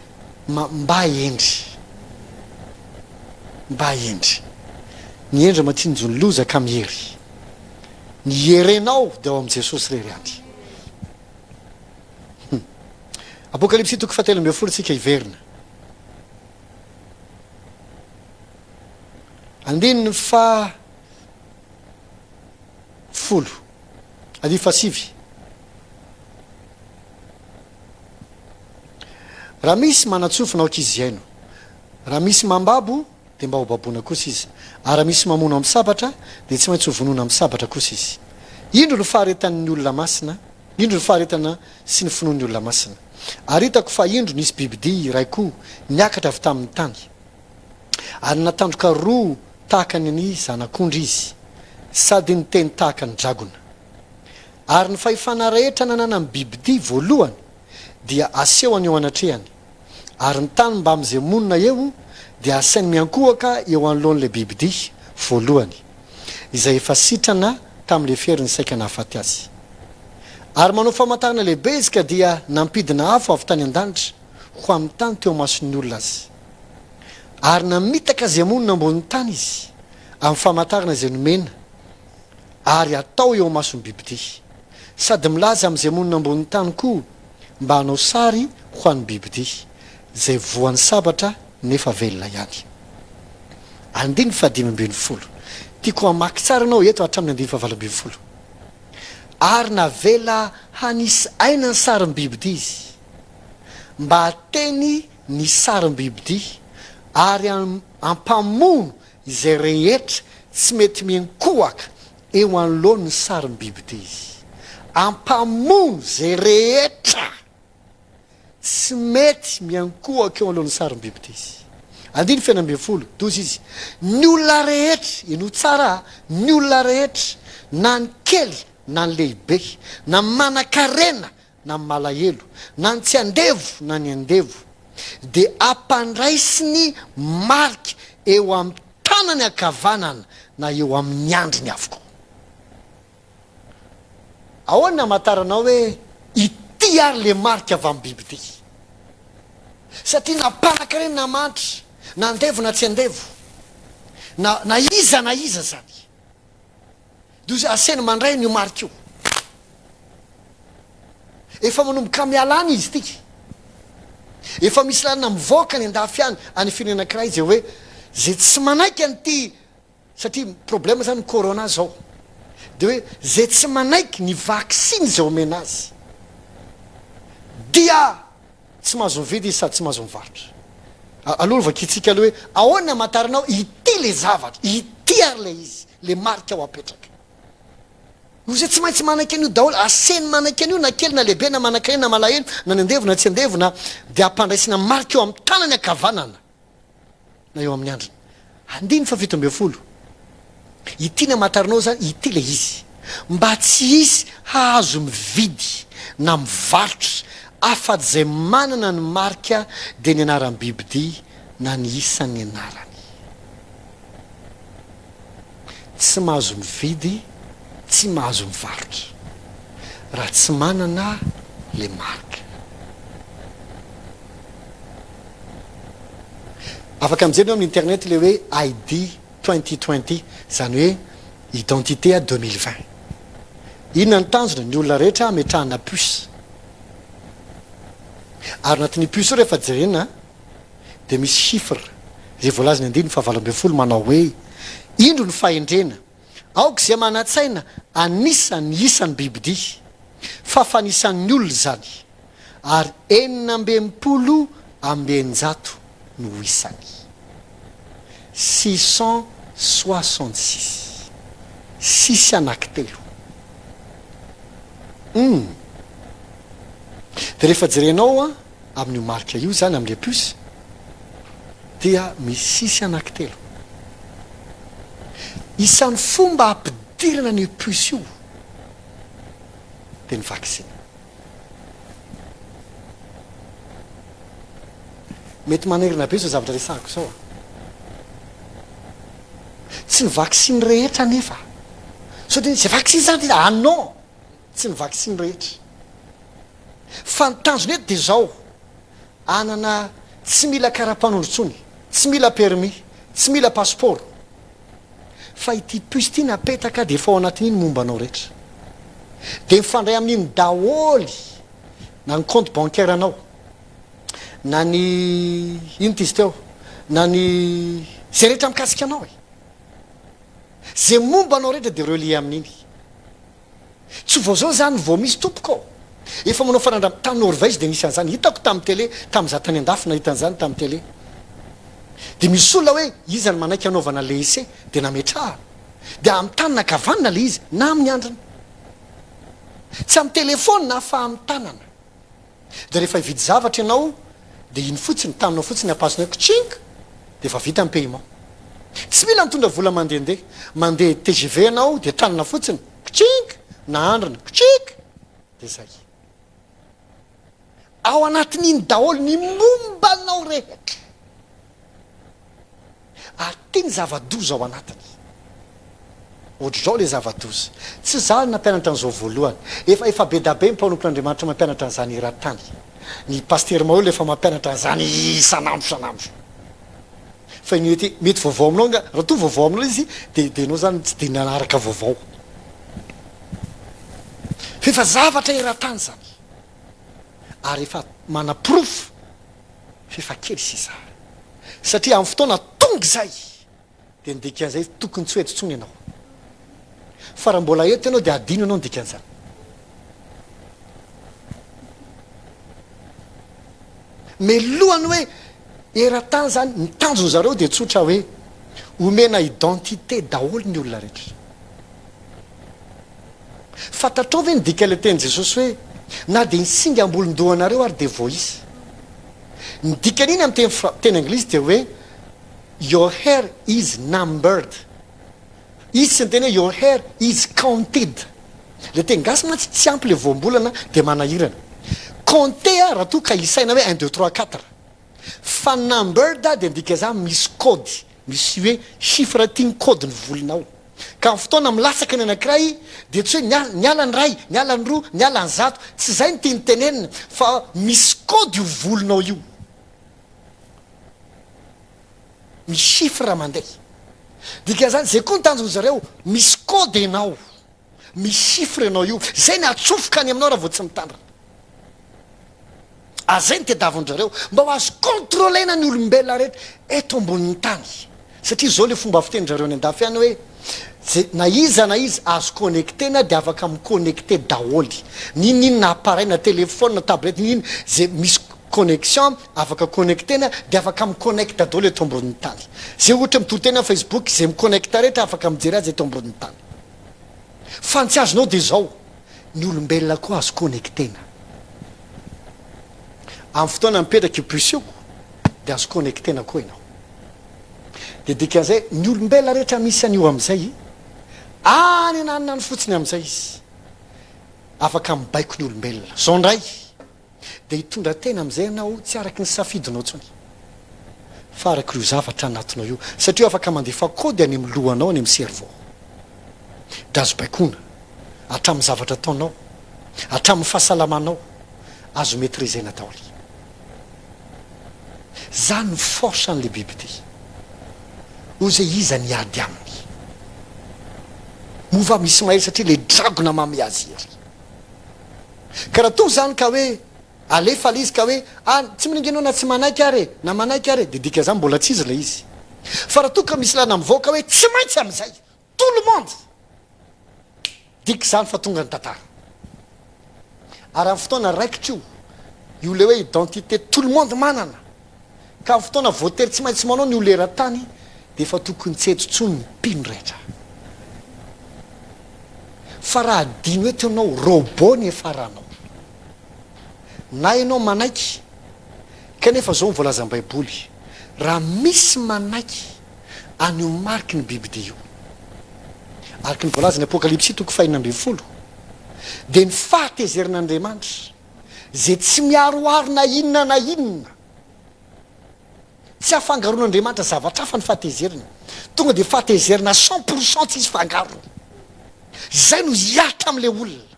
mba endry ny endry matinjo ny loza ka mihery ny herenao de ao am' jesosy reryandry apokalypsy toko 17 tsika iverina andininy fa folo adi fasivy raha misy manatsofinao kiziaino raha misy mambabo de mba ho babona kosa izy ary raha misy mamono amin'ny sabatra de tsy maintsy ho vonona amin'ny sabatra kosa izy indro no faharetan'ny olona masina indro no faharetana sy ny finoan'ny olona masina ary hitako fa indro nisy bibidia raiko niakatra avy tamin'ny tany ary natandroka roa tahaka ny zanak'ondry izy sady ny teny tahaka ny dragona ary ny fahefana rehetra nanana amin'ny bibidia voalohany dia aseho any eo anatrehany ary ny tany mba am'izay monina eo dia asainy miankohaka eo anoloan'le bibidia voalohany izay efa sitrana tamin'le feriny saika nahafaty azy ary manao famantarana lehibe izy ka dia nampidina afo avy tany an-danitra ho amin'ny tany teo mason'ny olona azy ary namitaka zay monina ambon'ny tany izy amin'ny famantarana izay nomena ary atao eo mason'ny bibidia sady milaza am'izay monina ambon'ny tany koa mba hanao sary ho an'ny bibidia zay voan'ny sabatra nefa velona ihany andiny fa 5 tiako hamaky tsara anao eto hatramin'ny 5 ary navela hanisy aina ny sariny bibidia izy mba hateny ny sariny bibidia ary ampamono izay rehetra tsy mety miankohaka eo anoloany ny sariny bibidia izy ampamono zay rehetra tsy mety miankohaka eo anoloany ny sariny bibidia izy andiny 20 dozy izy ny olona rehetra ino tsara ny olona rehetra na ny kely na ny lehibe na manan-karena na ny malahelo na ny tsy andevo na ny andevo de ampandraisy ny marika eo amin'ny tanany akavanana na eo amin'ny andriny avokoa ahoany amataranao hoe ity ary le marika avy amin'ny bibidia satria nampanan-karena na manitra na andevo na tsy andevo na iza zany de izy aseny mandray ny marika io efa manomboka mialany izy tika efa misy lanina mivoaka ny andafy any any firenenankiray zay hoe zay tsy manaiky anyty satria problema zany ny corona zao de hoe zay tsy manaiky ny vaksiny zay omena azy dia tsy mahazo mividy izy sady tsy mahazo mivarotra aloha vakitsika aloha hoe ahoany amataranao ity le zavatra ity ary le izy le marika ao apetraka no zay tsy maintsy manaka an'io daholo aseny manaka an'io na kely na lehibe na manaka eny na malahelo na ny andevona tsy andevona dia ampandraisina marika eo amin'ny tanany akavanana na eo amin'ny andriny. andiny fa 17 ity na matarinao zany ity le izy mba tsy isy hahazo mividy na mivarotra afa-dy zay manana ny marika dia ny anaran'ny bibidia na ny isan'ny anarany. tsy mahazo mividy, tsy mahazo mivarotra raha tsy manana le marika. afaka amin'izay amin'ny internet le hoe ID 2020 zany hoe identité 2020. inona ny tanjona? ny olona rehetra ametrahana puce ary anatin'ny puce io rehefa jerena dia misy chiffre zay voalazany andiny 17 manao hoe indro ny fahendrena aoka zay manatsaina anisany isan'ny bibidia fa fanisan'ny olona zany ary 960 no isany 666 sisy anankitelo. dia rehefa jerenao a amin'io marika io zany amin'le puce dia misy sisy anankitelo. isan'ny fomba ampidirana ny puce io dia ny vaksiny. mety manerina be zao zavatra resahako zao tsy ny vaksiny rehetra nefa so dia zay vaksiny zany non tsy ny vaksiny rehetra fa ny tanjony eto dia zao anana tsy mila karapanondrotsony, tsy mila permis, tsy mila passeport fa ity puce ity napetaka dia efa ao anatin'iny mombanao rehetra dia mifandray amin'iny daholy na ny compte bancaire anao na ny ino tizy teo na ny zay rehetra mikasika anao zay momba anao rehetra dia relie amin'iny. tsy vao zao zany vao misy tompoko efa manao farandra tamin'ny Norvège dia misy an'izany hitako tamin'ny télé tamin'iza tany andafina hita an'izany tamin'ny télé dia misy olona hoe izy ny manaiky anaovana le essai dia nametraha dia amin'ny tanana kavanana le izy na amin'ny andriny tsy amin'ny telefona na fa amin'ny tanana dia rehefa hividy zavatra ianao dia iny fotsiny taminao fotsiny apasona kitsinga dia efa vita amin'ny paiement. tsy mila mitondra vola mandehandeha mandeha TGV anao dia tanana fotsiny kitsinga na andrina kitsika dia zay ao anatin'iny daholo ny mombanao rehetra ary teny zava-doza ao anatiny. ohatr'izao le zava-doza tsy zany nampianatra an'izao voalohany efa be da be mpanompon'Andriamanitra mampianatra an'izany iran-tany ny paster maholo efa mampianatra an'izany isan'andro fa iny ety mety vaovao aminao nga raha to vaovao aminao izy dia anao zany tsy dia nanaraka vaovao fa efa zavatra iran-tany zany ary efa mana proof fa efa kely sisa satria amin'ny fotoana tonga zay dia ny dikan'izay tokony tsy ho eto tsony ianao fa raha mbola eto ianao dia adino ianao ny dikan'izany. melohany hoe eran-tany zany ny tanjony zareo dia tsotra hoe omena identité daholo ny olona rehetra. fantatrao ve ny dika le teny Jesosy hoe na dia ny singa ambolon-dohanareo ary dia vo isy. ny dikan'iny amin'ny teny anglisy dia hoe your hair is numbered. izy sy ny teny hoe your hair is counted. le teny gasy mantsy tsy ampy le voambolana dia manahirana. compté a raha to ka isaina hoe 1 2 3 4 fa numbered dia ndika zany misy kody misy hoe chiffre tiany kody ny volinao ka amin'ny fotoana milasaka ny anankiray dia tsy hoe ny ala ny ray ny ala ny roa ny ala ny zato tsy zay ny tiany tenenina fa misy kody io volinao io misy chiffre mandeha dika zany zay koa ny tanjony zareo misy kody ianao misy chiffre ianao io zay ny atsofoka any aminao raha vao tsy mitandrina azay ny tedavondrareo mba ho azo contrôlena ny olombelona rehetra eto ambonin'ny tany satria zao le fomba fitenindrareo ny andafy any hoe na iza azo connectena dia afaka miconnecté daholy nininy na appareil na téléphone na tablette nininy zay misy connexion afaka connectena dia afaka miconnecte daholo eto ambonin'ny tany zay ohatra mitotena Facebook zay miconnecte rehetra afaka mijery azy eto ambonin'ny tany fa tsy azonao de zao ny olombelona koa azo connectena amin'ny fotoana mipetraka pusioko de azo connectena koa ianao de dikan'izay ny olombelona rehetra misy an'io amin'izay any ananina ny fotsiny amin'izay izy afaka mibaiko ny olombelona zao ndray de hitondra tena amin'izay ianao tsy araky ny safidinao tsony fa araky io zavatra anatinao io satria afaka mandefa kody any amin'ny lohanao any amin'ny cerveau de azo baikona hatramin'ny zavatra ataonao hatramin'ny fahasalamanao azo maîtrisena daoly zany ny force an'le biby ty o zay iza ny ady aminy mova misy mahery satria le dragona mamy azy ery karaha to zany ka hoe alefa le izy ka hoe tsy miningenao na tsy manaiky ary na manaiky ary de dika zany mbola tsy izy le izy fa raha to ka misy lana mivoaka hoe tsy maintsy am'izay tout le monde diky zany fa tonga ny tantara ary amin'ny fotoana raikitra io le hoe identité tout le monde manana ka amin'ny fotoana voatery tsy maintsy manao ny olera-tany de efa tokony tsy hetsotsony ny mpino rehetra fa raha diny hoe tenao robot ny efaranao na ianao manaiky kanefa zao mivoalazan'ny baiboly raha misy manaiky anio mariky ny bibidy io araky ny voalaza ny apokalipsy toko 5:12 de ny fahatezerin'andriamanitra zay tsy miaroaro na inona tsy afangaron'andriamanitra zavatra hafa ny fahatezerina tonga de fahatezerina 100% tsy izy fangaro zay no hiatra am'le olona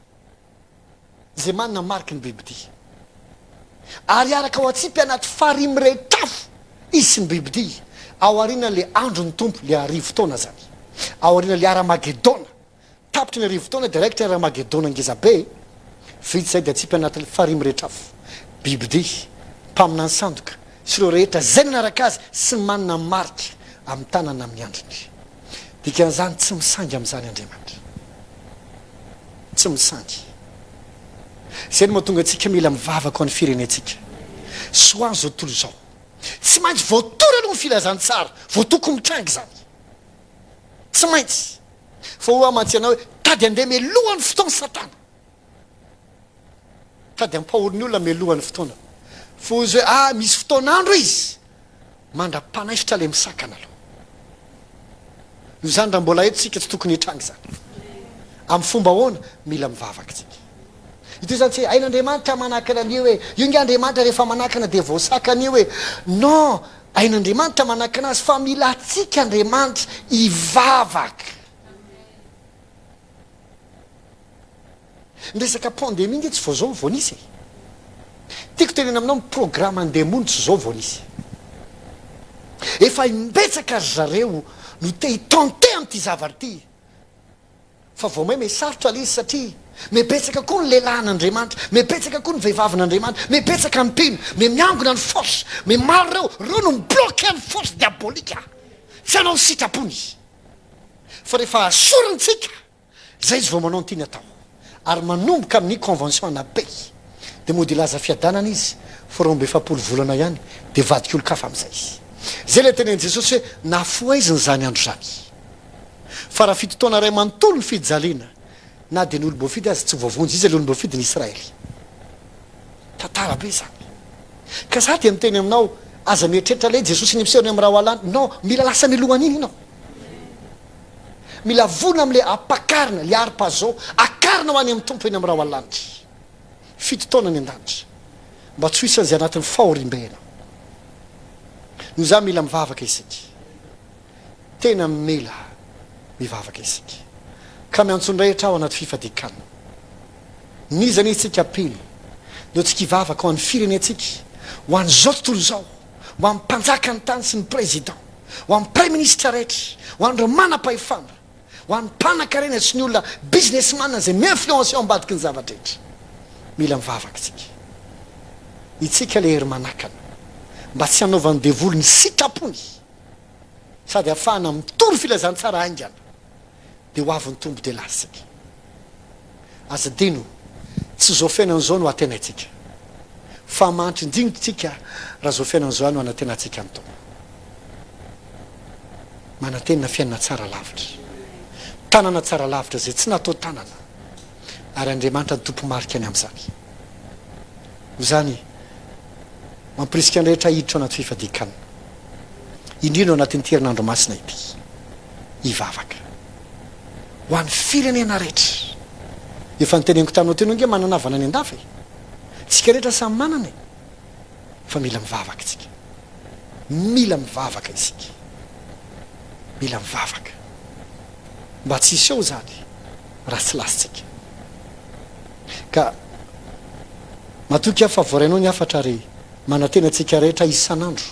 zay manana mariky ny bibidy ary araka ao atsipy anaty farimy retafo izy sy ny bibidy ao arina le andro ny tompo le arivo taona zany ao arina le aramagedona tapitry ny arivo taona direct aramagedona ngeza be vitsy zay de atsipy anaty farimy retrafo bibidy mpamina ny sandoka sy reo rehetra zay nanaraka azy sy manana marika amin'ny tanana amin'ny androny dikan'izany tsy misangy amin'izany andriamanitra tsy misangy zay no mahatonga antsika mila mivavaka ho an'ny firenetsika soany zao tontolo zao tsy maintsy voatory aloha ny filazany tsara voatoko mitrangy zany tsy maintsy fa ho amantsy anao hoe tady andeha melohan'ny fotoana satana tady ampahorin'ny olona melohan'ny fotoana fa izy hoe misy fotoanandro izy mandra-panaisitra le misakana aloha io zany raha mbola eto tsika tsy tokony hitrangy zany amin'ny fomba hoana mila mivavaka tsika ito zany tsy ain'andriamanitra manakana an'io hoe io nge andriamanitra rehefa manakana de voasaka an'io hoe non ain'andriamanitra manakana azy fa mila atsika andriamanitra hivavaka ny resaka pandemie nge tsy vao zao vao nisy tiako tenena aminao miprograma andemonitsy zao vao nisy efa imbetsaka azy zareo no te hitante am'ty zavatra ty fa vao may mesarotra le izy satria mebetsaka koa ny lehilahin'andriamanitra mebetsaka koa ny vehivavin'andriamanitra mebetsaka ny mpino me miangona ny force me maro reo no mibloke ny force diabolika tsy anao sitrapony fa rehefa asorintsika zay izy vao manao ny tiany atao ary manomboka amin'ny convention anabe de mody laza fiadanana izy fa rombe efapolo volana ihany de vadik'olo kafa am'izay izy zay le tenen'i jesosy hoe nafoaiziny zany andro zany fa raha fitotoana ray manontolo ny fijaliana na de ny olobofidy azy tsy voavonjy izy le olobofidy ny Israely tantara be zany ka za de miteny aminao aza mieritreritra le jesosy ny misehoany amin'ny raha hoalany non mila lasa milohan'iny ianao mila volona am'le ampakarina le arim-pazao akarina ho any amin'ny tompo eny amin'ny raha hoalanitra fitotoana ny an-danitra mba tsy hoisan'izay anatin'ny fahoriam-bena no za mila mivavaka isika tena mila mivavaka isika ka miantsondrahitra ao anaty fifadikana nizany izy tsika apiny no tsika hivavaka ho an'ny firenetsika ho an'izao tontolo zao ho amin'ny mpanjaka ny tany sy ny président ho amin'ny prime ministre rehetra ho an'ireo manam-pahefana ho an'ny mpanan-karena sy ny olona businessman zay mi-influence ao ambadiky ny zavatra rehetra mila mivavaka tsika itsika le hery manakana mba tsy hanaovan'ny devolo ny sitrapony sady ahafahana mitoro filazantsara aingana de ho avy ny tombo de lasika aza dino tsy zao fiainan'izao no atenaitsika fa mantry indringotsika raha zao fiainan'izao no anatenatsika ny tombo manatenina fiainana tsara lavitra tanana tsara lavitra zay tsy natao tanana ary andriamanitra ny tompo marika any amin'izany ho zany mampirisika ny rehetra hiditra ao anaty fifadikana indrindra ao anatin'ny herinandro masina ity hivavaka ho an'ny firenena rehetra efa nyteneniko taminao teno nge manana havana ny andafa e tsika rehetra samy manana e fa mila mivavaka tsika mila mivavaka isika mila mivavaka mba tsisy eo zany raha tsy lasitsika ka matoky aho fa voarainao ny afatra ary manantena atsika rehetra isan'andro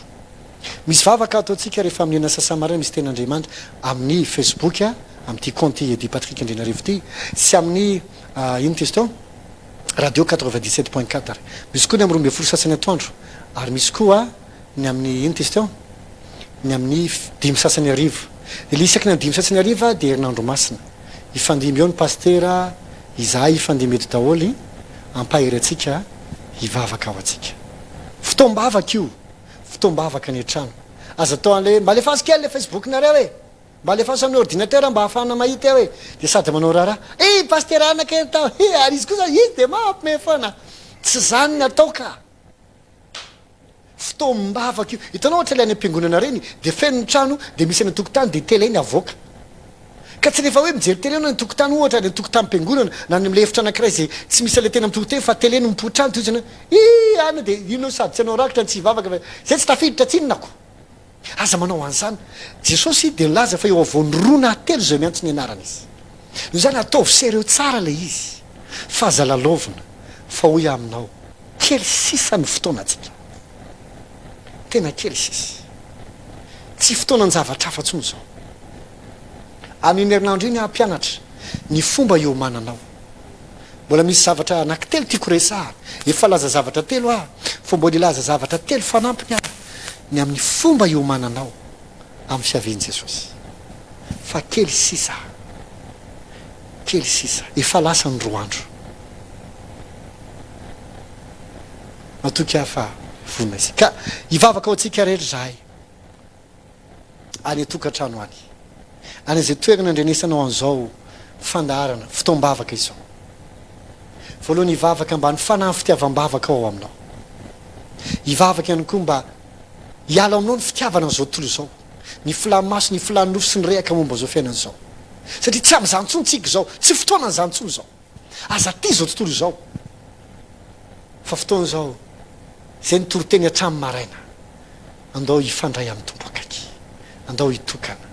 misy vavaka ataotsika rehefa amin'ny ena sasamaraina misy ten'andriamanitra amin'ny facebook a amin'ity compte edi Patrick Andrinarivo ty sy amin'ny ino ty zao radio 97.4 misy koa ny amin'ny 12 sasany atoandro ary misy koa ny amin'ny ino ty zao ny amin'ny 5 sasany arivo de le isaky ny 5 sasany ariva de herinandro masina ifandimy eo ny pastera izahay ifandimy eto daholy ampahery atsika hivavaka ao atsika fotoambavaka io fotoambavaka ny trano aza atao an'le mba alefaso kely le facebook nareo e mba alefaso amin'ny ordinateur mba hafana mahita eo e de sady manao raharaha pastera anake tao ary izy kosa izy de mampime foana tsy zany ny atao ka fotoambavaka io hitanao ohatra le any am-piangonana reny de fenony trano de misy any tokotany de tele iny avoaka ka tsy rehefa hoe mijery tele na ny tokotany ohatra ny tokotany-piangonana na ny am'le efitra anankiray zay tsy misy ale tena mitokoteny fa tele no mipotrano toizana ana de inao sady tsy anao rakitra ny tsy hivavaka fa zay tsy tafiditra tsinonako aza manao an'izany jesosy de laza fa eo avony roa na telo zay miantso ny anarana izy no zany ataovy sereo tsara le izy fa aza lalovina fa hoy aminao kely sisa ny fotoanatsika tena kely sisy tsy fotoana ny zavatra hafa tsony zao amin'iny herinandro iny ampianatra ny fomba eo mananao mbola misy zavatra anankitelo tiako resahana efa laza zavatra telo fa mbola ilaza zavatra telo fanampiny ny amin'ny fomba eo mananao amin'ny fiavian'i Jesosy fa kely sisa efa lasa ny roa andro matoky hafa vonina izy ka hivavaka ao atsika rehetra zahay any atokantrano any zay toerana andrenesanao an'izao fandaharana fotoambavaka izao voalohany hivavaka mba ny fanahy fitiavam-bavaka ao aminao hivavaka ihany koa mba hiala aminao ny fitiavana an'izao tontolo izao ny filamaso ny filanofo sy ny rehaka momba zao fiainana zao satria tsy am'izantsony tsika zao tsy fotoana ny zantsony zao aza ty zao tontolo izao fa fotoana zao zay nitoroteny hatramin'ny maraina andao hifandray amin'ny tombo akaiky andao hitokana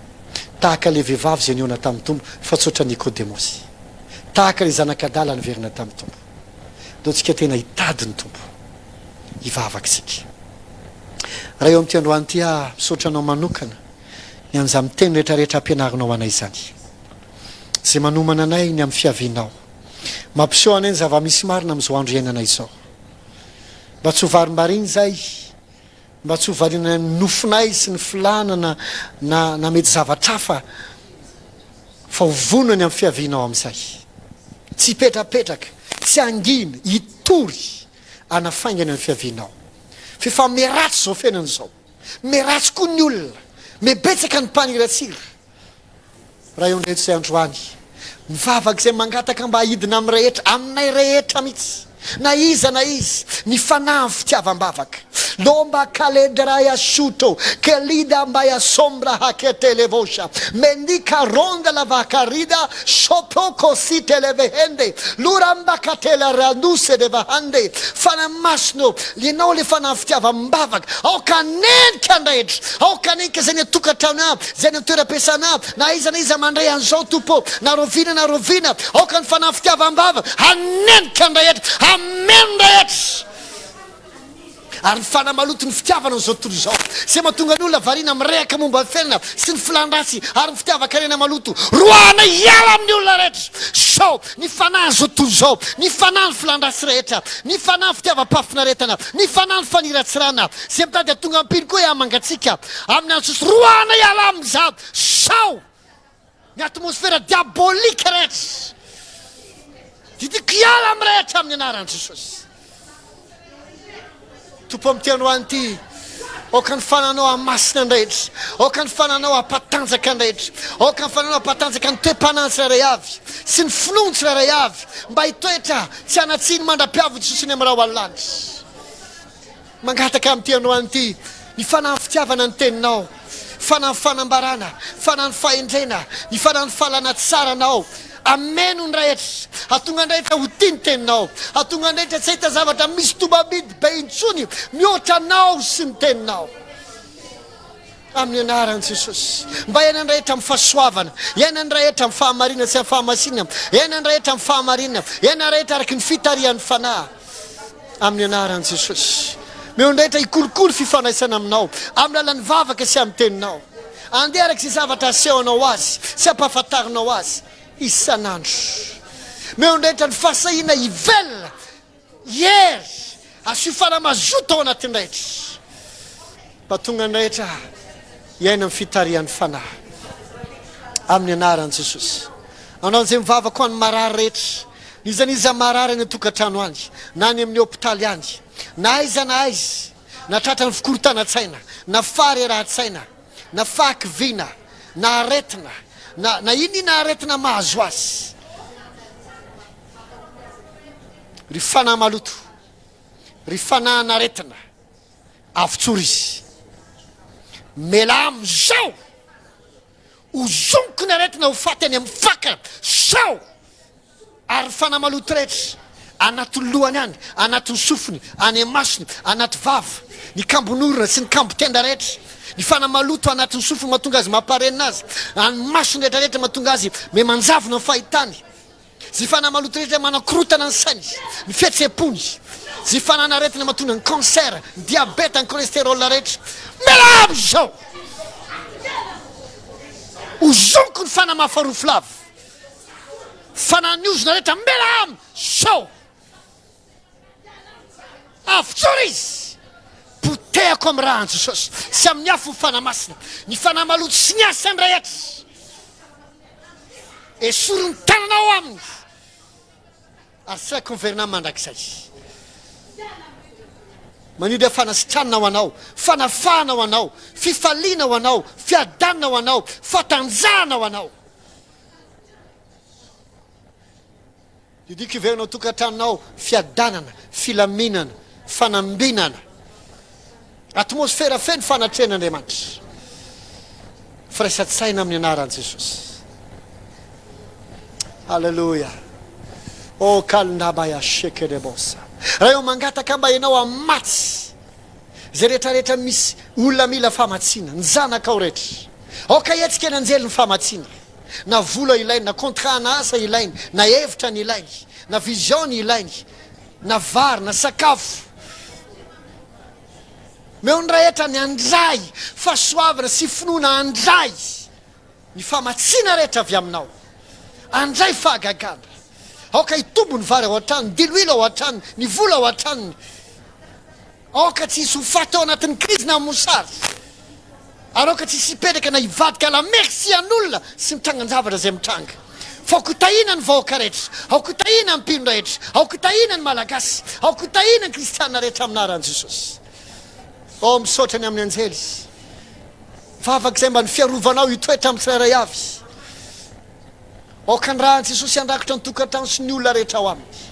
tahaka le vehivavy zay niona tamin'ny tombo fa tsotra Nikodemosy tahaka le zanakadala niverina tamin'ny tombo ndao tsika tena hitady ny tombo hivavaka tsika raha eo amin'ity androany ty misaotra anao manokana ny an'za miteny rehetrarehetra ampianarinao anay zany zay manomana anay ny amin'ny fiavinao mampiseho anay ny zava-misy marina amin'izao andro iainanay zao mba tsy hovarimbariny zay mba tsy hovariana ny nofinay sy ny filanana na mety zavatra fa hovonany amin'ny fiavinao amin'izay tsy hipetrapetraka tsy angina hitory anafaingany amin'ny fiavinao fefa meratsy zao fiainana zao meratsy koa ny olona mebetsaka ny mpaniratsira raha eo ndreto zay androany mivavaka zay mangataka mba hidina amin'ny rehetra aminay rehetra mihitsy na iza ny fanahy fitiavam-bavaka lomba kaledra yashuto kelida mbaya sombra haketelevosha mendika ronda la vakarida shopoko sitelevehende lurambakatela raduse de vahande fanamasno linao le fanahy fitiavam-bavaka ao kanenika andrehitra ao kanenika zay ny tokatrana zay ny toeram-piasana na iza mandray an'izao tompo na rovina ao ka ny fanahy fitiavam-bavaka hanenika andrehitra amen rehetra ary ny fanamaloto ny fitiavana n'izao tontolo izao zay mahatonga ny olona varina mirehaka momba ny fiainana sy ny filandrasy ary ny fitiavaka rena maloto roana hiala amin'ny olona rehetra sao ny fanahy n'izao tontolo izao ny fanahy ny filandrasy rehetra ny fanahy fitiavam-pafinaretana ny fanahy ny faniratsirana zay mitady atonga ampiny koa amangatsika amin'ny an'sosy roana hiala amin'izao sao ny atmosfera diabolika rehetra didiko hiala amin'ny rehetra amin'ny anaran'i Jesosy tompo am'ty androany ty Oka ny fananao amasina andrehitra. Oka ny fananao ampatanjaka andrehitra. Oka ny fananao ampatanjaka ny toe-panahy tsirairay avy sy ny finoany tsirairay avy mba hitoetra tsy anatsiny mandra-piavo Jesosy amin'ny raha hoalanitra. Mangataka amin'ity anao an'ity ny fanahy fitiavana ny teninao, fanahy fanambarana, fanahy fahendrena, ny fanahy falana tsara anao. Ameno ny rehetra, atonga andrehitra ho tia ny teninao, atonga andrehitra tsy hita zavatra misy tobabidy be intsony mihoatra anao sy ny teninao. Amin'ny anaran'i Jesosy, mba iaina ny rehetra amin'ny fahasoavana, iaina ny rehetra amin'ny fahamarina sy amin'ny fahamasinana, iaina ny rehetra amin'ny fahamarinana, iaina ny rehetra araky ny fitarian'ny fanahy. Amin'ny anaran'i Jesosy, meo ny rehetra hikolokolo fifandraisana aminao, amin'ny lalan'ny vavaka sy amin'ny teninao. Andeha araky sy zavatra asehonao azy, sy ampahafantarinao azy. Isan'andro meo ndrehetra ny fahasahina ivelona hery asofana mazoto ao anatin'ny rehetra mba tonga ny rehetra iaina amin'ny fitarian'ny fanahy amin'ny anaran'i Jesosy. Anao zay mivavaka ho an'ny marary rehetra, nizaniza marary any tokantrano any na any amin'ny hôpitaly any, na aiza na aiza, na tratra ny fikorotana-tsaina, na faharerahan-tsaina, na fahakiviana, na aretina, na inina aretina mahazo azy. Ry fanahy maloto, ry fanahy naretina, avitsora izy. Mela am'izao, ho zonko ny aretina ho faty any amin'ny fakana, sao! Ary fanahy maloto rehetra, anatin'ny lohany any, anatin'ny sofiny, any amin'ny masony, anaty vava, ny kambonorona sy ny kambo-tenda rehetra. Ny fanahy maloto anatin'ny sofiny mahatonga azy mamparenina azy, any masony rehetrarehetra mahatonga azy me manjavona ny fahitany. Zay fanahy maloto rehetra manakorotana ny sainy, ny fietsepony. Zay fanahy naretina mahatonga ny cancer, ny diabeta, ny cholestérol rehetra. Mela am'izao, ho zonko ny fanahy mahafarofo fanahy ny ozona rehetra, mela am'izao. Avitsora izy, potehako amin'ny rahan'i Jesosy, sy amin'ny afo ny fanahy masina, ny fanahy maloto sy ny asany rehetra. Esoro ny tananao aminy, ary tsy haiko miverina mandrakizay. Manindry fanasitranana ho anao, fanafahana ho anao, fifaliana ho anao, fiadanana ho anao, fatanjahana ho anao. Didiko iverinao tokantranonao fiadanana, filaminana, fanambinana. Atmosfera feno fanatren'Andriamanitra. Firaisan-tsaina amin'ny anaran'i Jesosy. Halleluja. O kalindabaya shekedebosa. Raha eo mangataka mba ianao amatsy zay rehetrarehetra misy olona mila famatsiana, ny zanaka ao rehetra. Aoka hetsika ny anjely ny famatsiana. Na vola ilainy, na contrat na asa ilainy, na hevitra ny ilainy, na vision ny ilainy, na vary, na sakafo. Meo ny rehetra ny andray fahasoavana sy finoana andray ny famatsiana rehetra avy aminao, andray fahagagana. Aoka hitombo ny vary ao an-trano, ny diloilo ao an-trano, ny vola ao an-trano. Aoka tsy hisy ho faty ao anatin'ny krizy na mosary, ary aoka tsy hisy hipetraka na hivadika la merci an'olona sy mitrangan-javatra zay mitranga. Fa aokotahina ny vahoaka rehetra, aokotahina ny mpino rehetra, aokotahina ny malagasy, aokotahina ny kristianina rehetra aminaran'i Jesosy. O misaotra ny amin'ny anjely, vavaka izay mba ny fiarovanao hitoetra amin'ny tsirairay avy. Aoka ny rahan'i Jesosy andrakotra ny tokantrano sy ny olona rehetra ao aminy.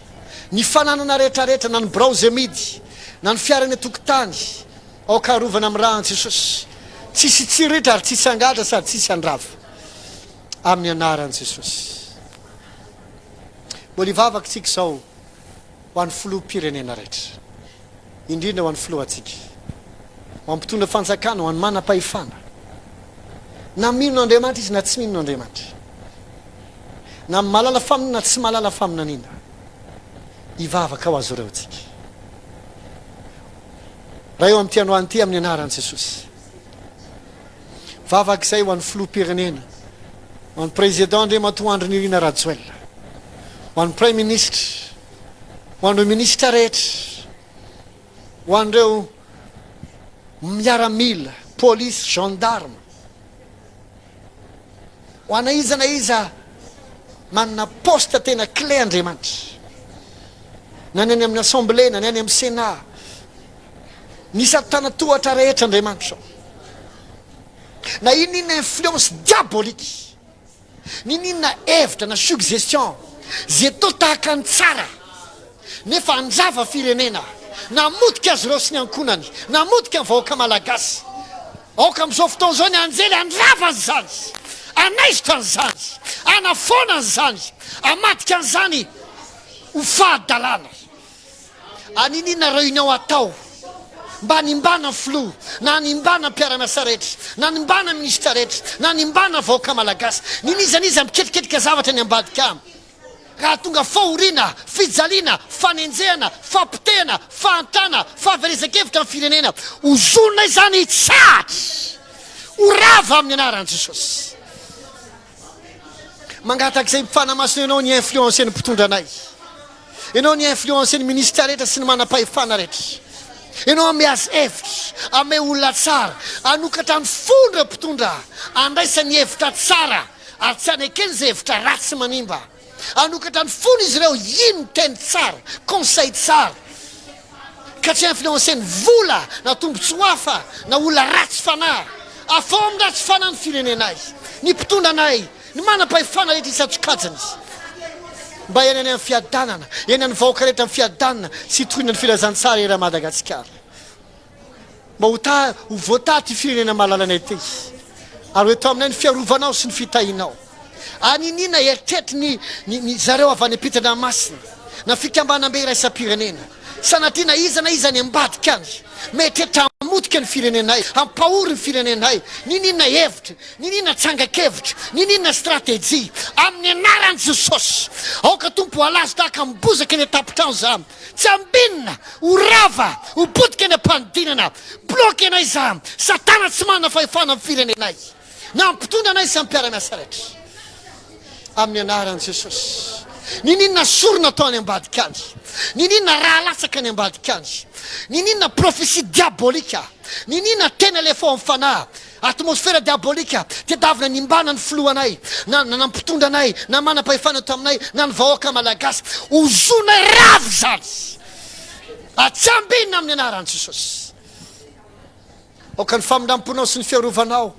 Ny fananana rehetrarehetra, na ny birao zay midy, na ny fiarany tokotany, aoka arovana amin'ny rahan'i Jesosy. Tsisy tsiritra ary tsisy angatra sady tsisy andrava. Amin'ny anaran'i Jesosy. Mbola hivavaka tsika izao ho an'ny filoham-pirenena rehetra, indrindra ho an'ny filohantsika, ho an'ny mpitondra fanjakana, ho an'ny manam-pahefana. Na mino Andriamanitra izy na tsy mino Andriamanitra, na malala faminana na tsy malala faminaniana, hivavaka ho azy ireo tsika. Raha eo amin'ity androany ity amin'ny anaran'i Jesosy. Vavaka izay ho an'ny filoham-pirenena, ho an'ny président Andriamatoa Andry Nirina Rajoelina, ho an'ny premier ministre, ho an'ireo ministra rehetra, ho an'ireo miaramila, polisy, gendarme, ho ana iza na iza manana posta tena clé Andriamanitra, na ny any amin'ny assemblée, na ny any amin'ny sénat, nisy tana tohatra rehetra Andriamanitra na inona influence diabolique ninona hevitra na suggestion zay to tahaka ny tsara nefa anjava firenena namotika azy reo sy ny ankonany namotika ny vahoaka malagasy aoka amin'izao fotoana izao ny anjely andrava an'izany anaisitra an'izany anafona an'izany amatika an'izany ho fahadalàna aninina réunion atao mba hanimbana flo na hanimbana mpiara-miasa rehetra na hanimbana ministra rehetra na hanimbana vahoaka malagasy ninizaniza miketriketrika zavatra ny ambadika raha tonga fahoriana fijaliana fanenjehana fampitehana fahantana fahaverezakevitra amin'ny firenena hozonina izany tsatra ho rava amin'ny anaran'i Jesosy mangatak'izay mifanamasina ianao ny influence ny mpitondra anay ianao ny influence ny ministra rehetra sy ny manam-pahefana rehetra ianao ame azy hevitra ame olona tsara anokatra ny fondra mpitondra andraisany hevitra tsara ary tsy anekeny zay hevitra ratsy manimba anokatra ny fony izy ireo ino teny tsara conseil tsara ka tsy influence ny vola na tombotsy ho hafa na olona ratsy fanahy afao amin'ny ratsy fanahy ny firenenay ny mpitondra anay ny manam-pahefana rehetra isatsokajany mba eny any amin'ny fiadanana eny any vahoaka rehetra amin'ny fiadanana sy tohina ny filazantsara era Madagasikara mba ho voata ty firenena malalanay ty ary eto aminay ny fiarovanao sy ny fitahinao aninina eritreritry ny zareo avy any ampitan-dranomasina na fikambanam-be iraisam-pirenena sanatria na iza ny ambadika any meritreritra amotika ny firenenay ampahory ny firenenay ninina hevitra ninina tsangakevitra ninina stratégie amin'ny anaran'i Jesosy aoka tompo alazo tahaka mibozaka eny atapitrano za tsy ambinina ho rava ho botika eny ampanodinana bloke anay za satana tsy manana fahefana amin'ny firenenay na ampitondra anay sy ampiara-miasa rehetra amin'ny anaran'i Jesosy ninina sorona atao any ambadika any ninina raha latsaka any ambadika any ninina prophétie diabolika ninina tena le fao mifanahy atmosfera diabolika tiadavina nimbana ny filohanay na nampitondra anay na manam-pahefana ato aminay na ny vahoaka malagasy hozonay ravy zany atsambinina amin'ny anaran'i Jesosy aoka ny famindramponao sy ny fiarovanao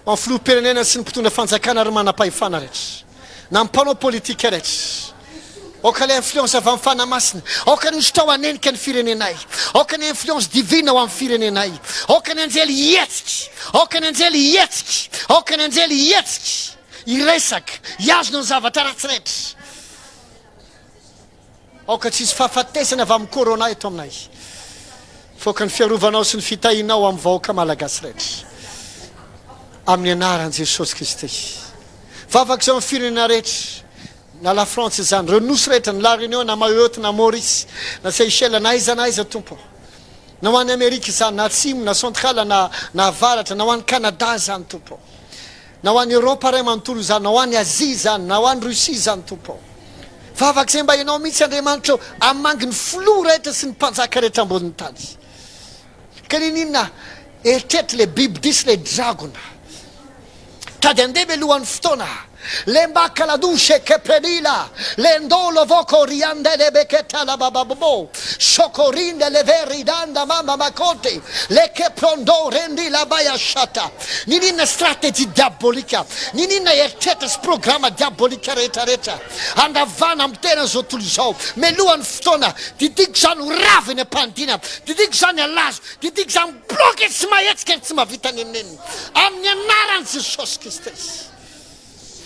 amin'ny filoham-pirenena sy ny mpitondra fanjakana ary manam-pahefana rehetra na mpanao politika rehetra aoka le influence avy amin'ny fanamasina aoka ny hosotao anenika ny firenenay aoka ny influence divine ao amin'ny firenenay aoka ny anjely hietsika aoka ny anjely hietsika aoka ny anjely hietsika iresaka hiazona ny zavatra ratsy rehetra aoka tsisy fahafatesana avy amin'ny corona eto aminay foka ny fiarovanao sy ny fitahinao amin'ny vahoaka malagasy rehetra amin'ny anaran'i Jesosy Kristy vavaka zao amin'ny firenena rehetra na la France zany renosy rehetra na la Réunion na Mayotte na Maurice na Seychelles na aiza tompo na ho an'ny Amerika zany na atsimo na centrale na avaratra na ho an'ny Canada zany tompo na ho an'ny Europe ray manontolo zany na ho an'ny Asie zany na ho an'ny Russie zany tompo vavaka zay mba ianao mihitsy Andriamanitra amangy ny filoha rehetra sy ny mpanjaka rehetra amboniny tany ka ninina eritreritry le biby disy le dragona tady andeha alohan'ny fotoana le mbakaladushe keprenila le ndolo voko riande le beketala bababo shokorinde le veridanda mama makonte le keprondo rendi la baya shata ninina strategie diabolika ninina eritreritry sy programma diabolika rehetrarehetra andavana amin'ny tena zao tontolo izao melohan'ny fotoana didiko zany ho raviny ampandina didiko zany alazo didiko zany bloke tsy mahetsika tsy mahavita neneniny amin'ny anaran'i Jesosy Kristy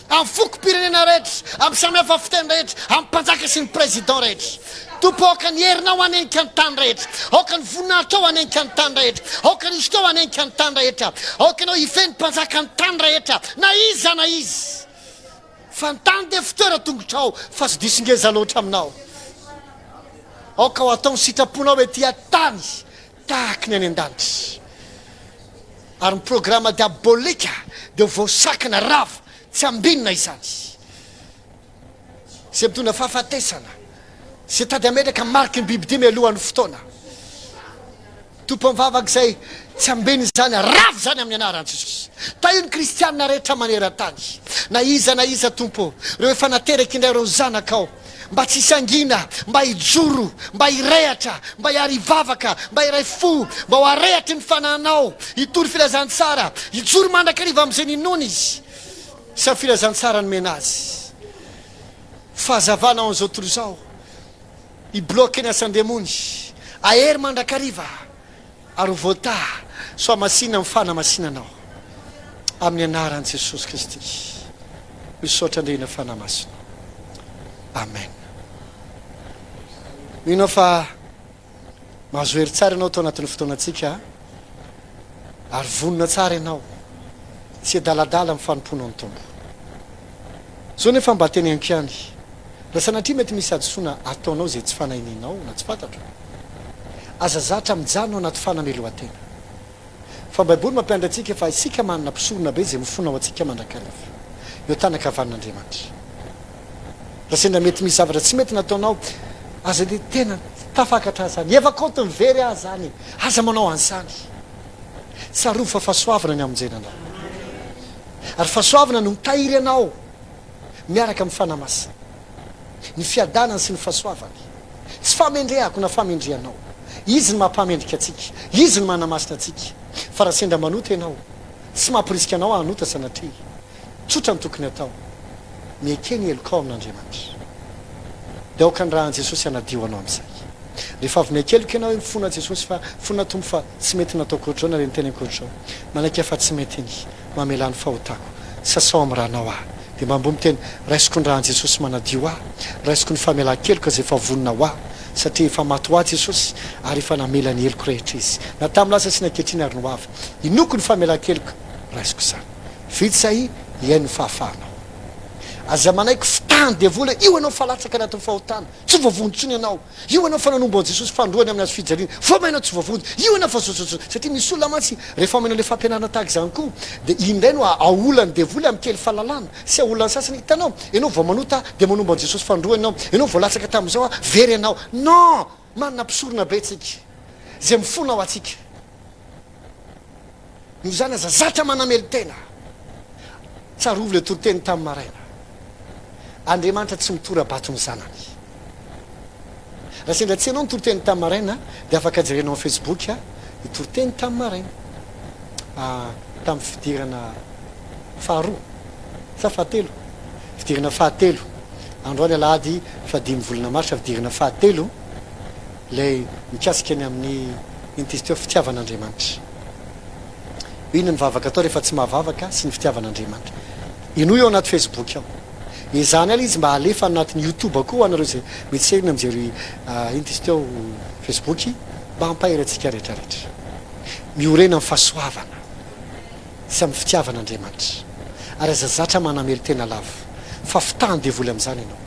amin'ny foko-pirenena rehetra amin'ny samihafa fiteny rehetra amin'ny mpanjaka sy ny président rehetra tompo aoka ny herinao anenika ny tany rehetra aoka ny voninahitra ao anenika ny tany rehetra aoka ny izy tao anenika ny tany rehetra aoka anao hifeny mpanjaka ny tany rehetra na izy fa ny tany de fitoera tongotra ao fa sy disingeza loatra aminao aoka ho atao ny sitraponao hoe tia tany tahaka ny any an-danitra ary ny programma diabolika de voasakana rava tsy ambinina izany zay mitondra fahafatesana zay tady ametraka mariky ny biby dimy alohan'ny fotoana tompo mivavaka zay tsy ambinina zany ravy zany amin'ny anaran'i Jesosy ta io ny kristianina rehetra maneran-tany na iza tompo reo efa nateraky indray reo zanakao mba tsy sangina, mba hijoro, mba hirehatra, mba hiarivavaka, mba hiray fo, mba ho arehatry ny fananao, hitory filazantsara, hijoro mandrakariva amin'izay ninona izy sa filazantsara ny mena azy. Fahazavanao an'izao tontolo izao, hibloke ny asandemony, ahery mandrakariva ary voata soa masina mifana masinanao amin'ny anaran'i Jesosy Kristy. Misaotra andrena fanamasina. Amen. Minao fa mahazo hery tsara ianao tao anatin'ny fotoanantsika ary vonona tsara ianao, tsy adaladala mifanompoana ny tombo. Zao nefa mba teneniko ihany, raha sanatria mety misy adosoana ataonao zay tsy fanahininao na tsy fantatro, aza zatra mijanona anaty fanamelohan-tena. Fa baiboly mampianatra antsika fa isika manana mpisorona be zay mifona ao antsika mandrakariva eo tanakavan'Andriamanitra. Raha sendra mety misy zavatra tsy mety nataonao, aza de tena tafakatra zany, efa konto mivery azy zany, aza manao an'izany. Tsarovy fa fahasoavana ny amonjenanao, ary fahasoavana no mitahiry anao miaraka amin'ny fanamasina, ny fiadanany sy ny fahasoavany. Tsy famendrehako na famendrehanao, izy ny mampamendrika atsika, izy ny manamasina atsika. Fa raha sendra manota ianao, tsy mampirisika anao hanota sanatria tsotra ny tokony atao, miekeny elokao amin'Andriamanitra. Dia aoka ny raha an Jesosy anadio anao amin'izay. Rehefa avy miekelika ianao fona Jesosy fa fona tombo fa tsy mety nataoko ohatrao na reny teneniko ohatrao, manaiky fa tsy mety iny mamela ny fahotako, sasao amin'ny ranao aho. Dia mba mbomby teny raisiko ny raha an Jesosy manadio aho, raisiko ny famelan-keloka izay efa vonona ho aho, satria efa maty ho ahy Jesosy ary efa namela ny heloko rehetra izy. Na tamin'ny lasa sy nakehitriny ary no avy, inoko ny famelan-keloka, raisiko izany. Vitsy zay iaino ny fahafahanao. Aza manaiky fitany de vola, io ianao falatsaka anatin'ny fahotana, tsy voavonjitsony ianao. Io ianao fananombo an Jesosy fandroany amin'ny azy fijaliana, fa mainao tsy voavonjy. Io ianao fa sososo, satria misy olona mantsy rehefa mainao le fampianarana tahaka izany koa, de indray no aolany de vola amin'ny kely fahalalana. Sy aolany sasany hitanao, ianao vao manota de manombo an Jesosy fandroany ianao, ianao vao latsaka tamin'izao very ianao. Non, manana mpisorona be tsika zay mifona ao atsika. Io zany aza zatra manamely tena. Tsarovy le toroteny tamin'ny maraina. Andriamanitra tsy mitorabato ny zanany. Raha sendra tsy ianao nitoroteny tamin'ny maraina, dia afaka jerenao amin'ny Facebook nitoroteny tamin'ny maraina tamin'ny fidirana faharoa sa fahatelo, fidirana fahatelo, androany alahady fadimy volana marsa, fidirana fahatelo, lay mikasika ny amin'ny intesty eo fitiavan'Andriamanitra. Ino ny vavaka atao rehefa tsy mahavavaka sy ny fitiavan'Andriamanitra. Ino eo anaty Facebook ao. Izany ala izy mba alefa anatin'ny YouTube koa anareo zay mitserina mijery intesty eo Facebook, mba hampahery atsika rehetrarehetra. Miorena amin'ny fahasoavana sy amin'ny fitiavan'Andriamanitra. Ary aza zatra manamely tena lavo. Fa fitany devoly amin'izany ianao.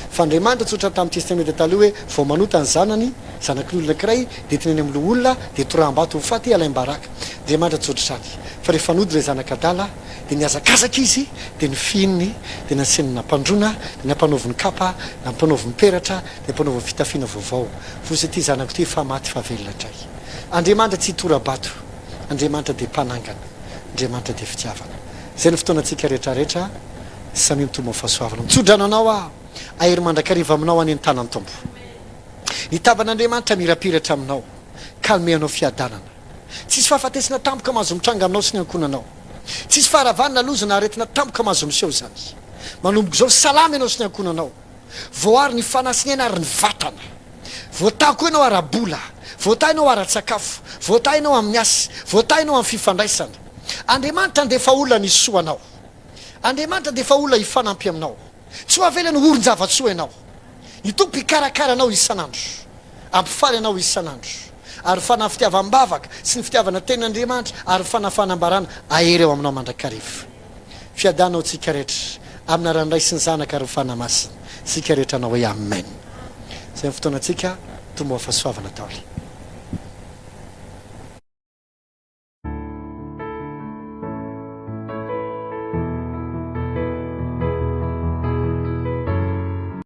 Fa Andriamanitra tsotra tamin'ny testamenta taloha hoe vao manota ny zanany, zanak'olona anankiray, de teneny amin'ny olona, de toram-bato ho faty alaim-baraka. Andriamanitra tsotra zany. Fa rehefa nody ilay zanak'adala, de niazakazaka izy, de ny fininy, de nasenina nampandrona, de nampanoviny kapa, nampanoviny peratra, de nampanoviny fitafiana vaovao. Fosy ty zanako ty fa maty fa velona tray. Andriamanitra tsy torabato, Andriamanitra de mpanangana, Andriamanitra de fitiavana. Zay ny fotoanantsika rehetrarehetra, samy mitombo amin'ny fahasoavana. Mitsodrano anao ahery mandrakariva aminao any an-tanany tombo. Ny tavan'Andriamanitra mirapiratra aminao, kalmeanao fiadanana. Tsisy fahafatesina tampoka mahazo mitranga aminao sy ny ankonanao. Tsisy faharavanina lozana aretina tampoka mahazo miseho zany. Manomboka zao salama ianao sy ny ankonanao. Voary ny fanasinena ary ny vatana. Voatako ianao arabola, voata ianao ara-tsakafo, voata ianao amin'ny asy, voata ianao amin'ny fifandraisana. Andriamanitra andefa olona ny soanao. Andriamanitra andefa olona hifanampy aminao. Tsy ho avela ny oron-javatsoa ianao. Hitompo hikarakara anao isan'andro, ampifaly anao isan'andro. Ary fanahy fitiavam-bavaka sy ny fitiavana ten'Andriamanitra ary fanafanambarana ahery eo aminao mandrakariva. Fiadanao tsika rehetra amina ranoray sy ny zanaka ary fanamasina. Tsika rehetra anao hoe amen. Zay ny fotoanantsika tombo fahasoavana taoly.